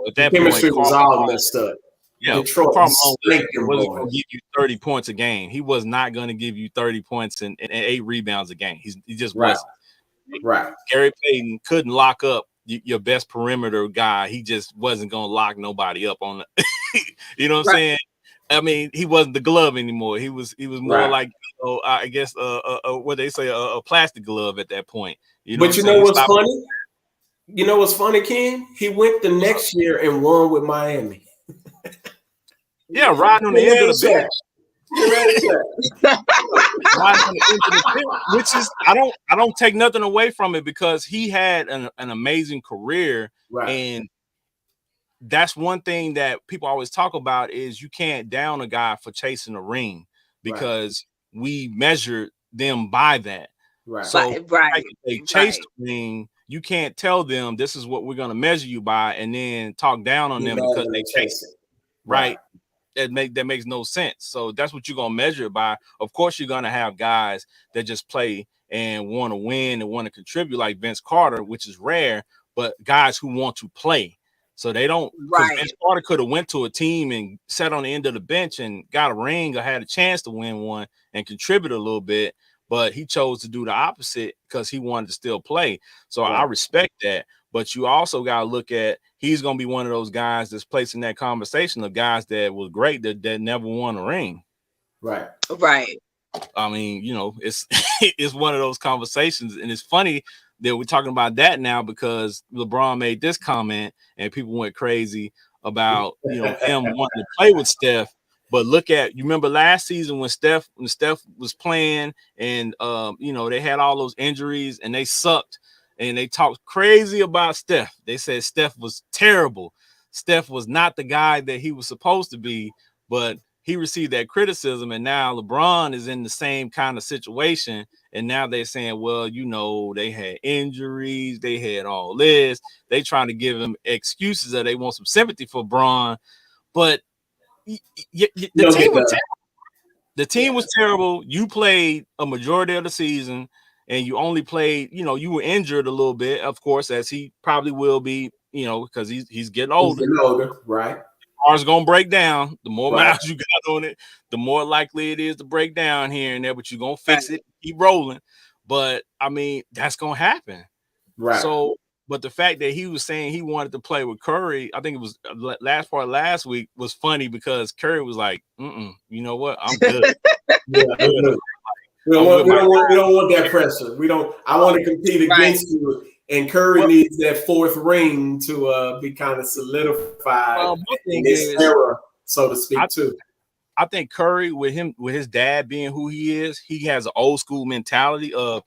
At that chemistry point, was all messed up. Yeah, Detroit wasn't going to give you 30 points a game. He was not going to give you 30 points and 8 rebounds a game. He just wasn't. Right. Gary Payton couldn't lock up your best perimeter guy. He just wasn't going to lock nobody up on the you know what I'm saying? I mean, he wasn't the glove anymore. He was more like, I guess what they say, a plastic glove at that point. But you know what's funny? You know what's funny, Ken? He went the next year and won with Miami. Yeah, riding on the end of the bench. Which is I don't take nothing away from it because he had an amazing career, and that's one thing that people always talk about is you can't down a guy for chasing a ring because we measure them by that. Right. So they chase the ring, you can't tell them this is what we're going to measure you by and then talk down on them because they chase it. Right. That makes no sense. So that's what you're gonna measure it by. Of course, you're gonna have guys that just play and want to win and want to contribute, like Vince Carter, which is rare, but guys who want to play. So they don't. Vince Carter could have went to a team and sat on the end of the bench and got a ring or had a chance to win one and contribute a little bit, but he chose to do the opposite because he wanted to still play. So I respect that. But you also got to look at he's going to be one of those guys that's placed in that conversation of guys that was great that never won a ring. Right. I mean, it's it's one of those conversations, and it's funny that we're talking about that now because LeBron made this comment and people went crazy about him wanting to play with Steph. But you remember last season when Steph was playing and they had all those injuries and they sucked. And they talked crazy about Steph. They said Steph was terrible. Steph was not the guy that he was supposed to be, but he received that criticism. And now LeBron is in the same kind of situation. And now they're saying, well, they had injuries. They had all this. They trying to give him excuses that they want some sympathy for Bron. But the team was terrible. The team was terrible. You played a majority of the season. And you only played, you were injured a little bit, of course, as he probably will be, because he's getting older. Right. The car's going to break down. The more miles you got on it, the more likely it is to break down here and there, but you're going to fix it, keep rolling. But, I mean, that's going to happen. Right. So, but the fact that he was saying he wanted to play with Curry, I think it was last week was funny because Curry was like, you know what? I'm good. We don't want that pressure. I want to compete against you. And Curry needs that 4th ring to be kind of solidified in this era, so to speak, too. I think Curry, with his dad being who he is, he has an old school mentality of,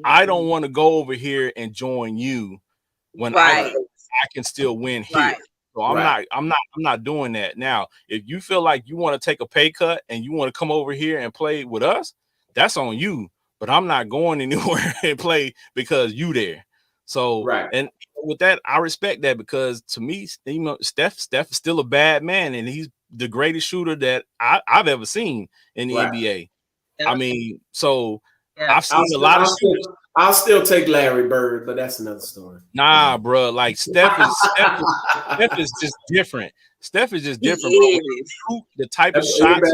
I don't want to go over here and join you when I can still win here. So I'm not doing that. Now, if you feel like you want to take a pay cut and you want to come over here and play with us, that's on you, but I'm not going anywhere and play because you there. So, and with that, I respect that because to me, Steph is still a bad man and he's the greatest shooter that I've ever seen in the NBA. Yeah. I mean, so I've seen a lot of shooters. I'll still take Larry Bird, but that's another story. Nah, bro. Like Steph is just different. Steph is just different, bro. The type of shots.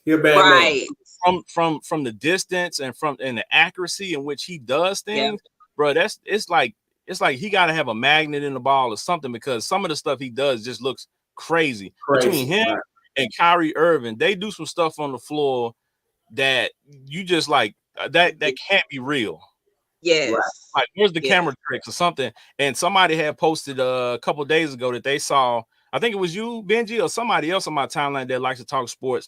He's a bad man. From the distance and the accuracy in which he does things, bro. It's like he got to have a magnet in the ball or something, because some of the stuff he does just looks crazy. Between him and Kyrie Irving, they do some stuff on the floor that you just like that can't be real. Yes. Like, where's the camera tricks or something? And somebody had posted a couple days ago that they saw, I think it was you, Benji, or somebody else on my timeline that likes to talk sports.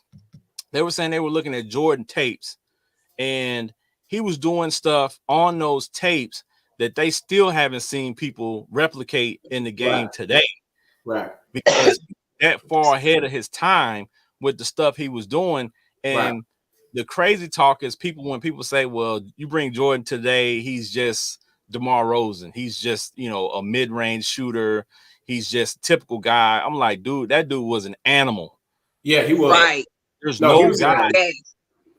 They were saying they were looking at Jordan tapes, and he was doing stuff on those tapes that they still haven't seen people replicate in the game today. Right. Because that far ahead of his time with the stuff he was doing. And the crazy talk is when people say, well, you bring Jordan today, he's just DeMar Rosen. He's just, a mid-range shooter. He's just a typical guy. I'm like, dude, that dude was an animal. Yeah, he was. Right. There's no guy.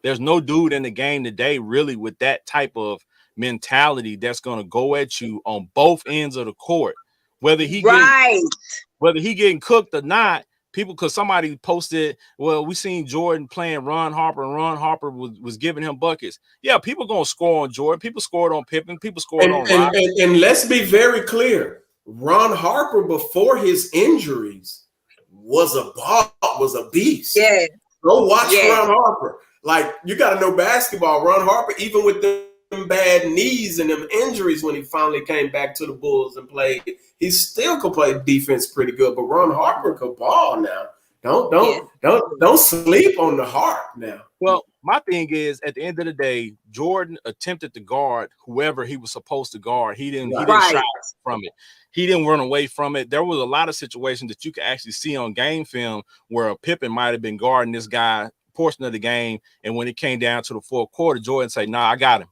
There's no dude in the game today really with that type of mentality that's going to go at you on both ends of the court. Whether he getting cooked or not, because somebody posted, well, we seen Jordan playing Ron Harper, and Ron Harper was giving him buckets. Yeah, people gonna score on Jordan. People scored on Pippen. People scored on Rob. And let's be very clear. Ron Harper, before his injuries, was a beast. Yeah. Go watch Ron Harper. Like, you got to know basketball. Ron Harper, even with them bad knees and them injuries, when he finally came back to the Bulls and played, he still could play defense pretty good. But Ron Harper could ball now. Don't sleep on the heart now. Well, my thing is, at the end of the day, Jordan attempted to guard whoever he was supposed to guard. He didn't shy from it. He didn't run away from it. There was a lot of situations that you could actually see on game film where Pippen might have been guarding this guy portion of the game, and when it came down to the fourth quarter, Jordan said, "Nah, I got him.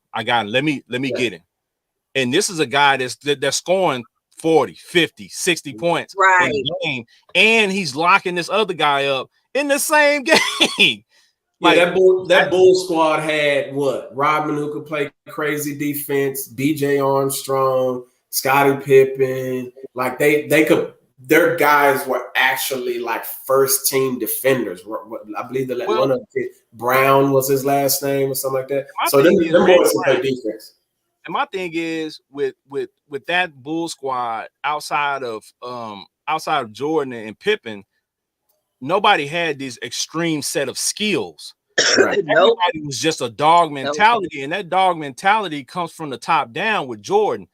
Let me get him." And this is a guy that's scoring 40, 50, 60 points in the game, and he's locking this other guy up in the same game. That Bull squad had what? Rodman, who could play crazy defense, B.J. Armstrong, Scottie Pippen. Like, they could. Their guys were actually like first team defenders. I believe one of Brown was his last name or something like that. So them boys can play defense. And my thing is with that Bull squad, outside of Jordan and Pippen, nobody had this extreme set of skills. Everybody was just a dog mentality, and that dog mentality comes from the top down with Jordan.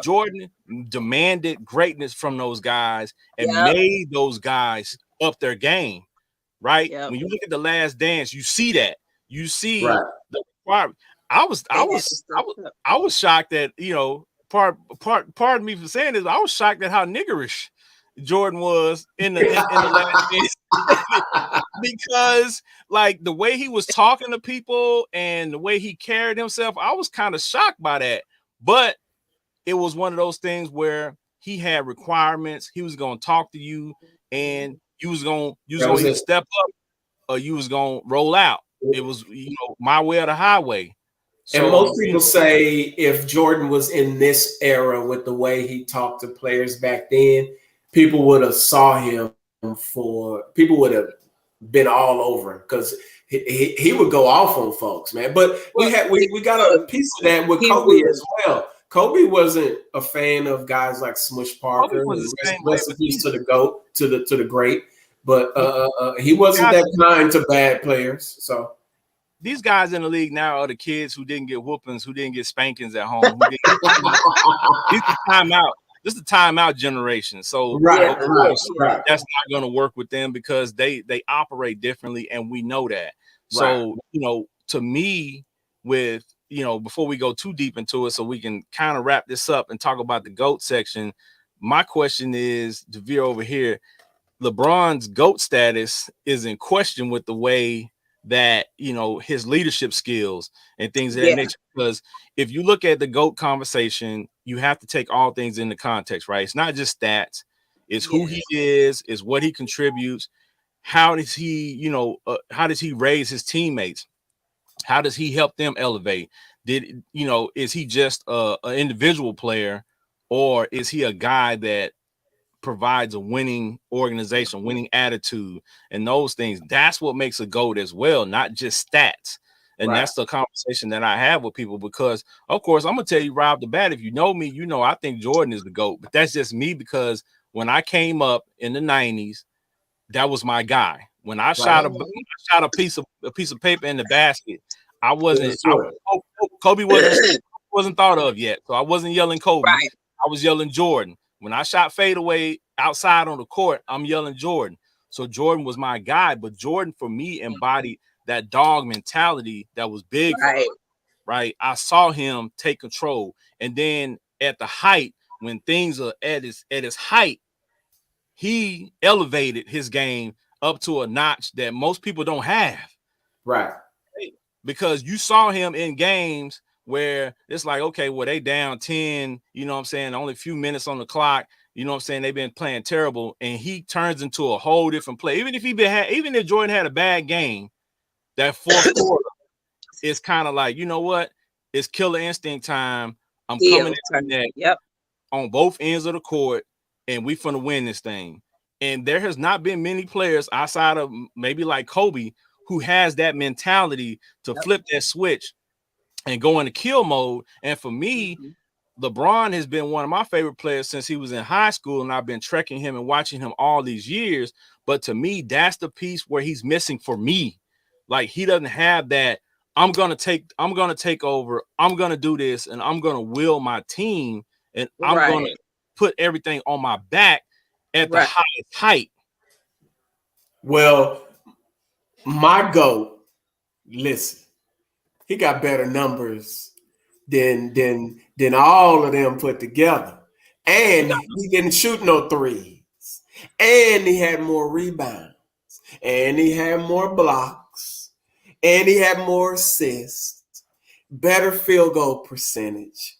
Jordan demanded greatness from those guys and made those guys up their game, right? When you look at The Last Dance, you see that. You see the requirement. I was shocked that, pardon me for saying this, I was shocked at how niggerish Jordan was in the Last Dance. Because like the way he was talking to people and the way he carried himself, I was kind of shocked by that. But it was one of those things where he had requirements. He was going to talk to you, and you was going to step up or you was going to roll out. It was, my way or the highway. So, and most people say if Jordan was in this era with the way he talked to players back then, people would have been all over him, because he would go off on folks, man. But we got a piece of that with Kobe as well. Kobe wasn't a fan of guys like Smush Parker. Rest in peace to the GOAT, to the great. But he wasn't that kind to bad players. So these guys in the league now are the kids who didn't get whoopings, who didn't get spankings at home. These are timeout. This is the timeout generation. So right. That's not going to work with them, because they operate differently, and we know that. So to me, with before we go too deep into it, so we can kind of wrap this up and talk about the GOAT section, my question is to veer over here. LeBron's GOAT status is in question with the way that, his leadership skills and things of that nature. Because if you look at the GOAT conversation, you have to take all things into context, right? It's not just stats. It's who he is, it's what he contributes. How does he, how does he raise his teammates? How does he help them elevate? is he just an individual player, or is he a guy that provides a winning organization, winning attitude, and those things? That's what makes a GOAT as well, not just stats. And that's the conversation that I have with people, because of course I'm gonna tell you right off the bat, if you know me, I think Jordan is the GOAT, but that's just me, because when I came up in the 90s, that was my guy. When I shot a piece of paper in the basket, I wasn't Kobe wasn't thought of yet. So I wasn't yelling Kobe. Right. I was yelling Jordan. When I shot fadeaway outside on the court, I'm yelling Jordan. So Jordan was my guy, but Jordan for me embodied that dog mentality that was big for him, right? I saw him take control. And then at the height, when things are at his height, he elevated his game up to a notch that most people don't have. Right. Because you saw him in games where it's like, okay, well, they down 10, only a few minutes on the clock, they've been playing terrible, and he turns into a whole different play. Even if Jordan had a bad game, that fourth quarter, it's kind of like, you know what? It's killer instinct time. I'm coming in that on both ends of the court, and we finna win this thing. And there has not been many players outside of maybe like Kobe who has that mentality to flip that switch and go into kill mode. And for me, LeBron has been one of my favorite players since he was in high school, and I've been trekking him and watching him all these years. But to me, that's the piece where he's missing for me. Like, he doesn't have that, I'm gonna take over, I'm gonna do this, and I'm gonna will my team, and I'm gonna put everything on my back at the highest height. Well, my GOAT, listen, he got better numbers than all of them put together. And he didn't shoot no threes. And he had more rebounds. And he had more blocks. And he had more assists. Better field goal percentage.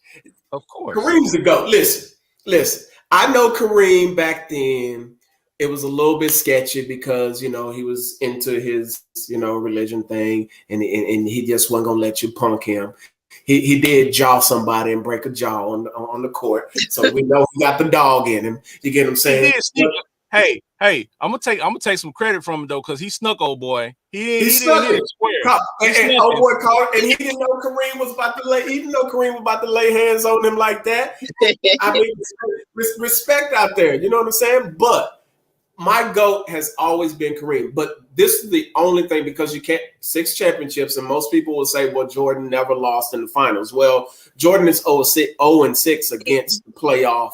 Of course. Kareem's the GOAT. Listen. I know Kareem back then, it was a little bit sketchy because, he was into his, religion thing, and he just wasn't going to let you punk him. He did jaw somebody and break a jaw on the court. So we know he got the dog in him. You get what I'm saying? Hey, I'm gonna take some credit from him though, because he snuck, old boy. He snuck didn't hit it square. And old boy called, and he didn't know Kareem was about to lay hands on him like that. I mean, respect out there. You know what I'm saying? But my GOAT has always been Kareem. But this is the only thing, because you can't 6 championships, and most people will say, well, Jordan never lost in the finals. Well, Jordan is 0-6 against the playoff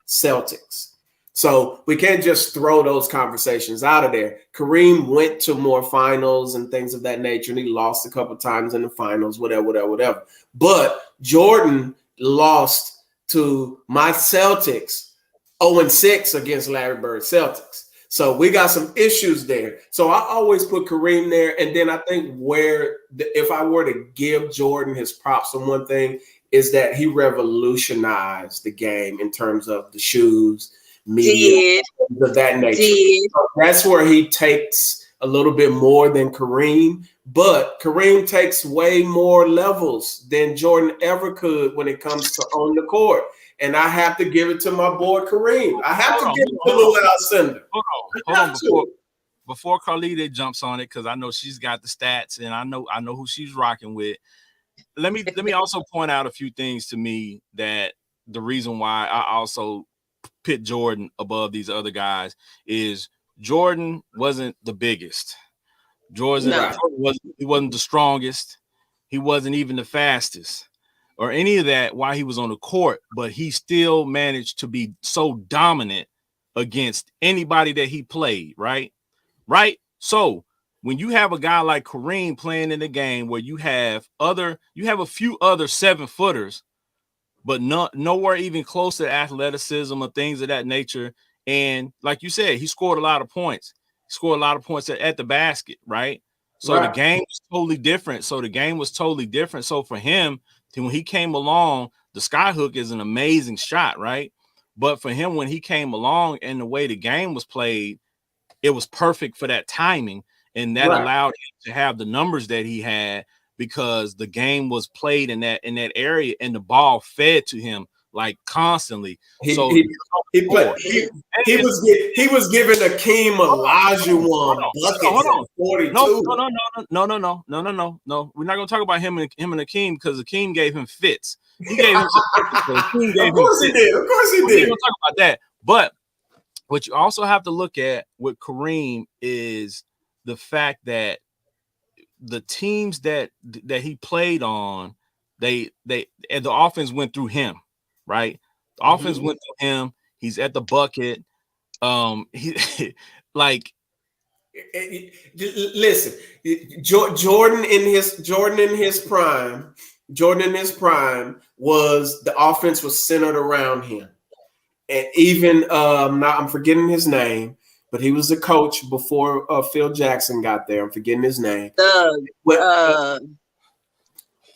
Celtics. So we can't just throw those conversations out of there. Kareem went to more finals and things of that nature, and he lost a couple of times in the finals, whatever. But Jordan lost to my Celtics 0-6 against Larry Bird Celtics. So we got some issues there. So I always put Kareem there. And then I think if I were to give Jordan his props on one thing, is that he revolutionized the game in terms of the shoes, media, of that nature. So that's where he takes a little bit more than Kareem, but Kareem takes way more levels than Jordan ever could when it comes to on the court. And I have to give it to my boy Kareem. I have to give it to Lou Alcindor. Hold on. Before Carlita jumps on it, because I know she's got the stats and I know who she's rocking with. Let me also point out a few things to me that the reason why I also pit Jordan above these other guys is Jordan wasn't the biggest. He wasn't the strongest. He wasn't even the fastest or any of that while he was on the court, but he still managed to be so dominant against anybody that he played, right? So when you have a guy like Kareem playing in the game where you have a few other 7-footers, but nowhere even close to athleticism or things of that nature. And like you said, he scored a lot of points. He scored a lot of points at the basket, right? So the game was totally different. So for him, when he came along, the skyhook is an amazing shot, right? But for him, when he came along and the way the game was played, it was perfect for that timing. And that allowed him to have the numbers that he had because the game was played in that area and the ball fed to him like constantly. He was giving Akeem Olajuwon buckets at 42. No. We're not gonna talk about him and Akeem because Akeem gave him fits. He gave him. Of course he did. We're gonna talk about that. But what you also have to look at with Kareem is the fact that the teams that he played on, and the offense went through him, right? The offense went through him. He's at the bucket. He like listen, Jordan in his prime was the offense was centered around him. And even now I'm forgetting his name, but he was the coach before Phil Jackson got there. I'm forgetting his name.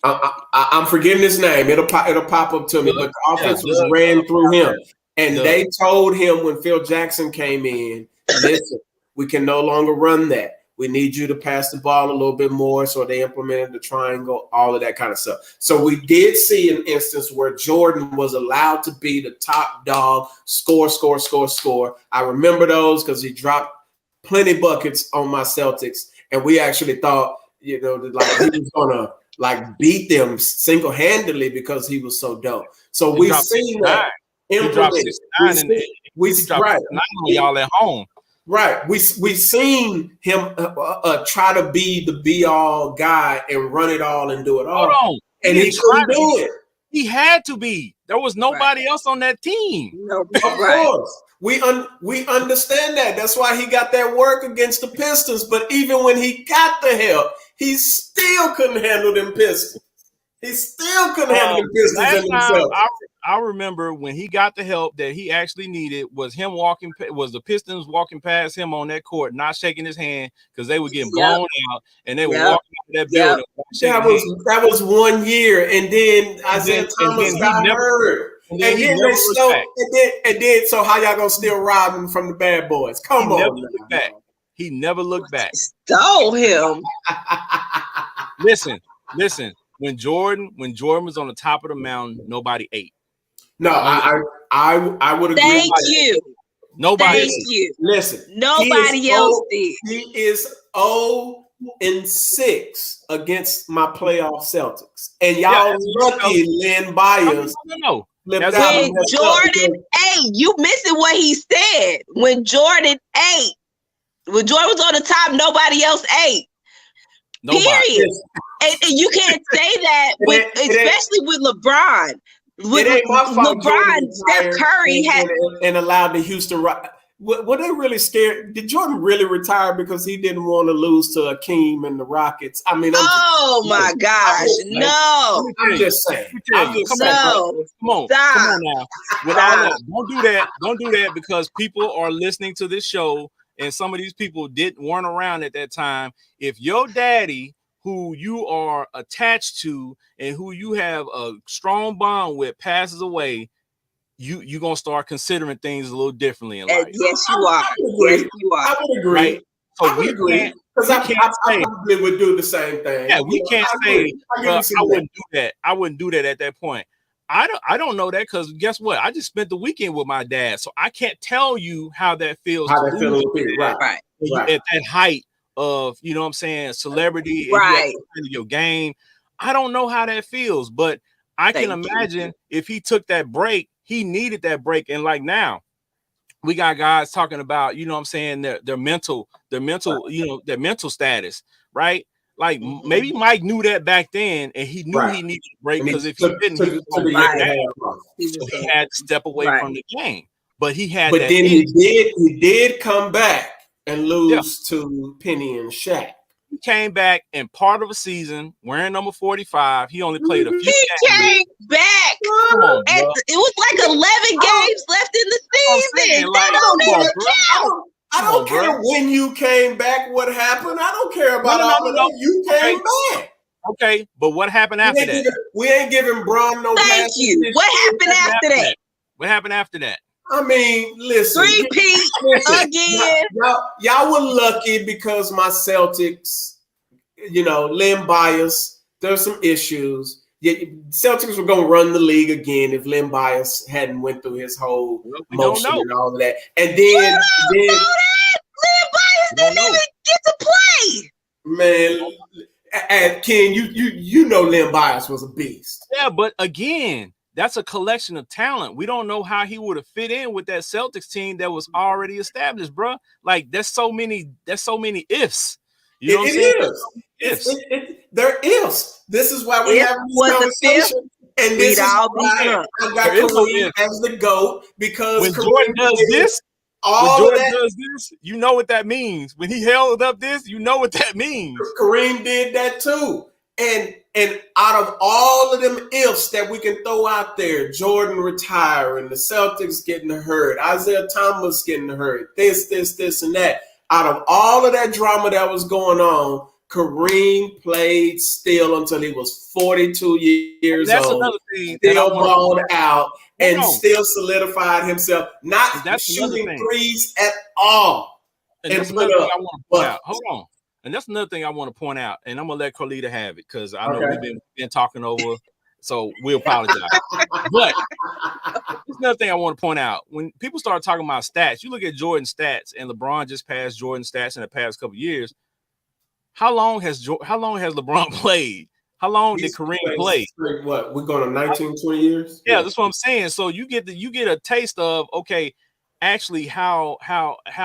I'm forgetting his name. It'll pop up to me. But the offense was ran through him. And they told him when Phil Jackson came in, listen, we can no longer run that. We need you to pass the ball a little bit more. So they implemented the triangle, all of that kind of stuff. So we did see an instance where Jordan was allowed to be the top dog, score. I remember those because he dropped plenty buckets on my Celtics. And we actually thought, you know, like he was going to like beat them single-handedly because he was so dope. So we've seen that. He dropped 69 and we dropped 9 on y'all at home. Right. We seen him try to be the be-all guy and run it all and do it all. Hold on. And he couldn't do it. He had to be. There was nobody else on that team. No, of course. We understand that. That's why he got that work against the Pistons. But even when he got the help, he still couldn't handle them Pistons. He still couldn't handle them Pistons in himself. I remember when he got the help that he actually needed was the Pistons walking past him on that court, not shaking his hand because they were getting blown out and they were walking out of that building. That was 1 year, and then Isaiah Thomas got hurt. And then so how y'all gonna still rob him from the bad boys? Come on. He never looked back. Stole him. Listen. When Jordan was on the top of the mountain, nobody ate. No, I would agree. Thank you. Nobody. Thank you. Listen, nobody else did. He is 0-6 against my playoff Celtics, and y'all lucky Lynn Byers. No. When Jordan ate, you missing what he said. When Jordan ate, when Jordan was on the top, nobody else ate. Nobody. Period. And you can't say that, especially with LeBron. With LeBron, Steph Curry and allowed the Houston Rockets. Were they really scared? Did Jordan really retire because he didn't want to lose to Akeem and the Rockets? I mean, my gosh, no! I'm just saying. Come on now. Don't do that because people are listening to this show, and some of these people weren't around at that time. If your daddy, who you are attached to and who you have a strong bond with, passes away, you're going to start considering things a little differently in life. Yes, you are. Yes, you are. I would agree. Right? So I would agree. Because I probably would do the same thing. Yeah, we can't say, I wouldn't do that. I wouldn't do that at that point. I don't know that because guess what? I just spent the weekend with my dad. So I can't tell you how that feels. How that feels. Right. At that height of, you know what I'm saying, celebrity, right? Your game. I don't know how that feels, but I can imagine if he took that break, he needed that break. And like now, we got guys talking about, you know what I'm saying, their mental, you know, their mental status, right? Like maybe Mike knew that back then, and he knew he needed a break because if he didn't, he was going to break down. So he had to step away from the game. But he had. But then he did come back and lose to Penny and Shaq. He came back in part of a season wearing number 45. He only played a few games. He came back. Come on, it was like 11 games left in the season. That don't even count. I don't care when you came back, what happened. I don't care about all of that. You came back. Okay, but what happened after that? We ain't giving Bron no Thank you. What happened after that? What happened after that? I mean, listen. Repeat again. Y'all were lucky because my Celtics, you know, Lynn Byers There's some issues. Yeah, Celtics were going to run the league again if Len Bias hadn't went through his whole motion and all of that. And then Len Bias didn't even get to play. Man, and Ken, you know Len Bias was a beast. Yeah, but again, that's a collection of talent. We don't know how he would have fit in with that Celtics team that was already established, bro. Like there's so many ifs. You know what I'm saying? They're ifs. This is why we have this conversation. And this is why I got Kareem as the GOAT, because when Jordan does this, you know what that means. When he held up this, you know what that means. Kareem did that too. And out of all of them ifs that we can throw out there, Jordan retiring, the Celtics getting hurt, Isaiah Thomas getting hurt, this, and that. Out of all of that drama that was going on, Kareem played still until he was 42 years old. Another thing. Still balled out and still solidified himself, not shooting threes at all. And that's another thing I want to point out. Hold on. And that's another thing I want to point out. And I'm going to let Carlita have it because I know we've been talking over, so we apologize. But there's another thing I want to point out. When people start talking about stats, you look at Jordan's stats, and LeBron just passed Jordan's stats in the past couple of years. How long has LeBron played? How long did Kareem play? What, we're going on 19, 20 years? Yeah, that's what I'm saying. So you get a taste of, okay, actually how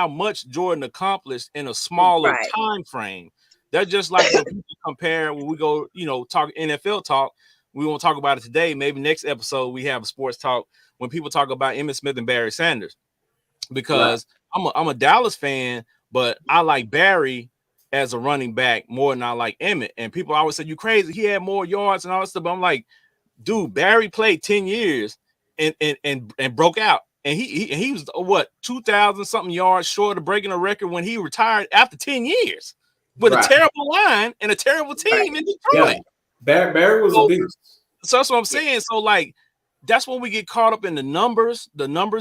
much Jordan accomplished in a smaller time frame. That's just like when people compare when we go, talk NFL talk. We won't talk about it today. Maybe next episode we have a sports talk when people talk about Emmitt Smith and Barry Sanders, because I'm a Dallas fan, but I like Barry as a running back more than I like Emmitt. And people always say, you crazy, he had more yards and all that stuff. But I'm like, dude, Barry played 10 years and broke out. And he was 2,000 something yards short of breaking a record when he retired after 10 years with a terrible line and a terrible team in Detroit. Yeah. Barry was a beast. So that's what I'm saying. So like, that's when we get caught up in the numbers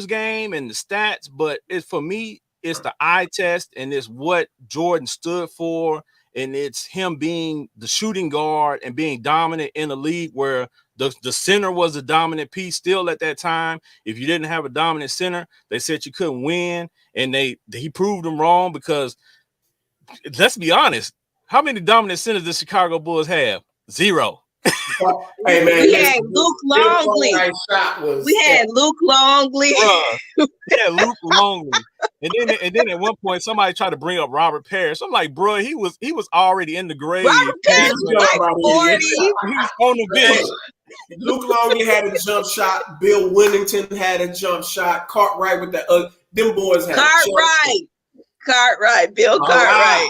game and the stats. But for me, it's the eye test, and it's what Jordan stood for, and it's him being the shooting guard and being dominant in a league where the center was a dominant piece still at that time. If you didn't have a dominant center, they said you couldn't win, and he proved them wrong, because let's be honest, how many dominant centers does Chicago Bulls have? Zero. Hey man, we had Luke Longley. We had Luke Longley. Yeah, Luke Longley. And then at one point somebody tried to bring up Robert Parrish. I'm like, bro, he was already in the grave. Robert Parrish was like 40. He was on the bench. Luke Longley had a jump shot. Bill Winnington had a jump shot. Cartwright with that. Them boys had Cartwright. Bill Cartwright.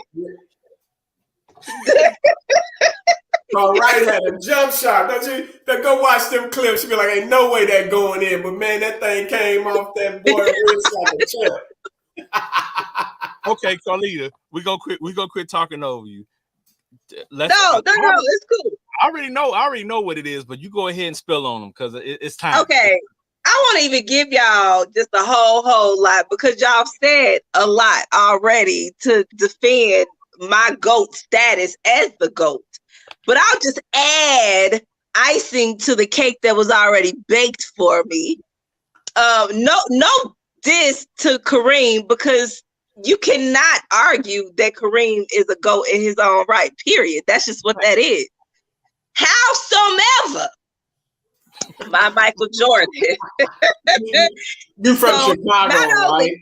Cartwright had a jump shot. Don't you? Go watch them clips. You be like, ain't no way that going in. But man, that thing came off that boy wrist like a champ. Okay, Carlita, we gonna quit talking over you. No, it's cool. I already know what it is, but you go ahead and spill on them because it's time. Okay. I want to even give y'all just a whole lot, because y'all said a lot already to defend my GOAT status as the GOAT. But I'll just add icing to the cake that was already baked for me. No diss to Kareem, because you cannot argue that Kareem is a GOAT in his own right, period. That's just what that is. Howsoever, my Michael Jordan. You from Chicago, right?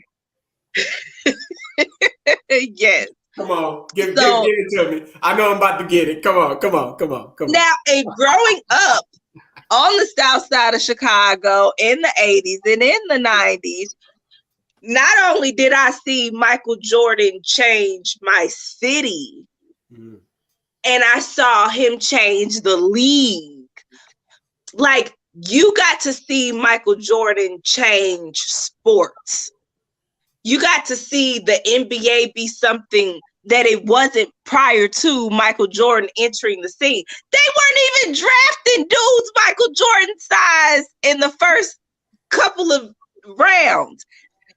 Yes. Come on, give it to me. I know I'm about to get it. Come on. Now, growing up on the south side of Chicago in the 80s and in the 90s, not only did I see Michael Jordan change my city, and I saw him change the league. Like, you got to see Michael Jordan change sports. You got to see the NBA be something that it wasn't prior to Michael Jordan entering the scene. They weren't even drafting dudes Michael Jordan size in the first couple of rounds.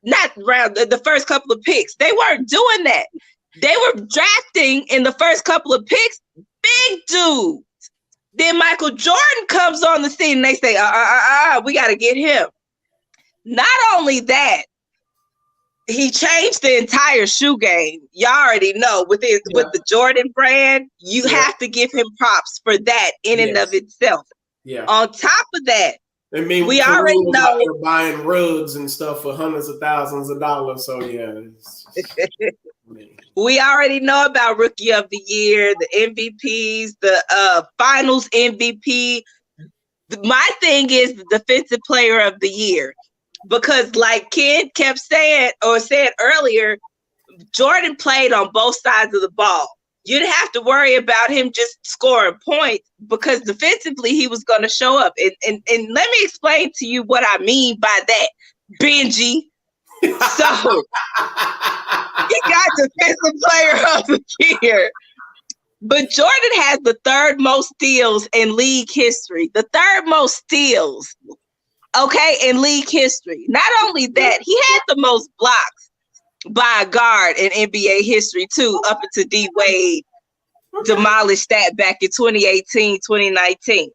The first couple of picks. They weren't doing that. They were drafting in the first couple of picks big dudes. Then Michael Jordan comes on the scene and they say, we got to get him. Not only that, he changed the entire shoe game. Y'all already know with the Jordan brand, you have to give him props for that in and of itself. Yeah. On top of that, I mean, we already know they're buying rugs and stuff for hundreds of thousands of dollars. So yeah. We already know about Rookie of the Year, the MVPs, the Finals MVP. My thing is the Defensive Player of the Year, because like Ken kept saying or said earlier, Jordan played on both sides of the ball. You didn't have to worry about him just scoring points because defensively he was going to show up. And let me explain to you what I mean by that, Benji. So he got Defensive Player of the Year. But Jordan has the third most steals in league history. The third most steals, in league history. Not only that, he had the most blocks by a guard in NBA history, too, up until D. Wade demolished that back in 2018, 2019.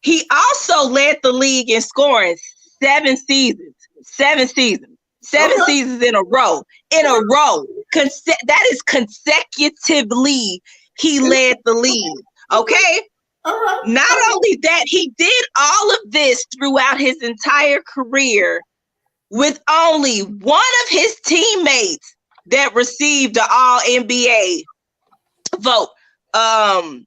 He also led the league in scoring 7 seasons in a row. That is consecutively he led the league. Okay. All right. Not only that, he did all of this throughout his entire career with only one of his teammates that received the All NBA vote. The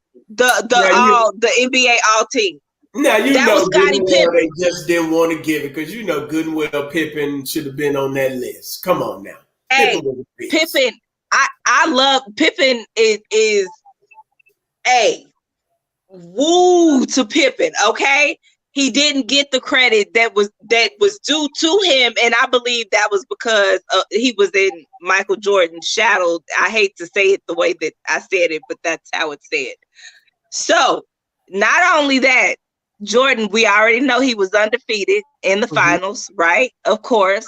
NBA All Team. Now that know Goodwill, they just didn't want to give it because Goodwill Pippen should have been on that list. Come on now. Hey, Pippen, I love Pippen is a woo to Pippen, okay? He didn't get the credit that was due to him, and I believe that was because he was in Michael Jordan's shadow. I hate to say it the way that I said it, but that's how it's said. So, not only that, Jordan, we already know he was undefeated in the finals, right? Of course.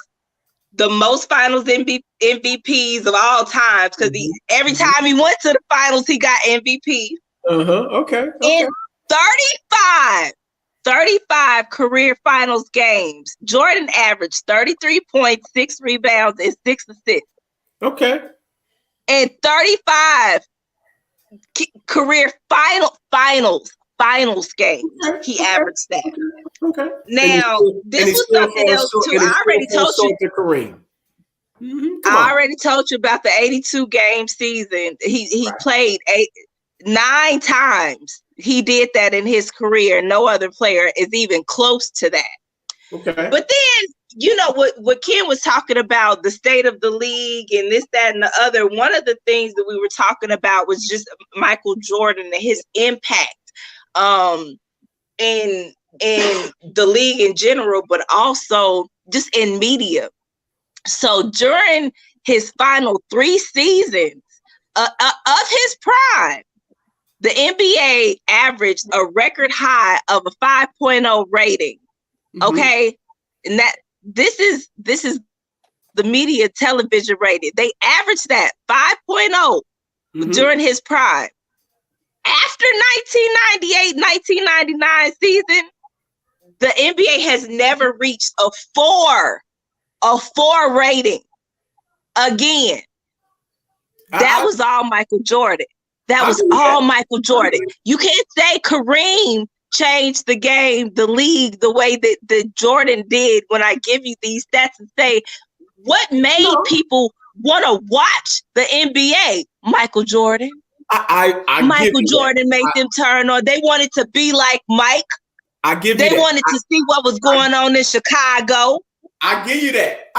The most finals MVPs of all times, because every time he went to the finals, he got MVP. Okay. In 35 career finals games, Jordan averaged 33 points, 6 rebounds, and 6 assists. Okay. In 35 career finals games, he averaged that. Okay. Now, this was something else too. I already told you. Kareem. I already told you about the 82 game season. He played 9 times. He did that in his career. No other player is even close to that. Okay. But then, you know what Ken was talking about, the state of the league and this, that, and the other. One of the things that we were talking about was just Michael Jordan and his impact in the league in general, but also just in media. So during his final 3 seasons of his prime, the NBA averaged a record high of a 5.0 rating. Okay. And this is the media television rating. They averaged that 5.0 during his prime. After 1998-1999 season, the NBA has never reached a 4 rating again. That was all Michael Jordan. That was all Michael Jordan. You can't say Kareem changed the game, the league, the way that Jordan did when I give you these stats and say, what made people want to watch the NBA? Michael Jordan. Michael Jordan made them turn on. They wanted to be like Mike. They wanted to see what was going on in Chicago. I give you that.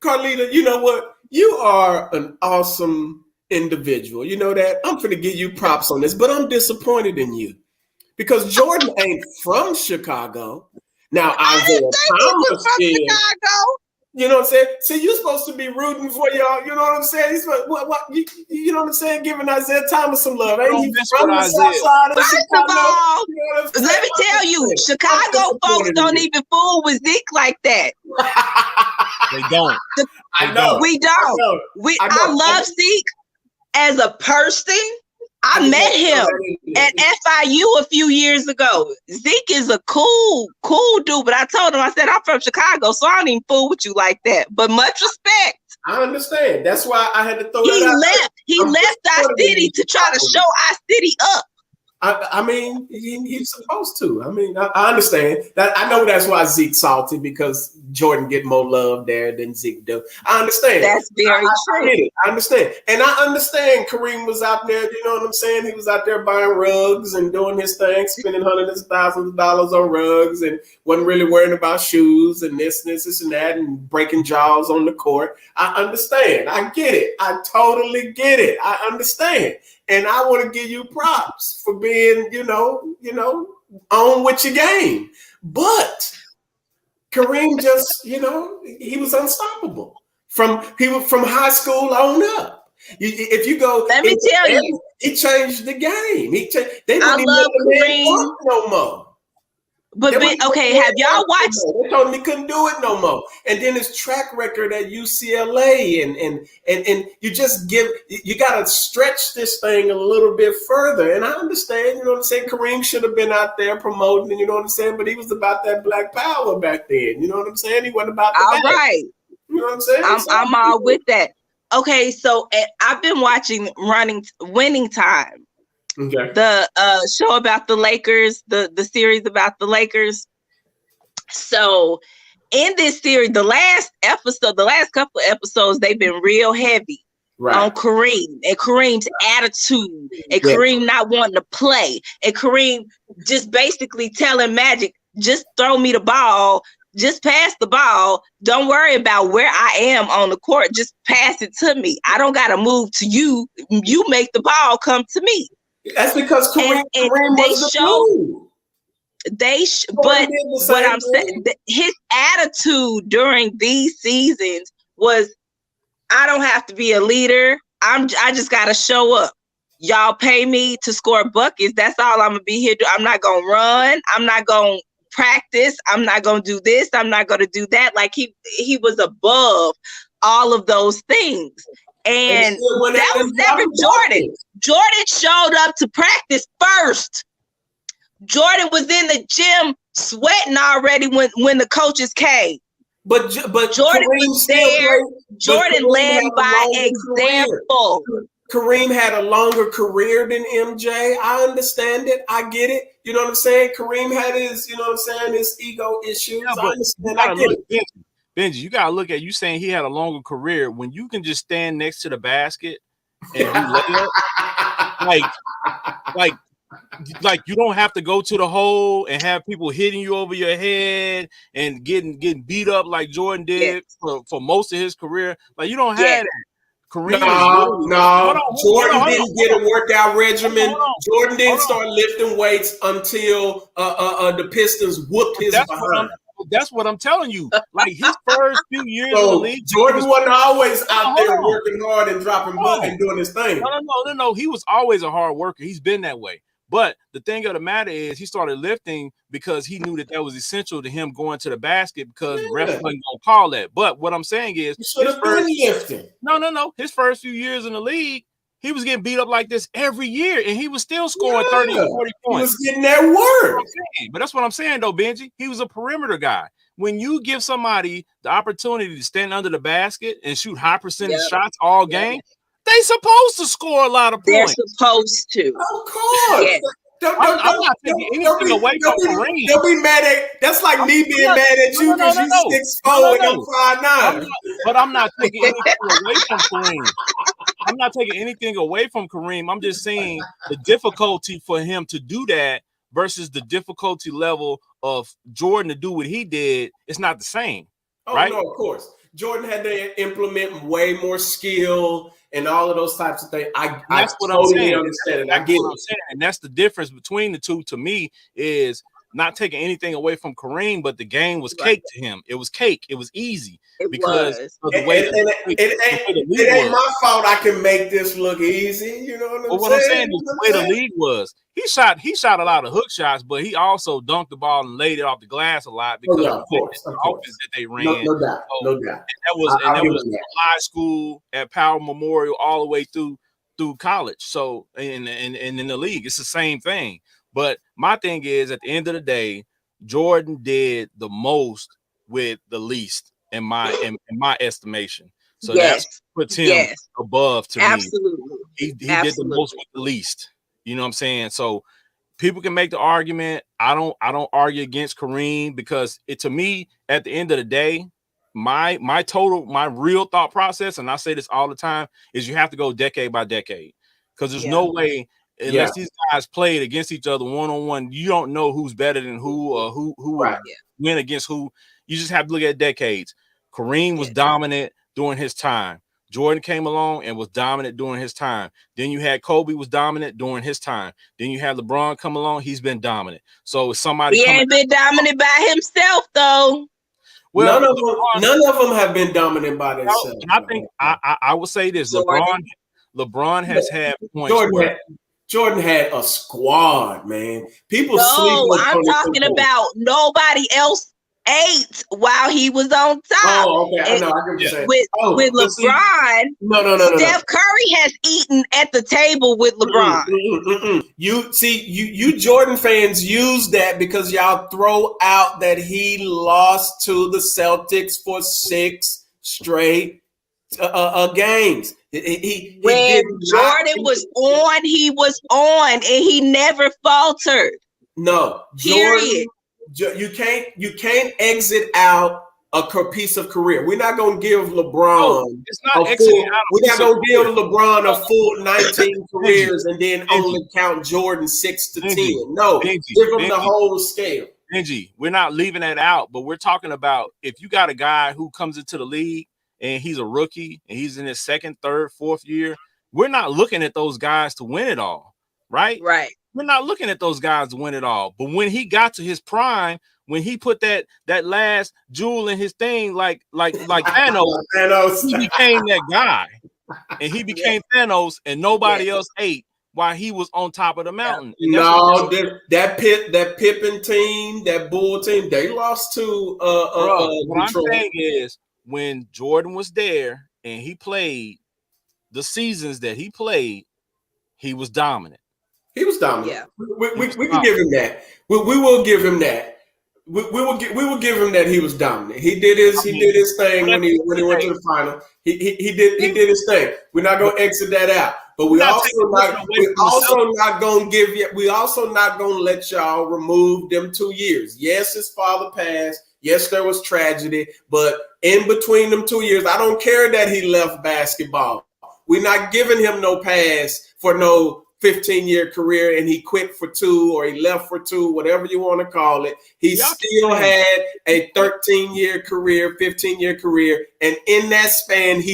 Carlita, you know what? You are an awesome individual. You know that? I'm finna give you props on this, but I'm disappointed in you because Jordan ain't from Chicago. Now, Isaiah Thomas is. Chicago. You know what I'm saying? See, you're supposed to be rooting for y'all. You know what I'm saying? He's you know what I'm saying? Giving Isaiah Thomas some love. Ain't he from the south side of First Chicago? of all, you know let me tell you, Chicago folks don't even fool with Zeke like that. They don't. I know. We don't. I love Zeke as a person. I met him at FIU a few years ago. Zeke is a cool dude, but I told him, I said, I'm from Chicago, so I don't even fool with you like that. But much respect. I understand. That's why I had to throw He that out. left. He left our city to try to show our city up. I mean, he's supposed to. I mean, I understand that. I know that's why Zeke's salty, because Jordan get more love there than Zeke do. I understand. That's very true. I understand. And I understand Kareem was out there, you know what I'm saying? He was out there buying rugs and doing his thing, spending hundreds of thousands of dollars on rugs, and wasn't really worrying about shoes and this and that, and breaking jaws on the court. I understand. I get it. I totally get it. I understand. And I want to give you props for being, you know, on with your game. But Kareem just, he was unstoppable from high school on up. If you go, let me tell you, he changed the game. They I love Kareem no more. But okay, have y'all watched? They told him he couldn't do it no more. And then his track record at UCLA, and you got to stretch this thing a little bit further. And I understand, you know what I'm saying? Kareem should have been out there promoting, you know what I'm saying? But he was about that black power back then. You know what I'm saying? He wasn't about the all bag. Right. You know what I'm saying? I'm all with that. Okay, so I've been watching Winning Time. Okay. The show about the Lakers, the series about the Lakers. So in this series, the last couple of episodes, they've been real heavy on Kareem and Kareem's attitude and Kareem not wanting to play and Kareem just basically telling Magic, just throw me the ball, just pass the ball. Don't worry about where I am on the court. Just pass it to me. I don't got to move to you. You make the ball come to me. That's because Kareem was the glue. But what I'm saying, his attitude during these seasons was, I don't have to be a leader. I just got to show up. Y'all pay me to score buckets. That's all I'm gonna be here to. I'm not gonna run. I'm not gonna practice. I'm not gonna do this. I'm not gonna do that. Like he was above all of those things. And that was never Jordan. Jordan showed up to practice first. Jordan was in the gym sweating already when the coaches came. But Jordan was there. Jordan led by example. Kareem had a longer career than MJ. I understand it. I get it. You know what I'm saying? Kareem had his, you know what I'm saying, his ego issues. Yeah, I understand. I get it. Benji, you gotta look at you saying he had a longer career when you can just stand next to the basket and do layup. like you don't have to go to the hole and have people hitting you over your head and getting beat up like Jordan did for most of his career. Like you don't have that. Kareem Jordan didn't get a workout regimen. Jordan didn't start lifting weights until the Pistons whooped his behind. That's what I'm telling you. Like his first few years in the league, Jordan wasn't always out there working hard and dropping buckets and doing his thing. No. He was always a hard worker. He's been that way. But the thing of the matter is, he started lifting because he knew that was essential to him going to the basket because the refs wasn't gonna call that. But what I'm saying is, lifting. No. His first few years in the league, he was getting beat up like this every year, and he was still scoring 30 or 40 points. He was getting that work. But that's what I'm saying, though, Benji. He was a perimeter guy. When you give somebody the opportunity to stand under the basket and shoot high percentage shots all game, they supposed to score a lot of points. They're supposed to. Of course. Yeah. I'm not taking anything away from Kareem. They'll be mad at. That's like me being mad at you because you 6'4" and I'm 5'9". But I'm not taking anything away from Kareem. I'm not taking anything away from Kareem. I'm just saying the difficulty for him to do that versus the difficulty level of Jordan to do what he did. It's not the same. Right? No, of course. Jordan had to implement way more skill and all of those types of things. That's what I'm saying. Understand. I get what I'm saying. And that's the difference between the two to me is not taking anything away from Kareem, but the game was cake to him. It was cake. It was easy because of the way it ain't my fault I can make this look easy. You know what I'm saying? Is the way the league was. He shot a lot of hook shots, but he also dunked the ball and laid it off the glass a lot because of the offense that they ran. No doubt. And that was high school at Power Memorial all the way through through college. So and in the league, it's the same thing. But my thing is, at the end of the day, Jordan did the most with the least in my estimation. So that's puts him above to me. He did the most with the least. You know what I'm saying? So people can make the argument. I don't argue against Kareem because to me, at the end of the day, my real thought process, and I say this all the time, is you have to go decade by decade. Because there's no way, unless these guys played against each other one-on-one, you don't know who's better than who or who will win against who. You just have to look at decades. Kareem was dominant during his time. Jordan came along and was dominant during his time. Then you had Kobe was dominant during his time. Then you had LeBron come along. He's been dominant. So somebody he ain't been dominant by himself though. Well, none of them have been dominant by themselves. I think I will say this: LeBron has had points. Jordan had a squad, man. People sleep on I'm talking about nobody else ate while he was on top. Oh, okay. I know. I can say with LeBron. No. Steph Curry has eaten at the table with LeBron. You Jordan fans use that because y'all throw out that he lost to the Celtics for 6 straight games. When Jordan was on, he was on, and he never faltered. No, period. You can't exit out a piece of career. We're not going to give LeBron we're not going to give LeBron a full 19 careers and then only count Jordan 6 to 10. No, give him the whole scale. Benji, we're not leaving that out, but we're talking about if you got a guy who comes into the league and he's a rookie and he's in his 2nd, 3rd, 4th year, we're not looking at those guys to win it all, right? Right. We're not looking at those guys to win it all. But when he got to his prime, when he put that last jewel in his thing, like Thanos, he became that guy. And he became Thanos, and nobody else ate while he was on top of the mountain. No, that Pippen team, that Bull team, they lost to what I'm saying is when Jordan was there and he played the seasons that he played, he was dominant. He was dominant. Yeah. We can give him that. We will give him that. We will give him that he was dominant. He did his thing when he went to the final. He did his thing. We're not going to exit that out. But we also not going to let y'all remove them 2 years. Yes, his father passed. Yes, there was tragedy, but in between them 2 years, I don't care that he left basketball. We're not giving him no pass for no 15-year career and he quit for 2 or he left for 2, whatever you want to call it. He still had a 13-year career, 15-year career. And in that span, and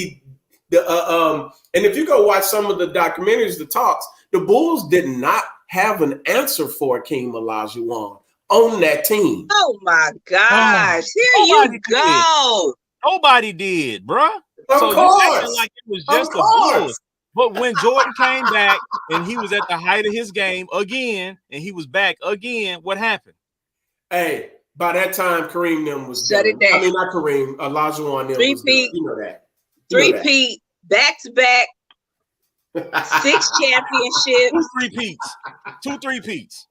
if you go watch some of the documentaries, the talks, the Bulls did not have an answer for Akeem Olajuwon on that team. Oh my gosh. Here you go. Nobody did, bruh. Of so course. You acting like it was just a Bulls. But when Jordan came back and he was at the height of his game again, and he was back again, what happened? Hey, by that time, Kareem them was shut it down. I mean, not Kareem, Olajuwon them was done. You know that. Three-peat, back-to-back, 6 championships. 2 three-peats.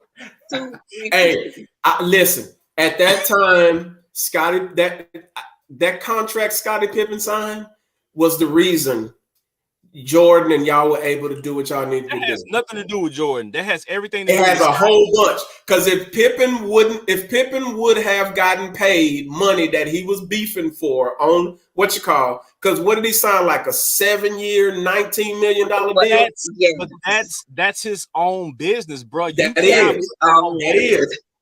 Hey, listen. At that time, Scottie, that contract Scottie Pippen signed was the reason Jordan and y'all were able to do what y'all needed to do. That has nothing to do with Jordan. That has everything to do with It has a whole bunch. Because if Pippen would have gotten paid money that he was beefing for on because what did he sign, like a 7-year, $19 million deal? But that's his own business, bro. That is.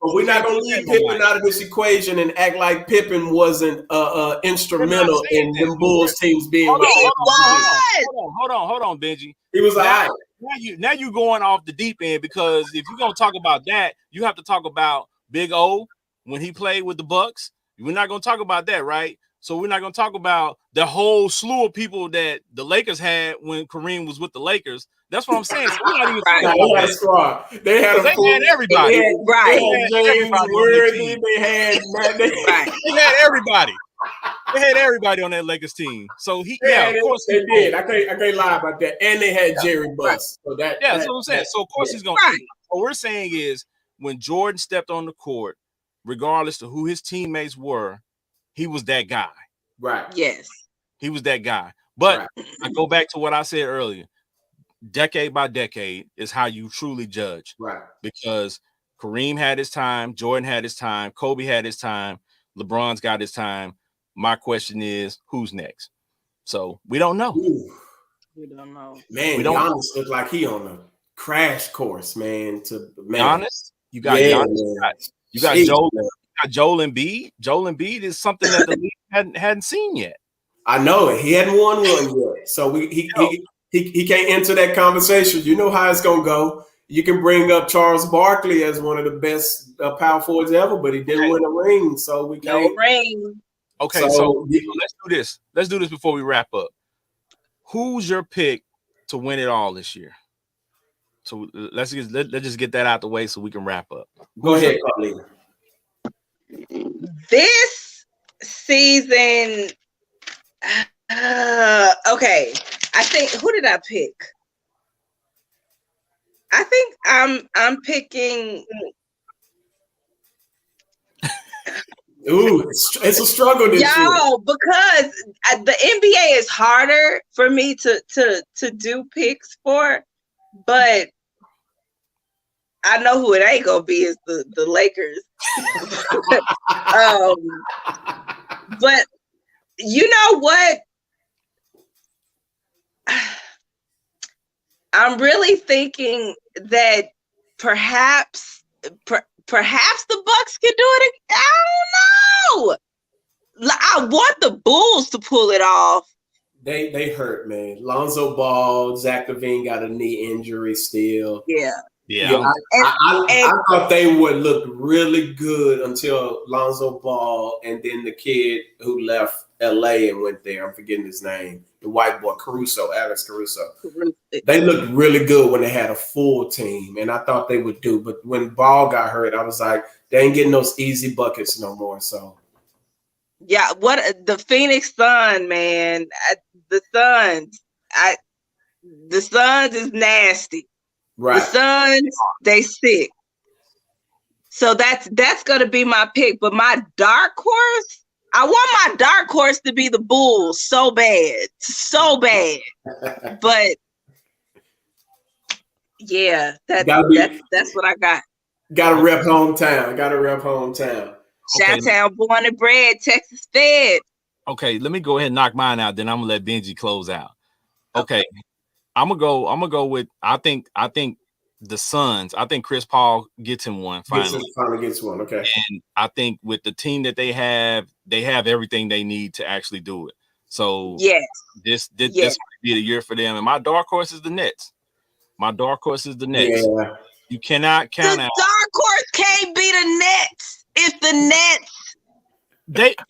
But we're not going to leave Pippen out of this equation and act like Pippen wasn't instrumental in them Bulls teams being. Hold on, Benji. He was all right. Now you going off the deep end, because if you're going to talk about that, you have to talk about Big O when he played with the Bucks. We're not going to talk about that, right? So we're not going to talk about the whole slew of people that the Lakers had when Kareem was with the Lakers. That's what I'm saying. So we're not even they had a squad. They had everybody. They had James Worthy. They had everybody. They had everybody on that Lakers team. So of course they did. I can't lie about that. And they had Jerry Buss. So that's what I'm saying. So of course he's gonna. What we're saying is when Jordan stepped on the court, regardless of who his teammates were, he was that guy. Right. Yes. He was that guy. But I go back to what I said earlier. Decade by decade is how you truly judge. Right. Because Kareem had his time, Jordan had his time, Kobe had his time, LeBron's got his time. My question is, who's next? So we don't know. We don't know. Man, Giannis look like he on a crash course, man. Giannis, you got Giannis, you got Joel. You got Joel Embiid. Joel Embiid is something that the league hadn't seen yet. I know it. He hadn't won one yet, so he can't enter that conversation. You know how it's gonna go. You can bring up Charles Barkley as one of the best power forwards ever, but he didn't win a ring, so we can't. No ring. Okay, so let's do this. Let's do this before we wrap up. Who's your pick to win it all this year? So let's just get that out the way so we can wrap up. Go ahead, Carlita. This season, okay. I think who did I pick? I think I'm picking. Ooh, it's a struggle this year. Because the NBA is harder for me to do picks for, but I know who it ain't gonna be is the Lakers. But you know what? I'm really thinking that perhaps the Bucks can do it. I don't know. I want the Bulls to pull it off. They hurt, man. Lonzo Ball, Zach LaVine got a knee injury still. Yeah. I thought they would look really good until Lonzo Ball and then the kid who left LA and went there. I'm forgetting his name. The white boy, Alex Caruso. They looked really good when they had a full team, and I thought they would do. But when Ball got hurt, I was like, they ain't getting those easy buckets no more. So, yeah, the Phoenix Suns, man, the Suns is nasty. Right. The Suns, they sick. So that's gonna be my pick. But my dark horse, I want my dark horse to be the Bulls so bad. But yeah, that's what I got. Gotta rep hometown. Chi-town, born and bred, Texas fed. Okay, let me go ahead and knock mine out. Then I'm gonna let Benji close out. Okay. I'm gonna go with I think the Suns. I think Chris Paul gets him one finally. Finally gets one. Okay. And I think with the team that they have everything they need to actually do it. So yes, this might be the year for them. And my dark horse is the Nets. Yeah. You cannot count out. The dark horse can't be the Nets if the Nets.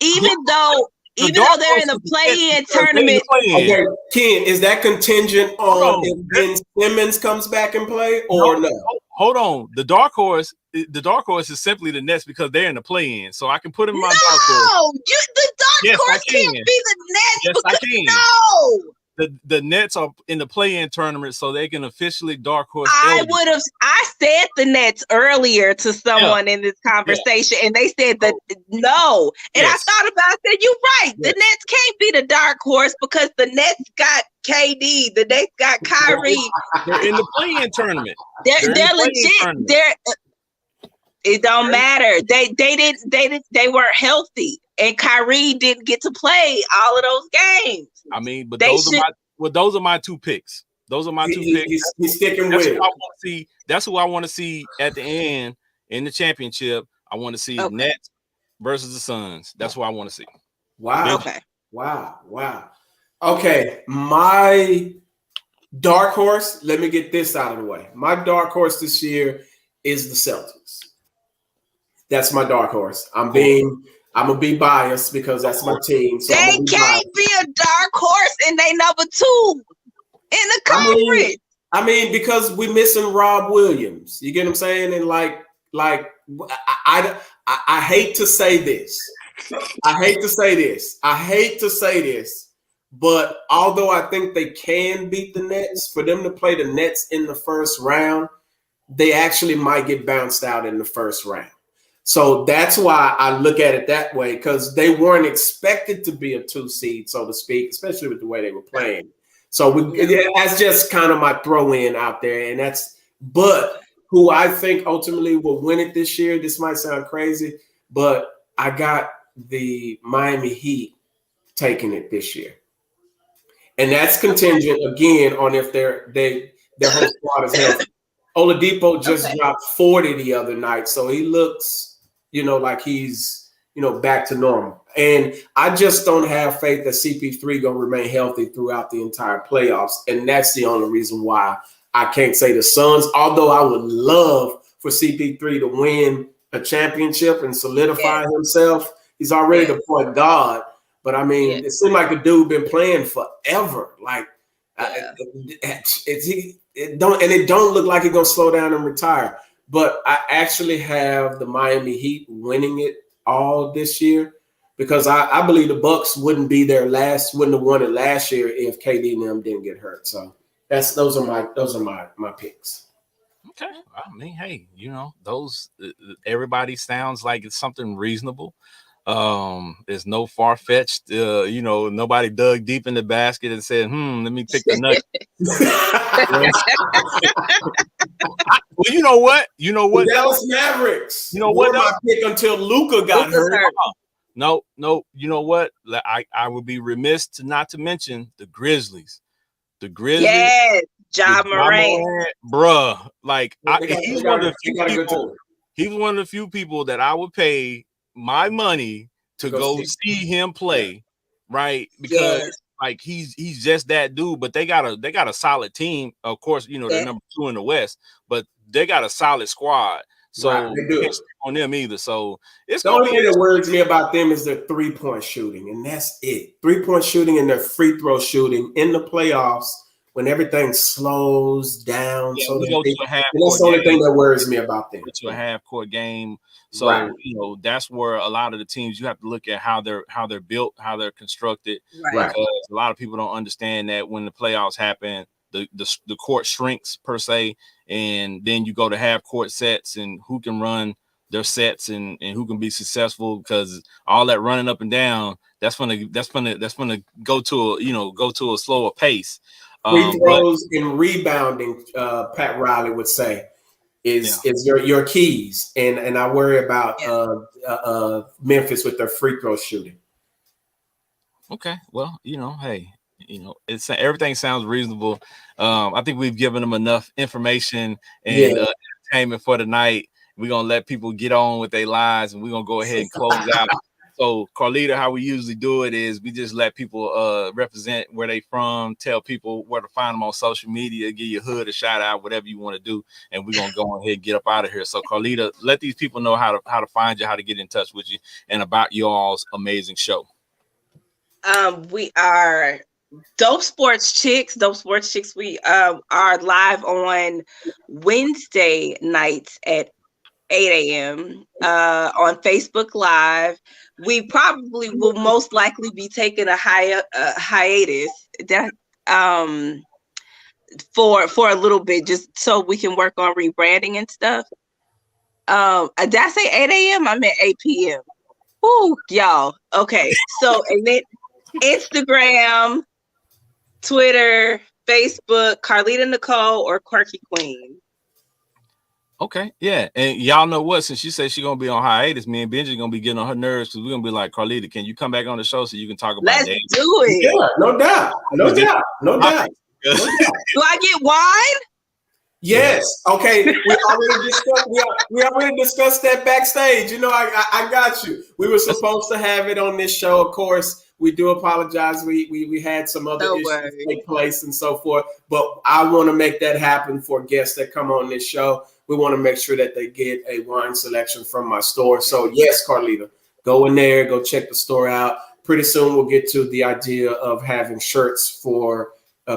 Even though they're in the play-in tournament. Okay, Ken, is that contingent on if Ben Simmons comes back and play or no? Hold on. The dark horse is simply the Nets because they're in the play-in. So I can put them in my dark horse. No, the dark horse can't be the Nets. Yes, I can. No. The Nets are in the play-in tournament, so they can officially dark horse. I said the Nets earlier to someone in this conversation, and they said that no. And I thought about it. I said, you're right. The Nets can't be the dark horse because the Nets got KD. The Nets got Kyrie. They're in the play-in tournament. They're legit. It don't matter. They weren't healthy, and Kyrie didn't get to play all of those games. I mean, but those are my two picks. Those are my two picks. He's sticking with it. That's who I want to see at the end in the championship. I want to see Nets versus the Suns. That's what I want to see. Wow. Okay. Wow. Okay. My dark horse, let me get this out of the way. My dark horse this year is the Celtics. That's my dark horse. I'm gonna be biased because that's my team. So they can't be a dark horse and they number 2 in the conference. I mean, because we're missing Rob Williams. You get what I'm saying? And like I hate to say this, I hate to say this, but although I think they can beat the Nets, for them to play the Nets in the first round, they actually might get bounced out in the first round. So that's why I look at it that way, because they weren't expected to be a 2 seed, so to speak, especially with the way they were playing. So that's just kind of my throw in out there. But who I think ultimately will win it this year, this might sound crazy, but I got the Miami Heat taking it this year. And that's contingent, again, on if their whole squad is healthy. Oladipo just dropped 40 the other night, so he looks, like he's, back to normal. And I just don't have faith that CP3 going to remain healthy throughout the entire playoffs. And that's the only reason why I can't say the Suns, although I would love for CP3 to win a championship and solidify himself. He's already the point guard. But, I mean, it seemed like the dude been playing forever. Like, it don't look like he's going to slow down and retire. But I actually have the Miami Heat winning it all this year, because I believe the Bucks wouldn't have won it last year if KD and them didn't get hurt. So those are my picks. Okay. I mean, hey, those everybody sounds like it's something reasonable. There's no far-fetched, nobody dug deep in the basket and said, let me pick the nut. Well, you know what? The Dallas Mavericks. You know what? My pick until Luka got hurt. No. You know what? I would be remiss not to mention the Grizzlies. The Grizzlies. Yes, Ja Morant. Bruh. Like, he's one of the few people that I would pay my money to go see him play, right? Because like he's just that dude. But they got a solid team. Of course, they're number 2 in the West, but they got a solid squad. So you can't stick on them either. So it's the only thing that worries me about them is their 3-point shooting, and that's it. 3-point shooting and their free throw shooting in the playoffs when everything slows down. So that's the only thing that worries me about them. To a half-court game. So that's where a lot of the teams, you have to look at how they're built, how they're constructed. Right. Because a lot of people don't understand that when the playoffs happen, the court shrinks per se, and then you go to half-court sets and who can run their sets and who can be successful, because all that running up and down, that's gonna go to a slower pace. Free throws and rebounding, Pat Riley would say, is your keys, and I worry about Memphis with their free throw shooting. Okay, well, hey, it's everything sounds reasonable. I think we've given them enough information and entertainment for tonight. We're gonna let people get on with their lives, and we're gonna go ahead and close out. So, Carlita, how we usually do it is we just let people represent where they from, tell people where to find them on social media, give your hood a shout out, whatever you want to do, and we're gonna go ahead and get up out of here. So, Carlita, let these people know how to find you, how to get in touch with you, and about y'all's amazing show. We are Dope Sports Chics. Dope Sports Chics. We are live on Wednesday nights at 8 a.m. On Facebook Live. We probably will most likely be taking a hiatus that for a little bit, just so we can work on rebranding and stuff. Did I say 8 a.m.? I meant 8 p.m. Ooh, y'all. Okay. So, and then Instagram, Twitter, Facebook, Carlita Nicole or Quirky Queen. Okay, yeah, and y'all know what? Since she said she's gonna be on hiatus, me and Benji gonna be getting on her nerves because we're gonna be like, Carlita, can you come back on the show so you can talk about Let's dating? do it. Yeah, no doubt. Do I get wine? Yes. Okay. We already discussed that backstage. I got you. We were supposed to have it on this show. Of course, we do apologize. We had some other issues take place and so forth. But I want to make that happen for guests that come on this show. We want to make sure that they get a wine selection from my store. So yes, Carlita, go in there, go check the store out. Pretty soon we'll get to the idea of having shirts for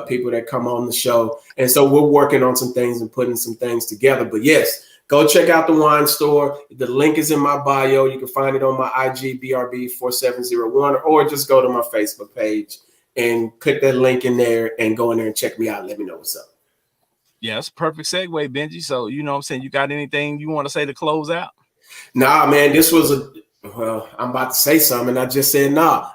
people that come on the show. And so we're working on some things and putting some things together. But yes, go check out the wine store. The link is in my bio. You can find it on my IG BRB4701, or just go to my Facebook page and click that link in there and go in there and check me out. Let me know what's up. Yeah, it's a perfect segue, Benji. So, you know what I'm saying? You got anything you want to say to close out? Nah, man, this was well, I'm about to say something. I just said, nah,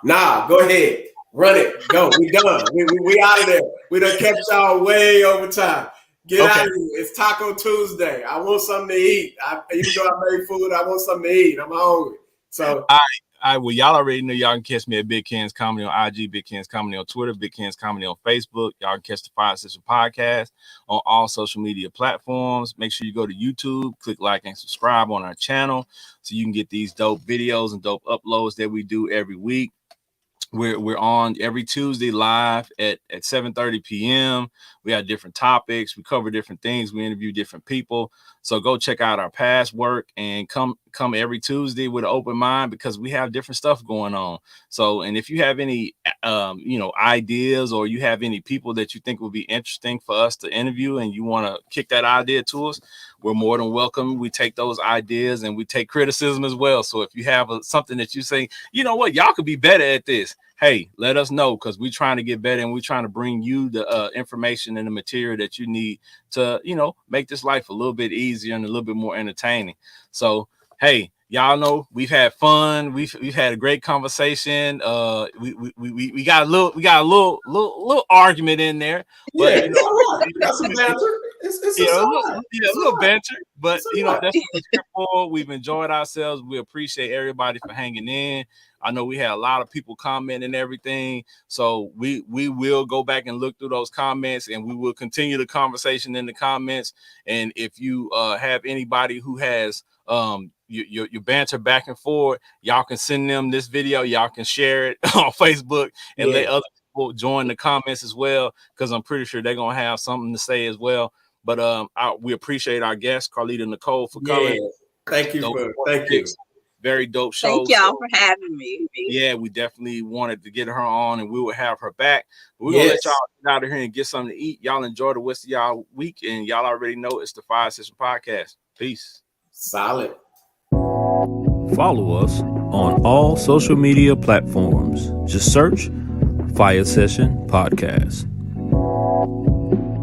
go ahead. Run it. Go. We done. We out of there. We done kept y'all way over time. Get out of here. It's Taco Tuesday. I want something to eat. Even though I made food, I want something to eat. I'm hungry. So all right. Well, y'all already know y'all can catch me at Big Ken's Comedy on IG, Big Ken's Comedy on Twitter, Big Ken's Comedy on Facebook. Y'all can catch the Fire Session Podcast on all social media platforms. Make sure you go to YouTube, click like and subscribe on our channel so you can get these dope videos and dope uploads that we do every week. We're on every Tuesday live at 7:30 p.m. We have different topics. We cover different things. We interview different people. So go check out our past work and come every Tuesday with an open mind, because we have different stuff going on. So, and if you have any, ideas, or you have any people that you think would be interesting for us to interview and you want to kick that idea to us, we're more than welcome. We take those ideas and we take criticism as well. So if you have something that you say, you know what, y'all could be better at this, hey, let us know, because we're trying to get better and we're trying to bring you the information and the material that you need to, make this life a little bit easier and a little bit more entertaining. So, hey, y'all know we've had fun. We've had a great conversation. We got a little argument in there, but that's a banter. It's a little banter, but that's what it's here for. We've enjoyed ourselves. We appreciate everybody for hanging in. I know we had a lot of people comment and everything, so we will go back and look through those comments, and we will continue the conversation in the comments. And if you have anybody who has your banter back and forth, y'all can send them this video. Y'all can share it on Facebook and let other people join the comments as well, because I'm pretty sure they're gonna have something to say as well. But we appreciate our guest Carlita Nicole for coming. Thank you. Very dope show. Thank y'all for having me. Yeah, we definitely wanted to get her on, and we will have her back. But we're gonna let y'all get out of here and get something to eat. Y'all enjoy the rest of y'all week, and y'all already know it's the Fire Session Podcast. Peace. Solid. Follow us on all social media platforms. Just search Fire Session Podcast.